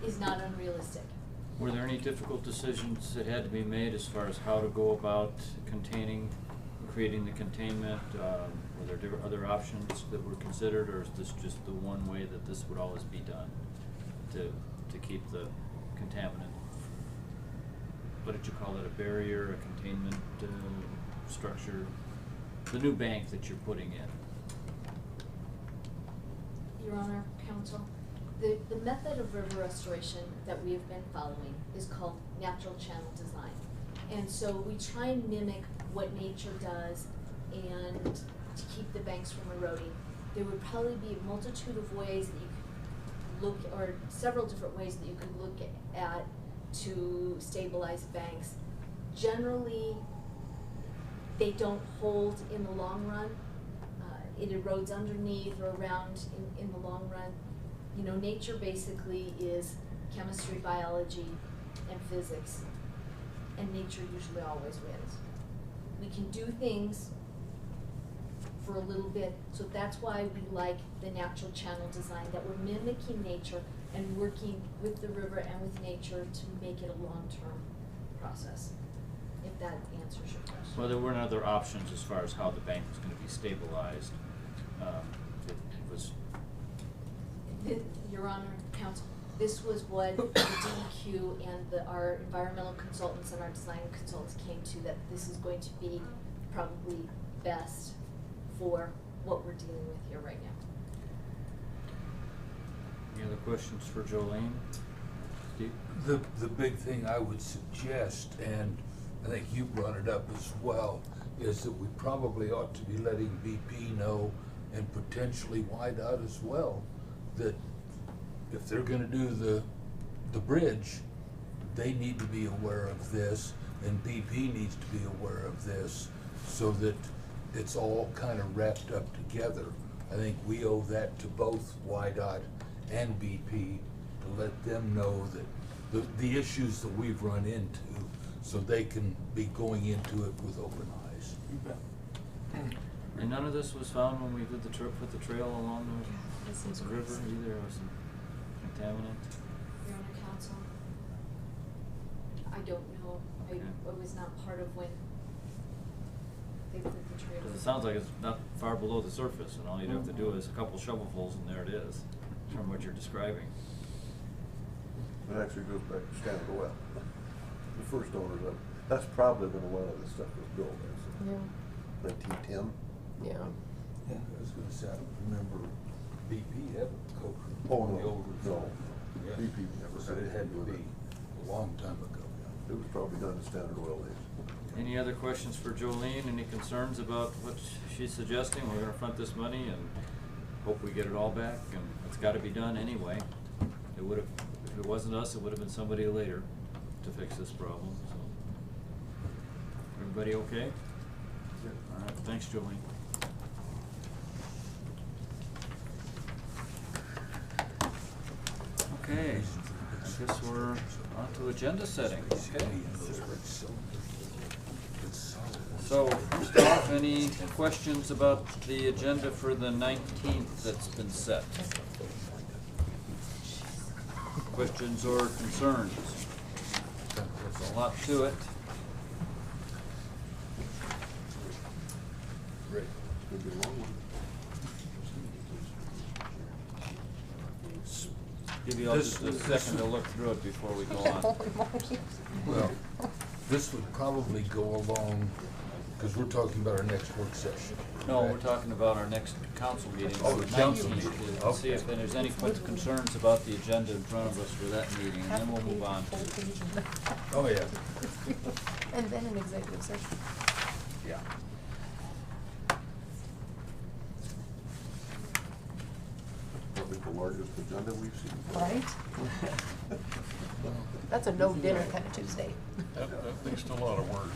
Speaker 8: is not unrealistic.
Speaker 15: Were there any difficult decisions that had to be made as far as how to go about creating the containment? Were there other options that were considered, or is this just the one way that this would always be done to keep the contaminant? What did you call it, a barrier, a containment structure? The new bank that you're putting in.
Speaker 8: Your Honor, Counsel, the method of river restoration that we have been following is called natural channel design. And so we try and mimic what nature does and to keep the banks from eroding. There would probably be a multitude of ways that you could look, or several different ways that you could look at to stabilize banks. Generally, they don't hold in the long run. It erodes underneath or around in the long run. You know, nature basically is chemistry, biology, and physics. And nature usually always wins. We can do things for a little bit, so that's why we like the natural channel design, that we're mimicking nature and working with the river and with nature to make it a long-term process, if that answers your question.
Speaker 15: Well, there weren't other options as far as how the bank was gonna be stabilized. It was,
Speaker 8: Your Honor, Counsel, this was what the DEQ and our environmental consultants and our design consultants came to, that this is going to be probably best for what we're dealing with here right now.
Speaker 15: any other questions for Jolene? Steve?
Speaker 10: The big thing I would suggest, and I think you brought it up as well, is that we probably ought to be letting BP know, and potentially YDOT as well, that if they're gonna do the bridge, they need to be aware of this, and BP needs to be aware of this, so that it's all kind of wrapped up together. I think we owe that to both YDOT and BP to let them know that the issues that we've run into, so they can be going into it with open eyes.
Speaker 15: And none of this was found when we did the put the trail along
Speaker 7: this
Speaker 15: the
Speaker 7: is
Speaker 15: river
Speaker 7: crazy.
Speaker 15: either, it was contaminant?
Speaker 8: Your Honor, Counsel, I don't know.
Speaker 15: Okay.
Speaker 8: I was not part of when they put the trail.
Speaker 15: Cause it sounds like it's not far below the surface, and all you'd have to do is a couple shovelfuls and there it is, from what you're describing.
Speaker 11: It actually goes back to Standard Oil. The first owners of, that's probably when a lot of this stuff was built,
Speaker 7: Yeah.
Speaker 11: 1910.
Speaker 7: Yeah.
Speaker 10: Yeah, I was gonna say, I don't remember BP having coke.
Speaker 11: Oh,
Speaker 10: in the
Speaker 11: no,
Speaker 10: older
Speaker 11: no.
Speaker 10: form. Yeah.
Speaker 11: BP never
Speaker 10: So
Speaker 11: had
Speaker 10: it had
Speaker 11: anything
Speaker 10: to
Speaker 11: with
Speaker 10: be
Speaker 11: it.
Speaker 10: a long time ago.
Speaker 11: It was probably done in Standard Oil days.
Speaker 15: Any other questions for Jolene? Any concerns about what she's suggesting? We're gonna front this money and hope we get it all back, and it's gotta be done anyway. It would've, if it wasn't us, it would've been somebody later to fix this problem, so. Everybody okay? All right, thanks, Jolene. Okay, I guess we're on to agenda setting, okay? So, first off, any questions about the agenda for the 19th that's been set? Questions or concerns? There's a lot to it.
Speaker 11: Great. It's gonna be a long one.
Speaker 15: Give you all just a second to look through it before we go on.
Speaker 7: Holy moly.
Speaker 10: Well, this would probably go along, because we're talking about our next work session.
Speaker 15: No, we're
Speaker 10: correct?
Speaker 15: talking about our next council meeting.
Speaker 10: Oh,
Speaker 15: on
Speaker 10: the
Speaker 15: the
Speaker 10: council
Speaker 15: 19th,
Speaker 10: meeting.
Speaker 15: to See
Speaker 10: Okay.
Speaker 15: if there's any concerns about the agenda in front of us for that meeting, and then we'll move on to.
Speaker 10: Oh, yeah.
Speaker 7: And then an executive session.
Speaker 10: Yeah.
Speaker 11: Probably the largest agenda we've seen.
Speaker 7: Right? That's a no dinner kind of Tuesday.
Speaker 3: At least a lot of words.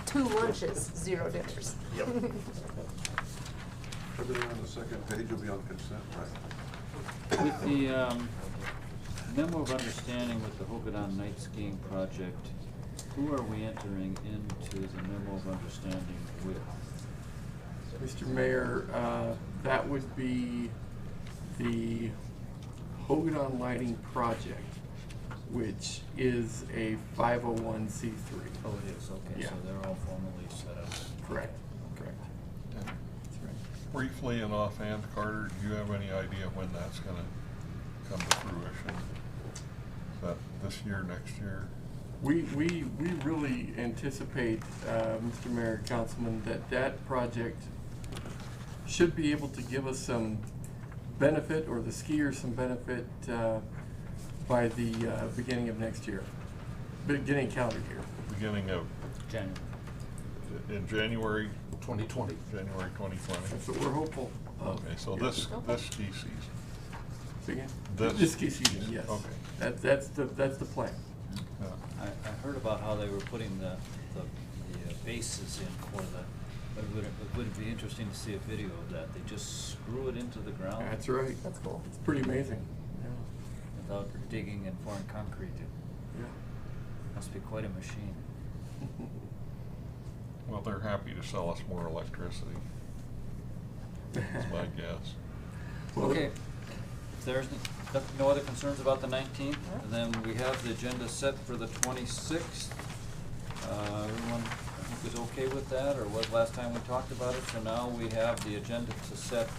Speaker 7: 2 lunches, 0 dinners.
Speaker 11: Yep. Everything on the second page will be on consent, right?
Speaker 15: With the memo of understanding with the Hogadon Night Skiing Project, who are we entering into the memo of understanding with?
Speaker 9: Mr. Mayor, that would be the Hogadon Lighting Project, which is a 501c3.
Speaker 15: Oh, it is, okay,
Speaker 9: Yeah.
Speaker 15: so they're all formally set up.
Speaker 9: Correct, correct.
Speaker 3: And
Speaker 9: That's right.
Speaker 3: briefly and offhand, Carter, do you have any idea when that's gonna come to fruition? Is that this year, next year?
Speaker 9: We really anticipate, Mr. Mayor, Councilman, that project should be able to give us some benefit, or the skiers some benefit, by the beginning of next year, beginning calendar year.
Speaker 3: Beginning of,
Speaker 15: January.
Speaker 3: in January?
Speaker 10: 2020.
Speaker 3: January 2020?
Speaker 9: That's what we're hopeful of.
Speaker 3: Okay, so
Speaker 9: Yeah.
Speaker 3: this ski season.
Speaker 9: Again?
Speaker 3: This-
Speaker 9: This season, yes.
Speaker 3: Okay.
Speaker 9: That's the plan.
Speaker 3: Yeah.
Speaker 15: I heard about how they were putting the bases in for the, but it would be interesting to see a video of that. They just screw it into the ground.
Speaker 9: That's right.
Speaker 7: That's cool.
Speaker 9: It's pretty amazing. Yeah.
Speaker 15: Without digging and pouring concrete. It
Speaker 9: Yeah.
Speaker 15: must be quite a machine.
Speaker 3: Well, they're happy to sell us more electricity. That's my guess.
Speaker 9: Well,
Speaker 15: Okay, if there's no other concerns about the 19th, then we have the agenda set for the 26th. Everyone, I think, is okay with that, or was last time we talked about it? So now we have the agenda to set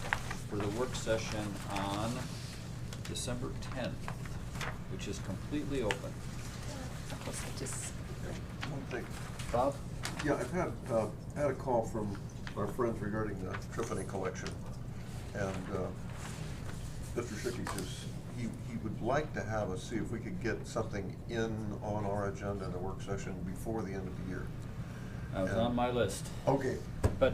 Speaker 15: for the work session on December 10th, which is completely open.
Speaker 7: Just,
Speaker 11: One thing.
Speaker 15: Bob?
Speaker 11: Yeah, I've had a call from our friends regarding the Tripoli collection, and Mr. Schickey says he would like to have us see if we could get something in on our agenda in the work session before the end of the year.
Speaker 15: That was on my list.
Speaker 11: Okay.
Speaker 15: But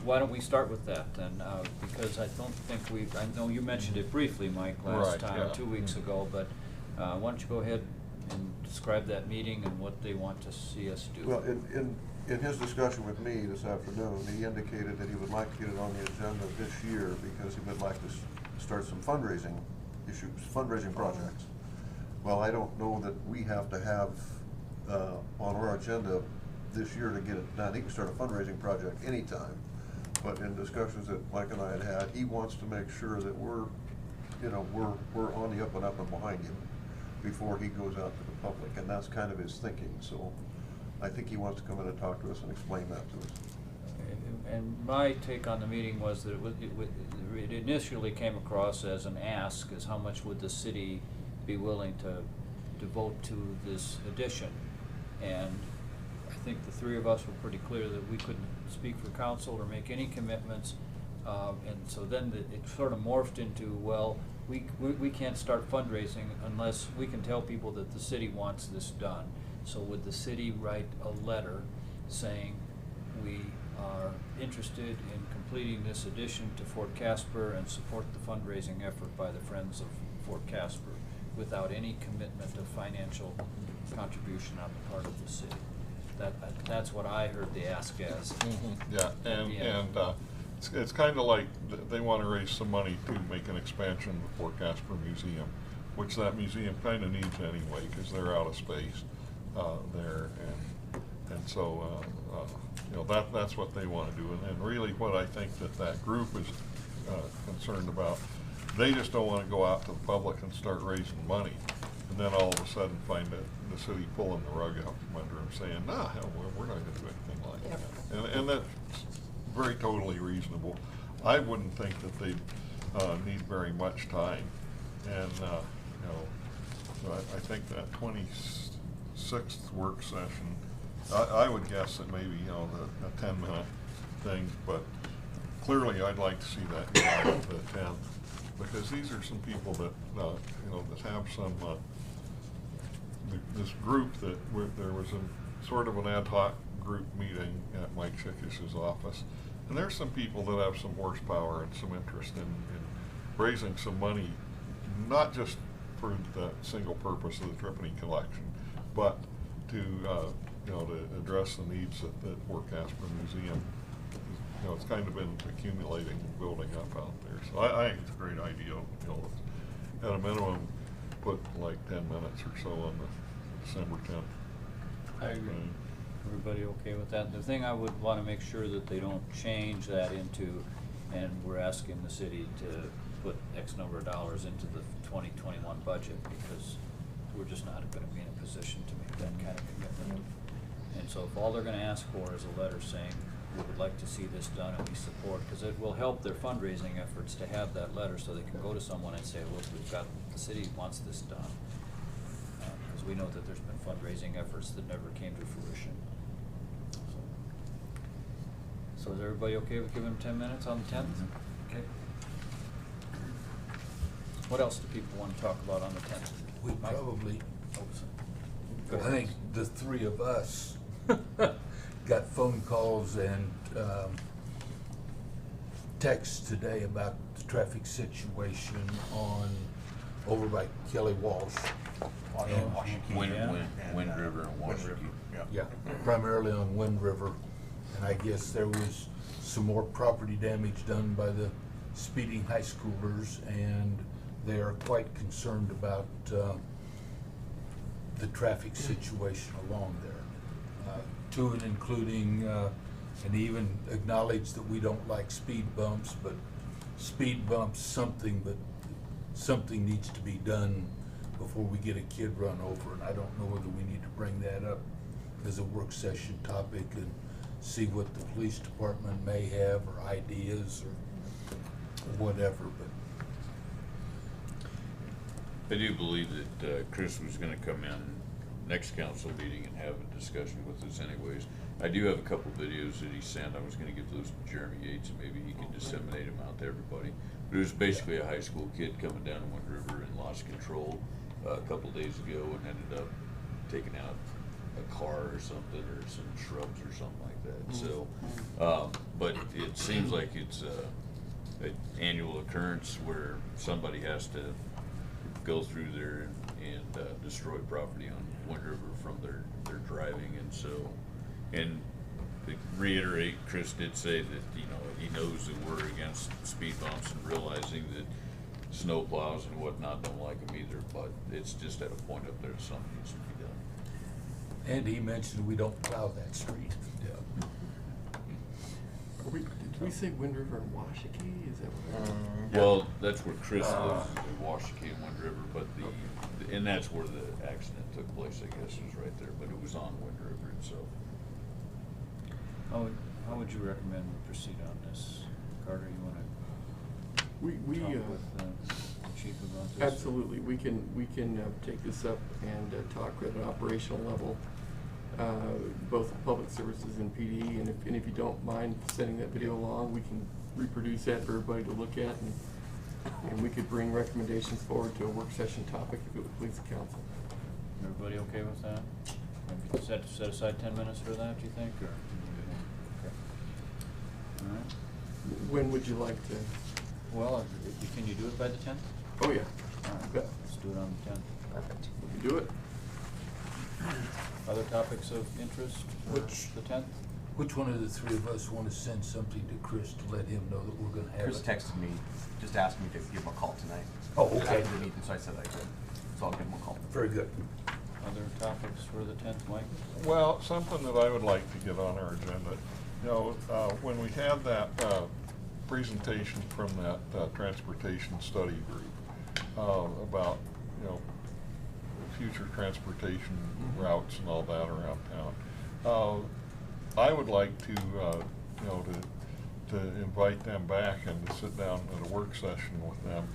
Speaker 15: why don't we start with that then? Because I don't think I know you mentioned it briefly, Mike, last
Speaker 3: Right,
Speaker 15: time,
Speaker 3: yeah.
Speaker 15: 2 weeks ago, but why don't you go ahead and describe that meeting and what they want to see us do?
Speaker 11: Well, in his discussion with me this afternoon, he indicated that he would like to get it on the agenda this year because he would like to start some fundraising projects. Well, I don't know that we have to have on our agenda this year to get it done. He can start a fundraising project anytime, but in discussions that Mike and I had, he wants to make sure that we're on the up and up and behind him before he goes out to the public, and that's kind of his thinking. So I think he wants to come in and talk to us and explain that to us.
Speaker 15: And my take on the meeting was that it initially came across as an ask, as how much would the city be willing to devote to this addition? And I think the three of us were pretty clear that we couldn't speak for council or make any commitments. And so then it sort of morphed into, well, we can't start fundraising unless we can tell people that the city wants this done. So would the city write a letter saying we are interested in completing this addition to Fort Casper and support the fundraising effort by the Friends of Fort Casper without any commitment of financial contribution on the part of the city? That's what I heard the ask as.
Speaker 3: Yeah, and it's kind of like they want to raise some money to make an expansion of the Fort Casper Museum, which that museum kind of needs anyway because they're out of space there, and so that's what they want to do. And really, what I think that group is concerned about, they just don't want to go out to the public and start raising money, and then all of a sudden find the city pulling the rug out from under them, saying, "Nah, hell, we're not going to do anything like that." And that's very totally reasonable. I wouldn't think that they need very much time, and so I think that 26th work session, I would guess that maybe the 10-minute thing, but clearly I'd like to see that go on to the 10th, because these are some people that that have some this group there was a sort of an ad hoc group meeting at Mike Schick's office, and there's some people that have some horsepower and some interest in raising some money, not just for the single purpose of the Tripoli collection, but to to address the needs at the Fort Casper Museum. It's kind of been accumulating and building up out there. So I think it's a great idea. At a minimum, put like 10 minutes or so on the December 10th.
Speaker 15: I agree. Everybody okay with that? The thing I would want to make sure that they don't change that into, and we're asking the city to put X number of dollars into the 2021 budget, because we're just not going to be in a position to make that kind of commitment. And so if all they're going to ask for is a letter saying, we would like to see this done and we support, because it will help their fundraising efforts to have that letter so they can go to someone and say, look, the city wants this done. Because we know that there's been fundraising efforts that never came to fruition. So is everybody okay with giving them 10 minutes on the 10th? Okay. What else do people want to talk about on the 10th?
Speaker 10: We probably,
Speaker 15: Go
Speaker 10: I
Speaker 15: ahead.
Speaker 10: think the three of us got phone calls and texts today about traffic situation on, over by Kelly Walsh.
Speaker 2: Wind River and Washington.
Speaker 10: Yeah, primarily on Wind River. And I guess there was some more property damage done by the speeding high schoolers, and they are quite concerned about the traffic situation along there. To and including, and even acknowledge that we don't like speed bumps, but speed bumps something needs to be done before we get a kid run over. And I don't know whether we need to bring that up as a work session topic and see what the police department may have, or ideas, or whatever, but.
Speaker 2: I do believe that Chris was gonna come in next council meeting and have a discussion with us anyways. I do have a couple videos that he sent. I was gonna give those to Jeremy Yates, and maybe he can disseminate them out to everybody. But it was basically a high school kid coming down Wind River and lost control a couple days ago and ended up taking out a car or something, or some shrubs or something like that. So, but it seems like it's an annual occurrence where somebody has to go through there and destroy property on Wind River from their driving. And so, and to reiterate, Chris did say that, you know, he knows that we're against speed bumps and realizing that snow plows and whatnot don't like them either, but it's just at a point up there that something needs to be done.
Speaker 10: And he mentioned we don't plow that street. Yeah.
Speaker 9: Did we say Wind River and Washakie? Is that what?
Speaker 2: Well, that's where Chris lives, in Washington and Wind River, but and that's where the accident took place, I guess, was right there, but it was on Wind River itself.
Speaker 15: How would you recommend we proceed on this? Carter, you wanna
Speaker 9: We
Speaker 15: talk with the chief about this?
Speaker 9: Absolutely, we can take this up and talk at an operational level, both public services and PD, and if you don't mind sending that video along, we can reproduce that for everybody to look at, and we could bring recommendations forward to a work session topic if it would please the council.
Speaker 15: Everybody okay with that? Maybe set aside 10 minutes for that, do you think, or? Okay. All right.
Speaker 9: When would you like to?
Speaker 15: Well, can you do it by the 10th?
Speaker 9: Oh, yeah.
Speaker 15: All right,
Speaker 9: Bet.
Speaker 15: let's do it on the 10th.
Speaker 7: Perfect.
Speaker 9: We can do it.
Speaker 15: Other topics of interest for the 10th?
Speaker 10: Which one of the three of us want to send something to Chris to let him know that we're gonna have
Speaker 16: Chris
Speaker 10: it?
Speaker 16: texted me, just asked me to give him a call tonight.
Speaker 10: Oh, okay.
Speaker 16: After the meeting, so I said I could, so I'll give him a call.
Speaker 10: Very good.
Speaker 15: Other topics for the 10th, Mike?
Speaker 3: Well, something that I would like to get on our agenda, you know, when we had that presentation from that transportation study group about, you know, future transportation routes and all that around town, I would like to, you know, to invite them back and to sit down at a work session with them.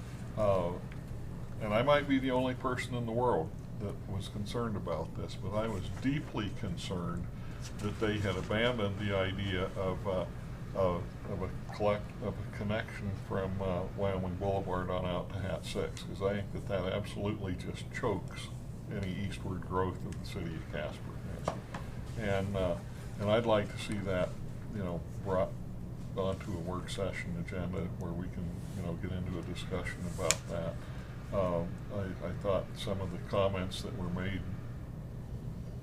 Speaker 3: And I might be the only person in the world that was concerned about this, but I was deeply concerned that they had abandoned the idea of a connection from Wyoming Boulevard on out to Hat 6, because I think that absolutely just chokes any eastward growth of the city of Casper. And I'd like to see that, you know, brought onto a work session agenda where we can, you know, get into a discussion about that. I thought some of the comments that were made,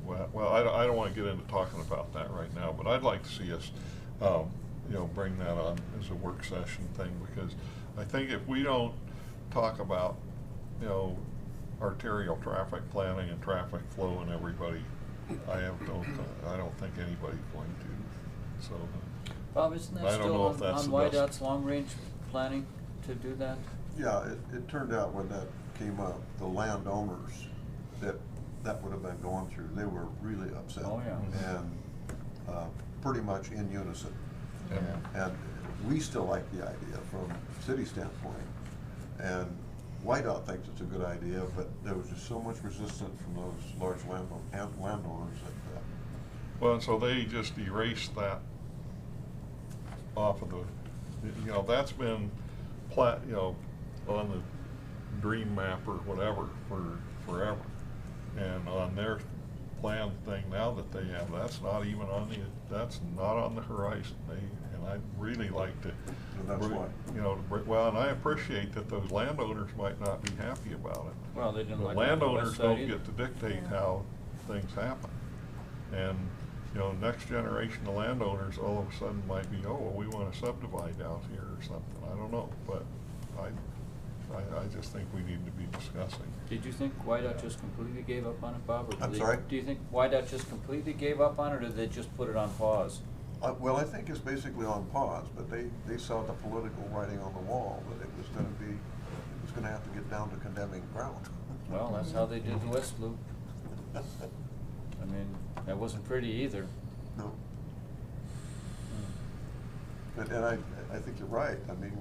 Speaker 3: well, I don't want to get into talking about that right now, but I'd like to see us, you know, bring that on as a work session thing, because I think if we don't talk about, you know, arterial traffic planning and traffic flow and everybody, I don't think anybody's going to. So,
Speaker 15: Bob, isn't
Speaker 3: I
Speaker 15: that
Speaker 3: don't
Speaker 15: still
Speaker 3: know if that's
Speaker 15: on
Speaker 3: the best.
Speaker 15: YDOT's long-range planning to do that?
Speaker 11: Yeah, it turned out when that came up, the landowners that would have been going through, they were really upset.
Speaker 15: Oh, yeah.
Speaker 11: And pretty much in unison.
Speaker 3: Yeah.
Speaker 11: And we still like the idea from a city standpoint. And YDOT thinks it's a good idea, but there was just so much resistance from those large landowners that.
Speaker 3: Well, and so they just erased that off of the, you know, that's been you know, on the dream map or whatever for forever. And on their plan thing now that they have, that's not even on that's not on the horizon. And I'd really like to,
Speaker 11: And that's why.
Speaker 3: you know, well, and I appreciate that those landowners might not be happy about it.
Speaker 15: Well, they didn't
Speaker 3: The
Speaker 15: like it on the
Speaker 3: landowners
Speaker 15: west side
Speaker 3: don't
Speaker 15: either.
Speaker 3: get to dictate how things happen. And, you know, next generation of landowners all of a sudden might be, oh, well, we want to subdivide out here or something. I don't know, but I just think we need to be discussing.
Speaker 15: Did you think YDOT just completely gave up on it, Bob? Or did
Speaker 11: I'm
Speaker 15: they-
Speaker 11: sorry?
Speaker 15: Do you think YDOT just completely gave up on it, or did they just put it on pause?
Speaker 11: Well, I think it's basically on pause, but they saw the political writing on the wall that it was gonna have to get down to condemning ground.
Speaker 15: Well, that's how they did the West Loop. I mean, that wasn't pretty either.
Speaker 11: No. And I think you're right. I mean,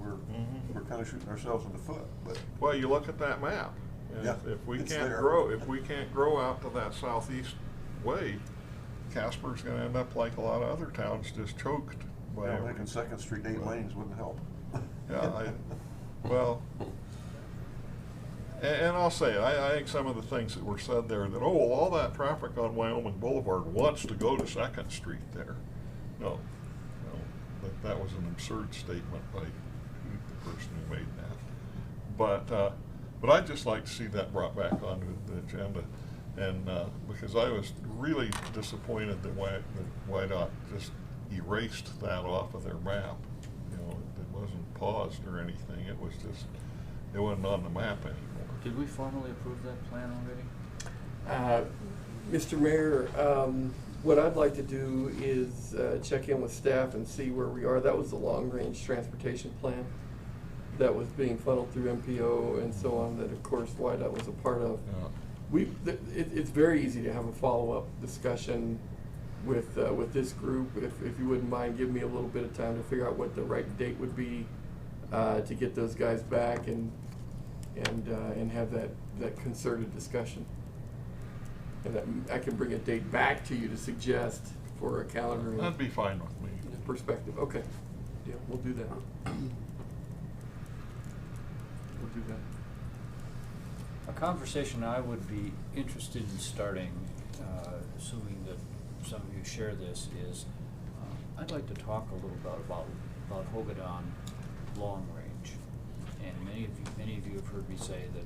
Speaker 11: we're kind of shooting ourselves in the foot, but.
Speaker 3: Well, you look at that map, and
Speaker 11: Yeah,
Speaker 3: if we
Speaker 11: it's
Speaker 3: can't
Speaker 11: there.
Speaker 3: grow, if we can't grow out to that southeast way, Casper's gonna end up like a lot of other towns, just choked by
Speaker 11: Yeah,
Speaker 3: every.
Speaker 11: making Second Street 8 lanes wouldn't help.
Speaker 3: Yeah, well, and I'll say, I think some of the things that were said there, that, oh, well, all that traffic on Wyoming Boulevard wants to go to Second Street there. No, that was an absurd statement by the person who made that. But I'd just like to see that brought back onto the agenda. And, because I was really disappointed that YDOT just erased that off of their map. You know, it wasn't paused or anything, it was just, it wasn't on the map anymore.
Speaker 15: Did we formally approve that plan already?
Speaker 9: Mr. Mayor, what I'd like to do is check in with staff and see where we are. That was the long-range transportation plan that was being funneled through MPO and so on, that of course YDOT was a part of.
Speaker 3: Yeah.
Speaker 9: It's very easy to have a follow-up discussion with this group. If you wouldn't mind, give me a little bit of time to figure out what the right date would be to get those guys back and have that concerted discussion. And that I can bring a date back to you to suggest for a calendar.
Speaker 3: That'd be fine with me.
Speaker 9: Perspective. Okay. Yeah, we'll do that. We'll do that.
Speaker 15: A conversation I would be interested in starting, assuming that some of you share this, is I'd like to talk a little bit about Hogadon long range. And many of you have heard me say that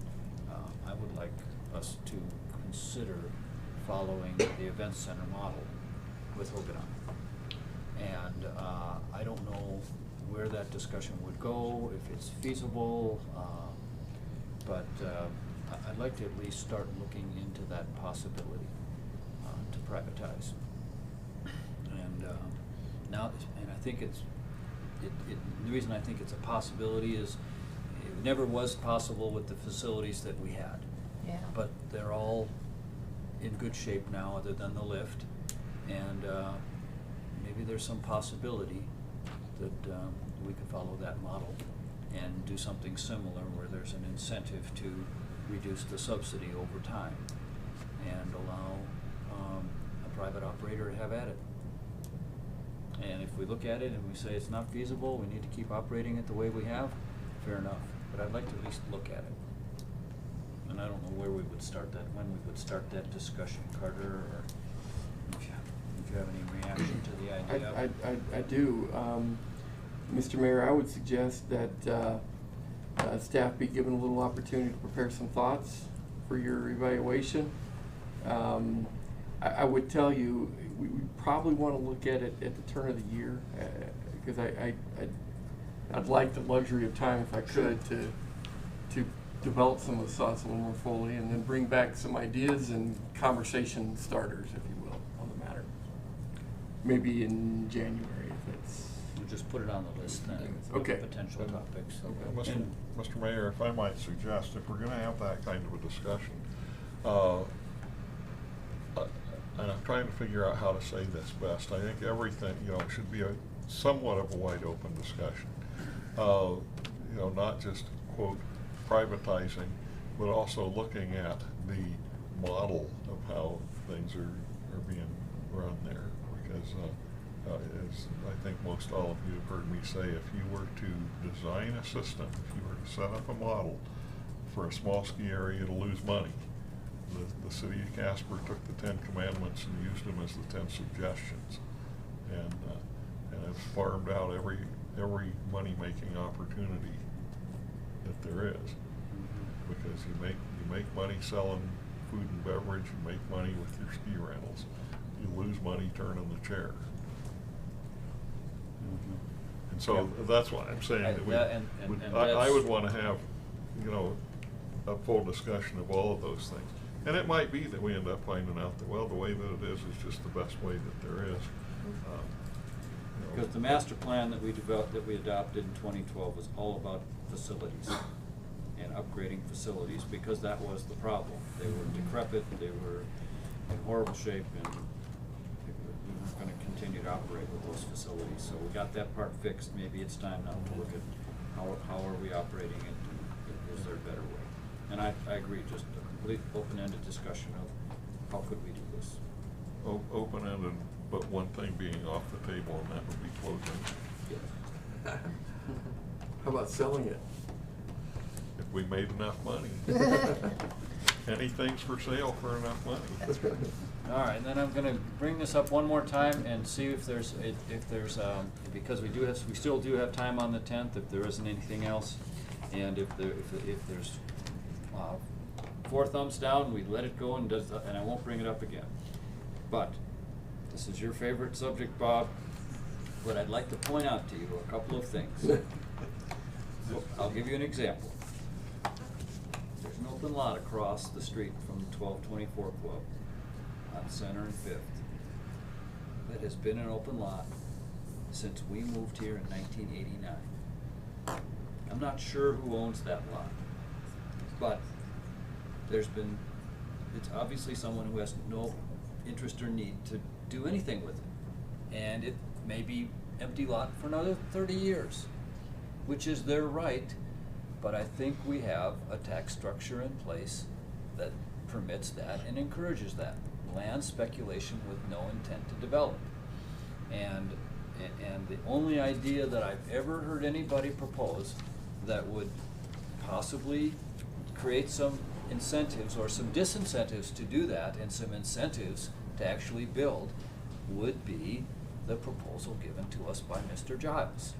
Speaker 15: I would like us to consider following the event center model with Hogadon. And I don't know where that discussion would go, if it's feasible, but I'd like to at least start looking into that possibility to privatize. And I think the reason I think it's a possibility is it never was possible with the facilities that we had.
Speaker 7: Yeah.
Speaker 15: But they're all in good shape now, other than the lift, and maybe there's some possibility that we could follow that model and do something similar where there's an incentive to reduce the subsidy over time and allow a private operator to have at it. And if we look at it and we say it's not feasible, we need to keep operating it the way we have, fair enough. But I'd like to at least look at it. And I don't know where we would start that, when we would start that discussion, Carter, or if you have any reaction to the idea.
Speaker 9: I do. Mr. Mayor, I would suggest that staff be given a little opportunity to prepare some thoughts for your evaluation. I would tell you, we probably want to look at it at the turn of the year, because I'd like the luxury of time, if I could, to develop some of the thoughts a little more fully, and then bring back some ideas and conversation starters, if you will, on the matter. Maybe in January, if it's.
Speaker 15: We'll just put it on the list then,
Speaker 9: Okay.
Speaker 15: potential topics.
Speaker 3: Mr. Mayor, if I might suggest, if we're gonna have that kind of a discussion, and I'm trying to figure out how to say this best, I think everything, it should be somewhat of a wide open discussion. Not just, quote, privatizing, but also looking at the model of how things are being run there. Because as I think most all of you have heard me say, if you were to design a system, if you were to set up a model for a small ski area to lose money, the city of Casper took the 10 commandments and used them as the 10 suggestions. And it's farmed out every money-making opportunity that there is. Because you make money selling food and beverage, you make money with your ski rentals. You lose money turning the chair. And so that's why I'm saying that I would want to have, you know, a full discussion of all of those things. And it might be that we end up finding out that, well, the way that it is just the best way that there is. You know.
Speaker 15: Because the master plan that we developed, that we adopted in 2012 was all about facilities and upgrading facilities, because that was the problem. They were decrepit, they were in horrible shape, and we weren't gonna continue to operate with those facilities. So we got that part fixed. Maybe it's time now to look at how are we operating it, and is there a better way? And I agree, just a complete open-ended discussion of how could we do this.
Speaker 3: Open-ended, but one thing being off the table, and that would be closing.
Speaker 15: Yes.
Speaker 9: How about selling it?
Speaker 3: If we made enough money. Anything's for sale for enough money.
Speaker 7: That's right.
Speaker 15: All right, and then I'm gonna bring this up one more time and see if there's, because we still do have time on the 10th, if there isn't anything else. And if there's 4 thumbs down, we let it go and I won't bring it up again. But this is your favorite subject, Bob. But I'd like to point out to you a couple of things. I'll give you an example. There's an open lot across the street from the 1224 Club on Center and 5th that has been an open lot since we moved here in 1989. I'm not sure who owns that lot, but it's obviously someone who has no interest or need to do anything with it. And it may be empty lot for another 30 years, which is their right, but I think we have a tax structure in place that permits that and encourages that. Land speculation with no intent to develop. And the only idea that I've ever heard anybody propose that would possibly create some incentives or some disincentives to do that and some incentives to actually build would be the proposal given to us by Mr. Giles,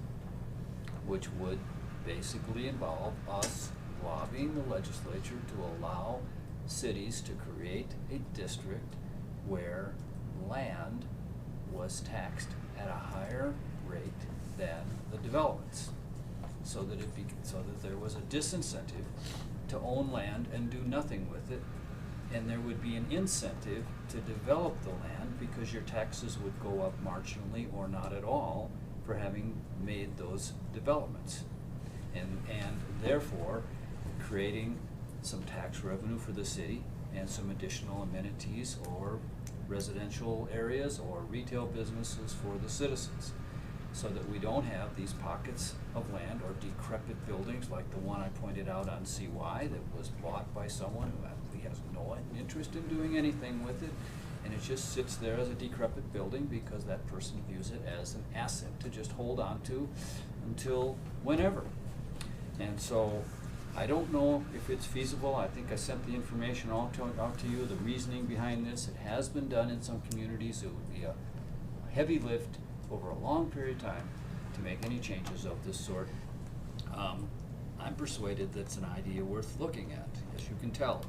Speaker 15: which would basically involve us lobbying the legislature to allow cities to create a district where land was taxed at a higher rate than the developments, so that there was a disincentive to own land and do nothing with it, and there would be an incentive to develop the land because your taxes would go up marginally or not at all for having made those developments, and therefore creating some tax revenue for the city and some additional amenities or residential areas or retail businesses for the citizens, so that we don't have these pockets of land or decrepit buildings like the one I pointed out on CY that was bought by someone who actually has no interest in doing anything with it, and it just sits there as a decrepit building because that person views it as an asset to just hold on to until whenever. And so I don't know if it's feasible. I think I sent the information out to you, the reasoning behind this. It has been done in some communities. It would be a heavy lift over a long period of time to make any changes of this sort. I'm persuaded that's an idea worth looking at, as you can tell,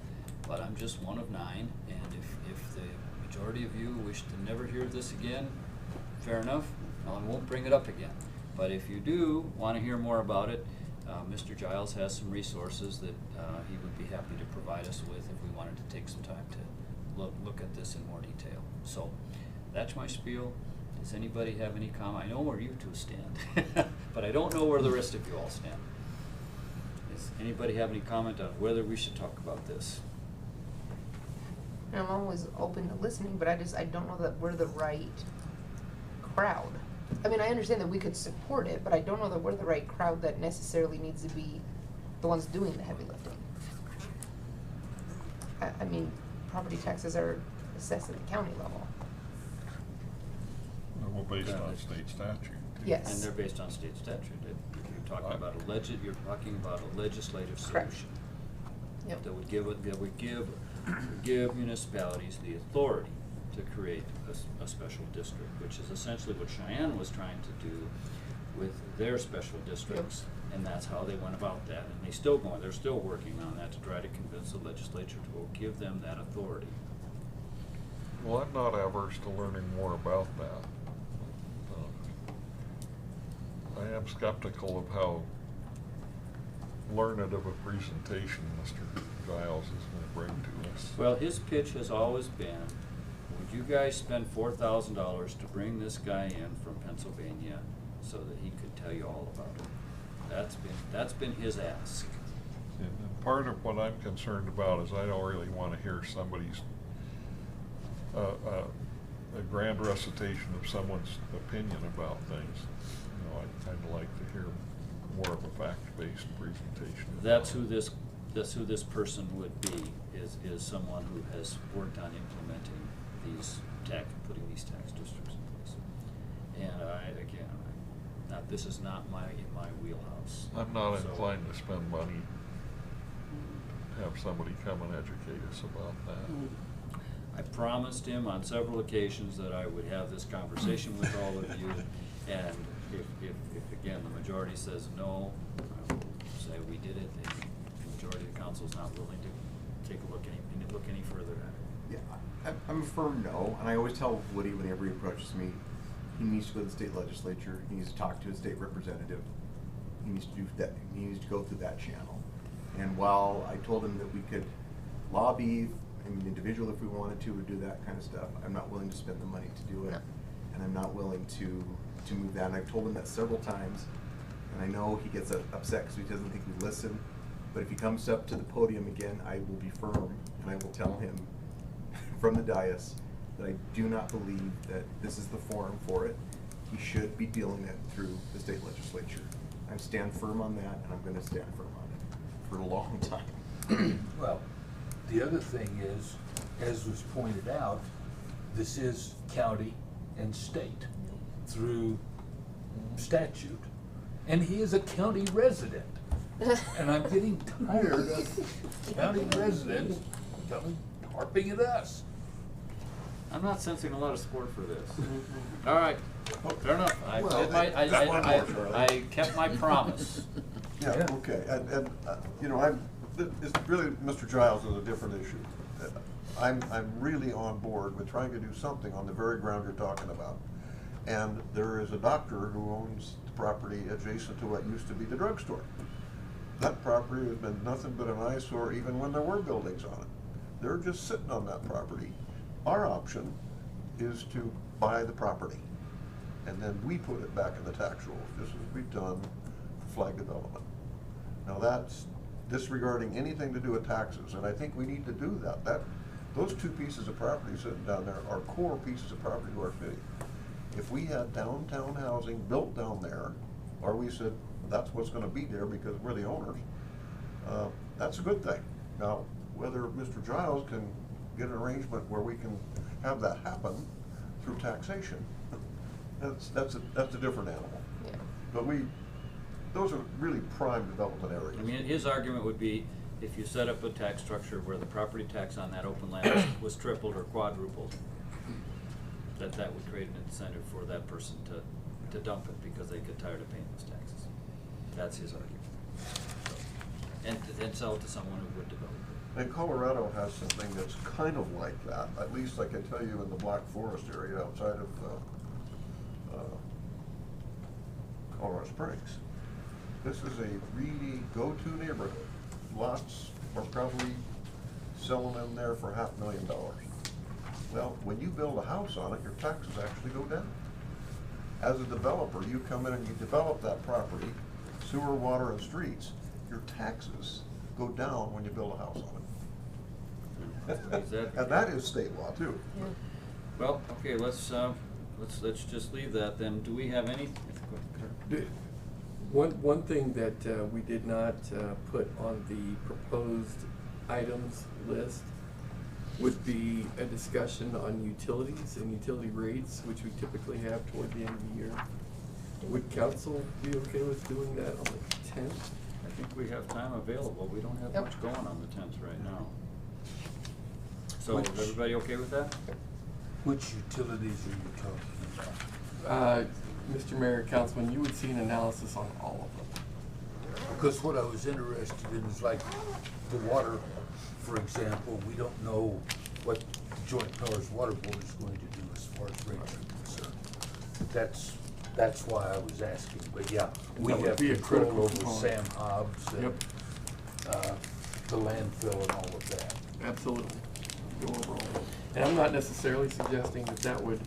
Speaker 15: but I'm just one of 9, and if the majority of you wish to never hear this again, fair enough, I won't bring it up again. But if you do want to hear more about it, Mr. Giles has some resources that he would be happy to provide us with if we wanted to take some time to look at this in more detail. So that's my spiel. Does anybody have any comment? I know where you two stand, but I don't know where the rest of you all stand. Does anybody have any comment on whether we should talk about this?
Speaker 7: I'm always open to listening, but I don't know that we're the right crowd. I mean, I understand that we could support it, but I don't know that we're the right crowd that necessarily needs to be the ones doing the heavy lifting. I mean, property taxes are assessed at the county level.
Speaker 3: Well, based on state statute.
Speaker 7: Yes.
Speaker 15: And they're based on state statute. You're talking about a legislative
Speaker 7: Correct.
Speaker 15: solution.
Speaker 7: Yep.
Speaker 15: That would give give municipalities the authority to create a special district, which is essentially what Cheyenne was trying to do with their special districts, and that's how they went about that. And they're still working on that to try to convince the legislature to give them that authority.
Speaker 3: Well, I'm not averse to learning more about that. I am skeptical of how learned of a presentation Mr. Giles is going to bring to us.
Speaker 15: Well, his pitch has always been, would you guys spend $4,000 to bring this guy in from Pennsylvania so that he could tell you all about it? That's been his ask.
Speaker 3: And part of what I'm concerned about is I don't really want to hear somebody's a grand recitation of someone's opinion about things. You know, I'd kind of like to hear more of a fact-based presentation.
Speaker 15: That's who this person would be, is someone who has worked on implementing putting these tax districts in place. And this is not in my wheelhouse.
Speaker 3: I'm not inclined to spend money to have somebody come and educate us about that.
Speaker 15: I promised him on several occasions that I would have this conversation with all of you, and if again the majority says no, I will say we did it, and the majority of the council is not willing to take a look any further at it.
Speaker 16: Yeah, I'm a firm no, and I always tell Woody whenever he approaches me, he needs to go to the state legislature, he needs to talk to his state representative, he needs to do that, he needs to go through that channel. And while I told him that we could lobby, I mean, individual if we wanted to, or do that kind of stuff, I'm not willing to spend the money to do it.
Speaker 7: Yeah.
Speaker 16: And I'm not willing to move that. And I've told him that several times. And I know he gets upset because he doesn't think we listen. But if he comes up to the podium again, I will be firm and I will tell him from the dais that I do not believe that this is the forum for it. He should be dealing it through the state legislature. I stand firm on that, and I'm going to stand firm on it for a long time.
Speaker 10: Well, the other thing is, as was pointed out, this is county and state through statute, and he is a county resident. And I'm getting tired of county residents harping at us.
Speaker 15: I'm not sensing a lot of support for this. All right, fair enough. I kept my promise.
Speaker 11: Yeah, okay, and you know, it's really, Mr. Giles is a different issue. I'm really on board with trying to do something on the very ground you're talking about. And there is a doctor who owns the property adjacent to what used to be the drugstore. That property has been nothing but an eyesore even when there were buildings on it. They're just sitting on that property. Our option is to buy the property, and then we put it back in the tax rolls, just as we've done for flag development. Now that's disregarding anything to do with taxes, and I think we need to do that. Those two pieces of property sitting down there are core pieces of property to our city. If we had downtown housing built down there, or we said that's what's going to be there because we're the owners, that's a good thing. Now, whether Mr. Giles can get an arrangement where we can have that happen through taxation, that's a different animal.
Speaker 7: Yeah.
Speaker 11: But those are really prime development areas.
Speaker 15: I mean, his argument would be, if you set up a tax structure where the property tax on that open land was tripled or quadrupled, that would create an incentive for that person to dump it because they get tired of paying those taxes. That's his argument. And sell it to someone who would develop it.
Speaker 11: And Colorado has something that's kind of like that, at least I can tell you in the Black Forest area outside of Colorado Springs. This is a really go-to neighborhood. Lots are probably selling them there for $500,000. Well, when you build a house on it, your taxes actually go down. As a developer, you come in and you develop that property, sewer, water, and streets, your taxes go down when you build a house on it.
Speaker 15: Exactly.
Speaker 11: And that is state law too.
Speaker 7: Yeah.
Speaker 15: Well, okay, let's just leave that then. Do we have any?
Speaker 9: One thing that we did not put on the proposed items list would be a discussion on utilities and utility rates, which we typically have toward the end of the year. Would council be okay with doing that on the 10th?
Speaker 15: I think we have time available. We don't have
Speaker 7: Yep.
Speaker 15: much going on the 10th right now. So is everybody okay with that?
Speaker 10: Which utilities are you talking about?
Speaker 9: Mr. Mayor, Councilman, you would see an analysis on all of them.
Speaker 10: Because what I was interested in is like the water, for example, we don't know what the Joint Powers Water Board is going to do as far as rates are concerned. That's why I was asking, but yeah, we
Speaker 9: That would
Speaker 10: have
Speaker 9: be a
Speaker 10: control
Speaker 9: critical
Speaker 10: over
Speaker 9: component.
Speaker 10: Sam Hobbs and,
Speaker 9: Yep.
Speaker 10: the landfill and all of that.
Speaker 9: Absolutely. Go overall. And I'm not necessarily suggesting that that would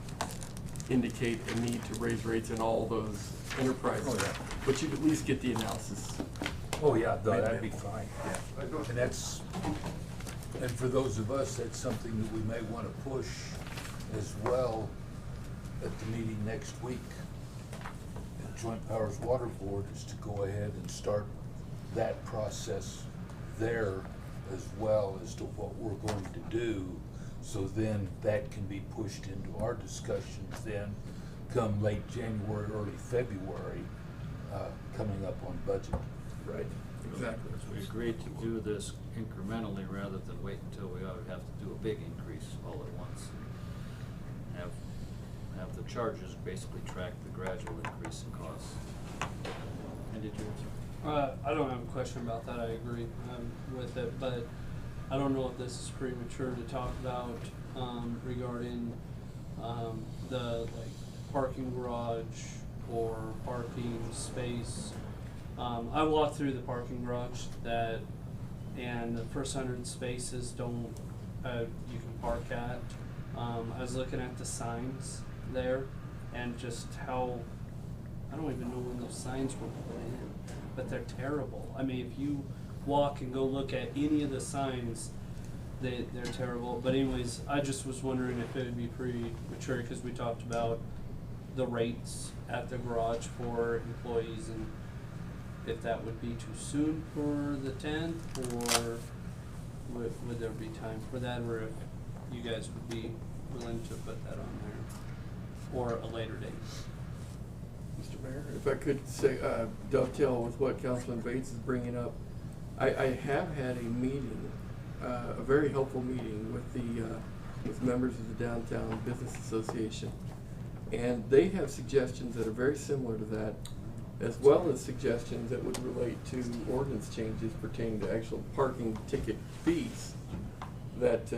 Speaker 9: indicate a need to raise rates in all those enterprises.
Speaker 10: Oh, yeah.
Speaker 9: But you'd at least get the analysis.
Speaker 10: Oh, yeah, that'd be fine, yeah. And that's, and for those of us, that's something that we may want to push as well at the meeting next week. The Joint Powers Water Board is to go ahead and start that process there as well as to what we're going to do. So then that can be pushed into our discussions then come late January, early February, coming up on budget.
Speaker 9: Right. Exactly.
Speaker 15: We agreed to do this incrementally rather than wait until we have to do a big increase all at once. Have the charges basically track the gradual increase in costs. And did you?
Speaker 14: I don't have a question about that, I agree with it, but I don't know if this is premature to talk about regarding the parking garage or parking space. I walked through the parking garage and the first 100 spaces you can park at. I was looking at the signs there and just how, I don't even know when those signs were put in, but they're terrible. I mean, if you walk and go look at any of the signs, they're terrible. But anyways, I just was wondering if it would be premature because we talked about the rates at the garage for employees and if that would be too soon for the 10th or would there be time for that, or if you guys would be willing to put that on there or a later date.
Speaker 9: Mr. Mayor, if I could say, dovetail with what Councilman Bates is bringing up, I have had a meeting, a very helpful meeting with members of the Downtown Business Association, and they have suggestions that are very similar to that, as well as suggestions that would relate to ordinance changes pertaining to actual parking ticket fees. That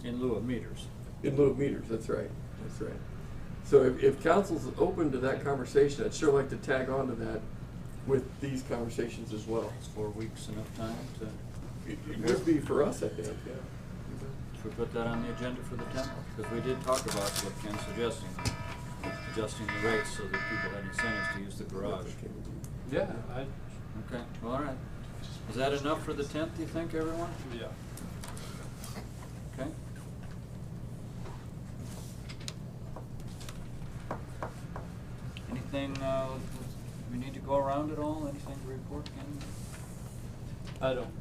Speaker 15: in lieu of meters.
Speaker 9: In lieu of meters, that's right. That's right. So if council's open to that conversation, I'd sure like to tag on to that with these conversations as well.
Speaker 15: Is 4 weeks enough time to?
Speaker 9: It would be for us, I think, yeah.
Speaker 15: Should we put that on the agenda for the 10th? Because we did talk about what Ken's suggesting, adjusting the rates so that people had incentives to use the garage.
Speaker 14: Yeah,
Speaker 15: Okay, well, all right. Is that enough for the 10th, do you think, everyone?
Speaker 14: Yeah.
Speaker 15: Okay. Anything, we need to go around at all? Anything to report, Ken?
Speaker 14: I don't.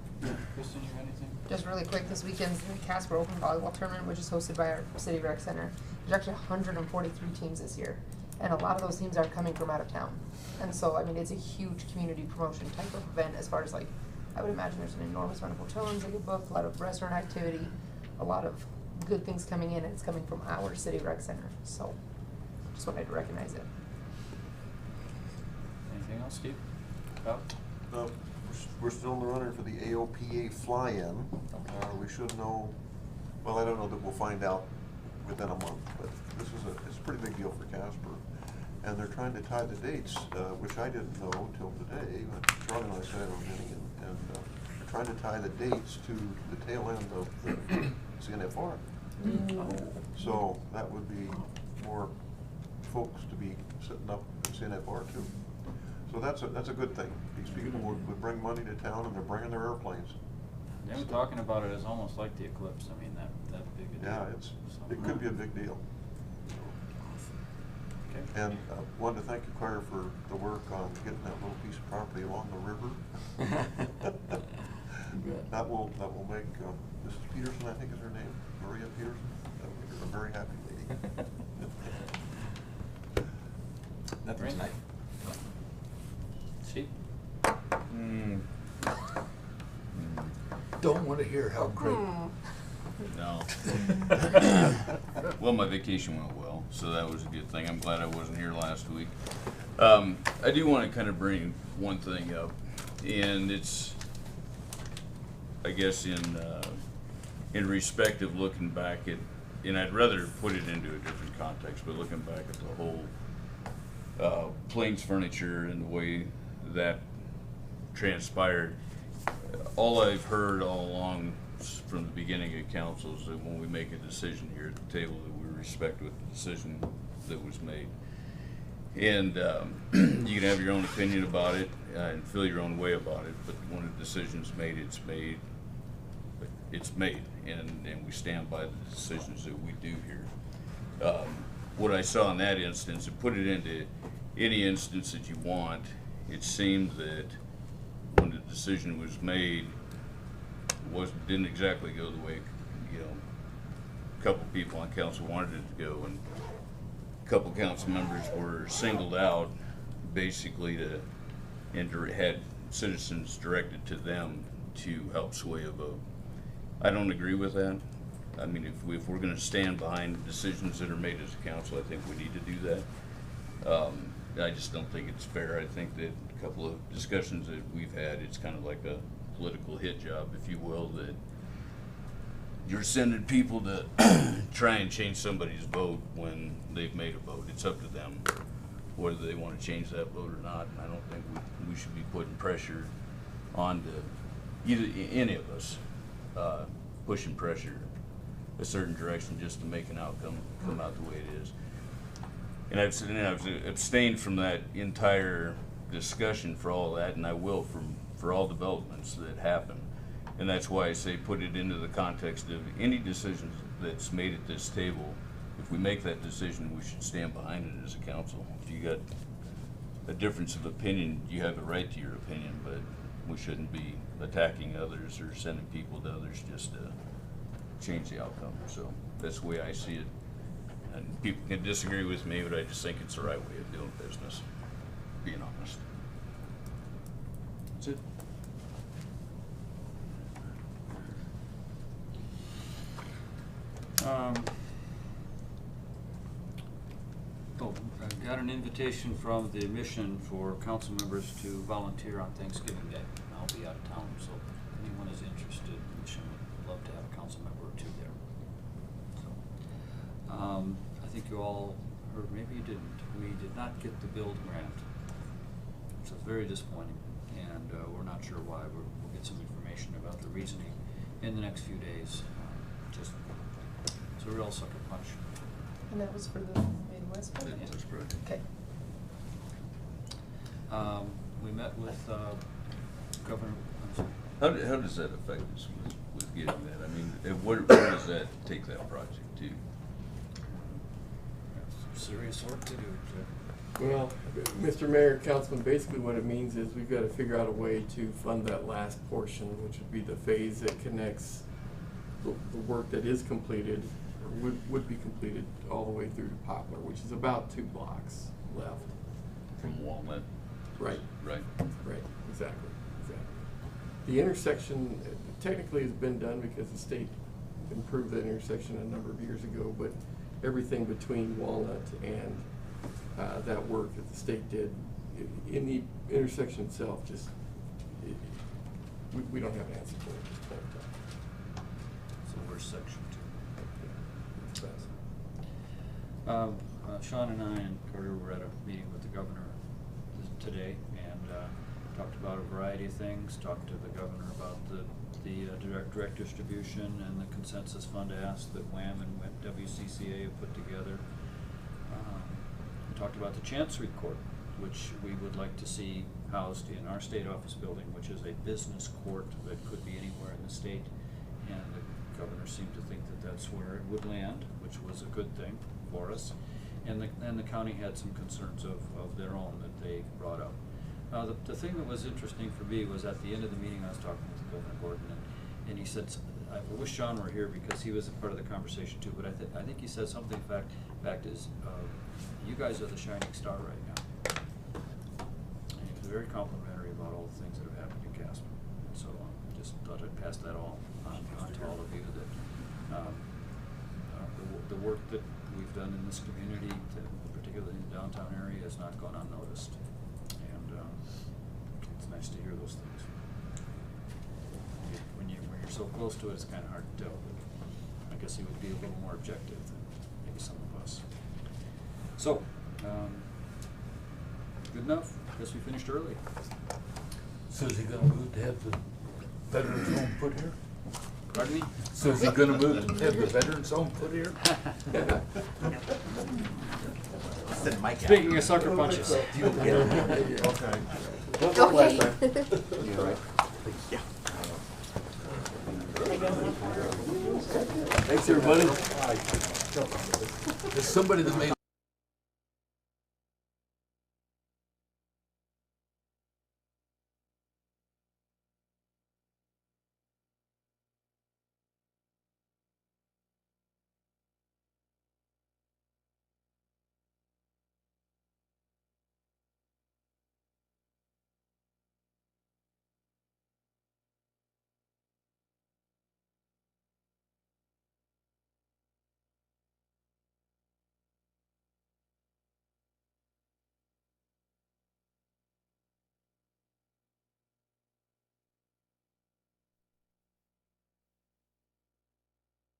Speaker 15: Kristen, you got anything?
Speaker 7: Just really quick, this weekend's the Casper Open Volleyball Tournament, which is hosted by our City Rec Center. There's actually 143 teams this year, and a lot of those teams are coming from out of town. And so, I mean, it's a huge community promotion type of event as far as like, I would imagine there's an enormous amount of hotels that get booked, a lot of restaurant activity, a lot of good things coming in, and it's coming from our City Rec Center. So, just wanted to recognize it.
Speaker 15: Anything else, Steve? Bob?
Speaker 11: We're still in the runner for the AOPA fly-in. We should know, well, I don't know that we'll find out within a month, but it's a pretty big deal for Casper. And they're trying to tie the dates, which I didn't know till today, but Charlie and I sat at a meeting, and they're trying to tie the dates to the tail end of the CNFR. So that would be more folks to be sitting up at CNFR too. So that's a good thing. These people would bring money to town, and they're bringing their airplanes.
Speaker 15: They were talking about it as almost like the eclipse. I mean, that big a deal.
Speaker 11: Yeah, it could be a big deal.
Speaker 15: Okay.
Speaker 11: And wanted to thank you, Claire, for the work on getting that little piece of property along the river. That will make Mrs. Peterson, I think is her name, Maria Peterson, a very happy lady.
Speaker 15: Nothing tonight. Steve?
Speaker 10: Don't want to hear how great
Speaker 2: No. Well, my vacation went well, so that was a good thing. I'm glad I wasn't here last week. I do want to kind of bring one thing up, and it's, I guess, in respect of looking back at, and I'd rather put it into a different context, but looking back at the whole Plains Furniture and the way that transpired, all I've heard all along from the beginning of council is that when we make a decision here at the table, that we respect what the decision that was made. And you can have your own opinion about it and feel your own way about it, but when a decision's made, it's made. It's made, and we stand by the decisions that we do here. What I saw in that instance, and put it into any instance that you want, it seemed that when the decision was made, didn't exactly go the way, you know, a couple people on council wanted it to go, and a couple council members were singled out basically and had citizens directed to them to help sway a vote. I don't agree with that. I mean, if we're going to stand behind decisions that are made as a council, I think we need to do that. I just don't think it's fair. I think that a couple of discussions that we've had, it's kind of like a political hit job, if you will, that you're sending people to try and change somebody's vote when they've made a vote. It's up to them whether they want to change that vote or not. And I don't think we should be putting pressure on either any of us, pushing pressure a certain direction just to make an outcome come out the way it is. And I've abstained from that entire discussion for all that, and I will for all developments that happen. And that's why I say put it into the context of any decisions that's made at this table. If we make that decision, we should stand behind it as a council. If you got a difference of opinion, you have a right to your opinion, but we shouldn't be attacking others or sending people to others just to change the outcome. So that's the way I see it. And people can disagree with me, but I just think it's the right way of doing business, being honest. That's it.
Speaker 6: I got an invitation from the mission for council members to volunteer on Thanksgiving Day. I'll be out of town, so if anyone is interested, the mission would love to have a council member or two there. So, I think you all heard, maybe you didn't, we did not get the build grant, which was very disappointing, and we're not sure why. We'll get some information about the reasoning in the next few days. Just it's a real sucker punch.
Speaker 7: And that was for the Midwest project?
Speaker 6: That's correct.
Speaker 7: Okay.
Speaker 6: We met with Governor.
Speaker 2: How does that affect us with getting that? I mean, where does that take that project to?
Speaker 6: Serious work to do, Jeff.
Speaker 9: Well, Mr. Mayor, Councilman, basically what it means is we've got to figure out a way to fund that last portion, which would be the phase that connects the work that is completed, or would be completed all the way through to Poplar, which is about 2 blocks left.
Speaker 2: From Walnut?
Speaker 9: Right.
Speaker 2: Right.
Speaker 9: Right, exactly. The intersection technically has been done because the state improved that intersection a number of years ago, but everything between Walnut and that work that the state did in the intersection itself, just we don't have an answer for it at this point in time.
Speaker 6: So where's section 2? Sean and I and Carter were at a meeting with the governor today and talked about a variety of things. Talked to the governor about the direct distribution and the consensus fund ask that WHAM and WCCA have put together. We talked about the Chancery Court, which we would like to see housed in our state office building, which is a business court that could be anywhere in the state. And the governor seemed to think that that's where it would land, which was a good thing for us. And the county had some concerns of their own that they brought up. The thing that was interesting for me was at the end of the meeting I was talking with Governor Gordon, and he said, I wish Sean were here because he was a part of the conversation too, but I think he said something, fact is, you guys are the shining star right now. And he was very complimentary about all the things that have happened in Casper. And so I just thought I'd pass that on to all of you, that
Speaker 15: The work that we've done in this community, particularly in the downtown area, has not gone unnoticed. And it's nice to hear those things. When you're so close to it, it's kind of hard to tell. But I guess he would be a little more objective than maybe some of us. So, good enough. Guess we finished early.
Speaker 10: So is he gonna move to have the veterans home put here?
Speaker 15: Pardon me?
Speaker 10: So is he gonna move to have the veterans home put here?
Speaker 16: Send Mike out.
Speaker 15: Speaking of sucker punches.
Speaker 3: Okay.
Speaker 7: Okay.
Speaker 16: You all right? Yeah.
Speaker 10: Thanks, everybody. There's somebody that made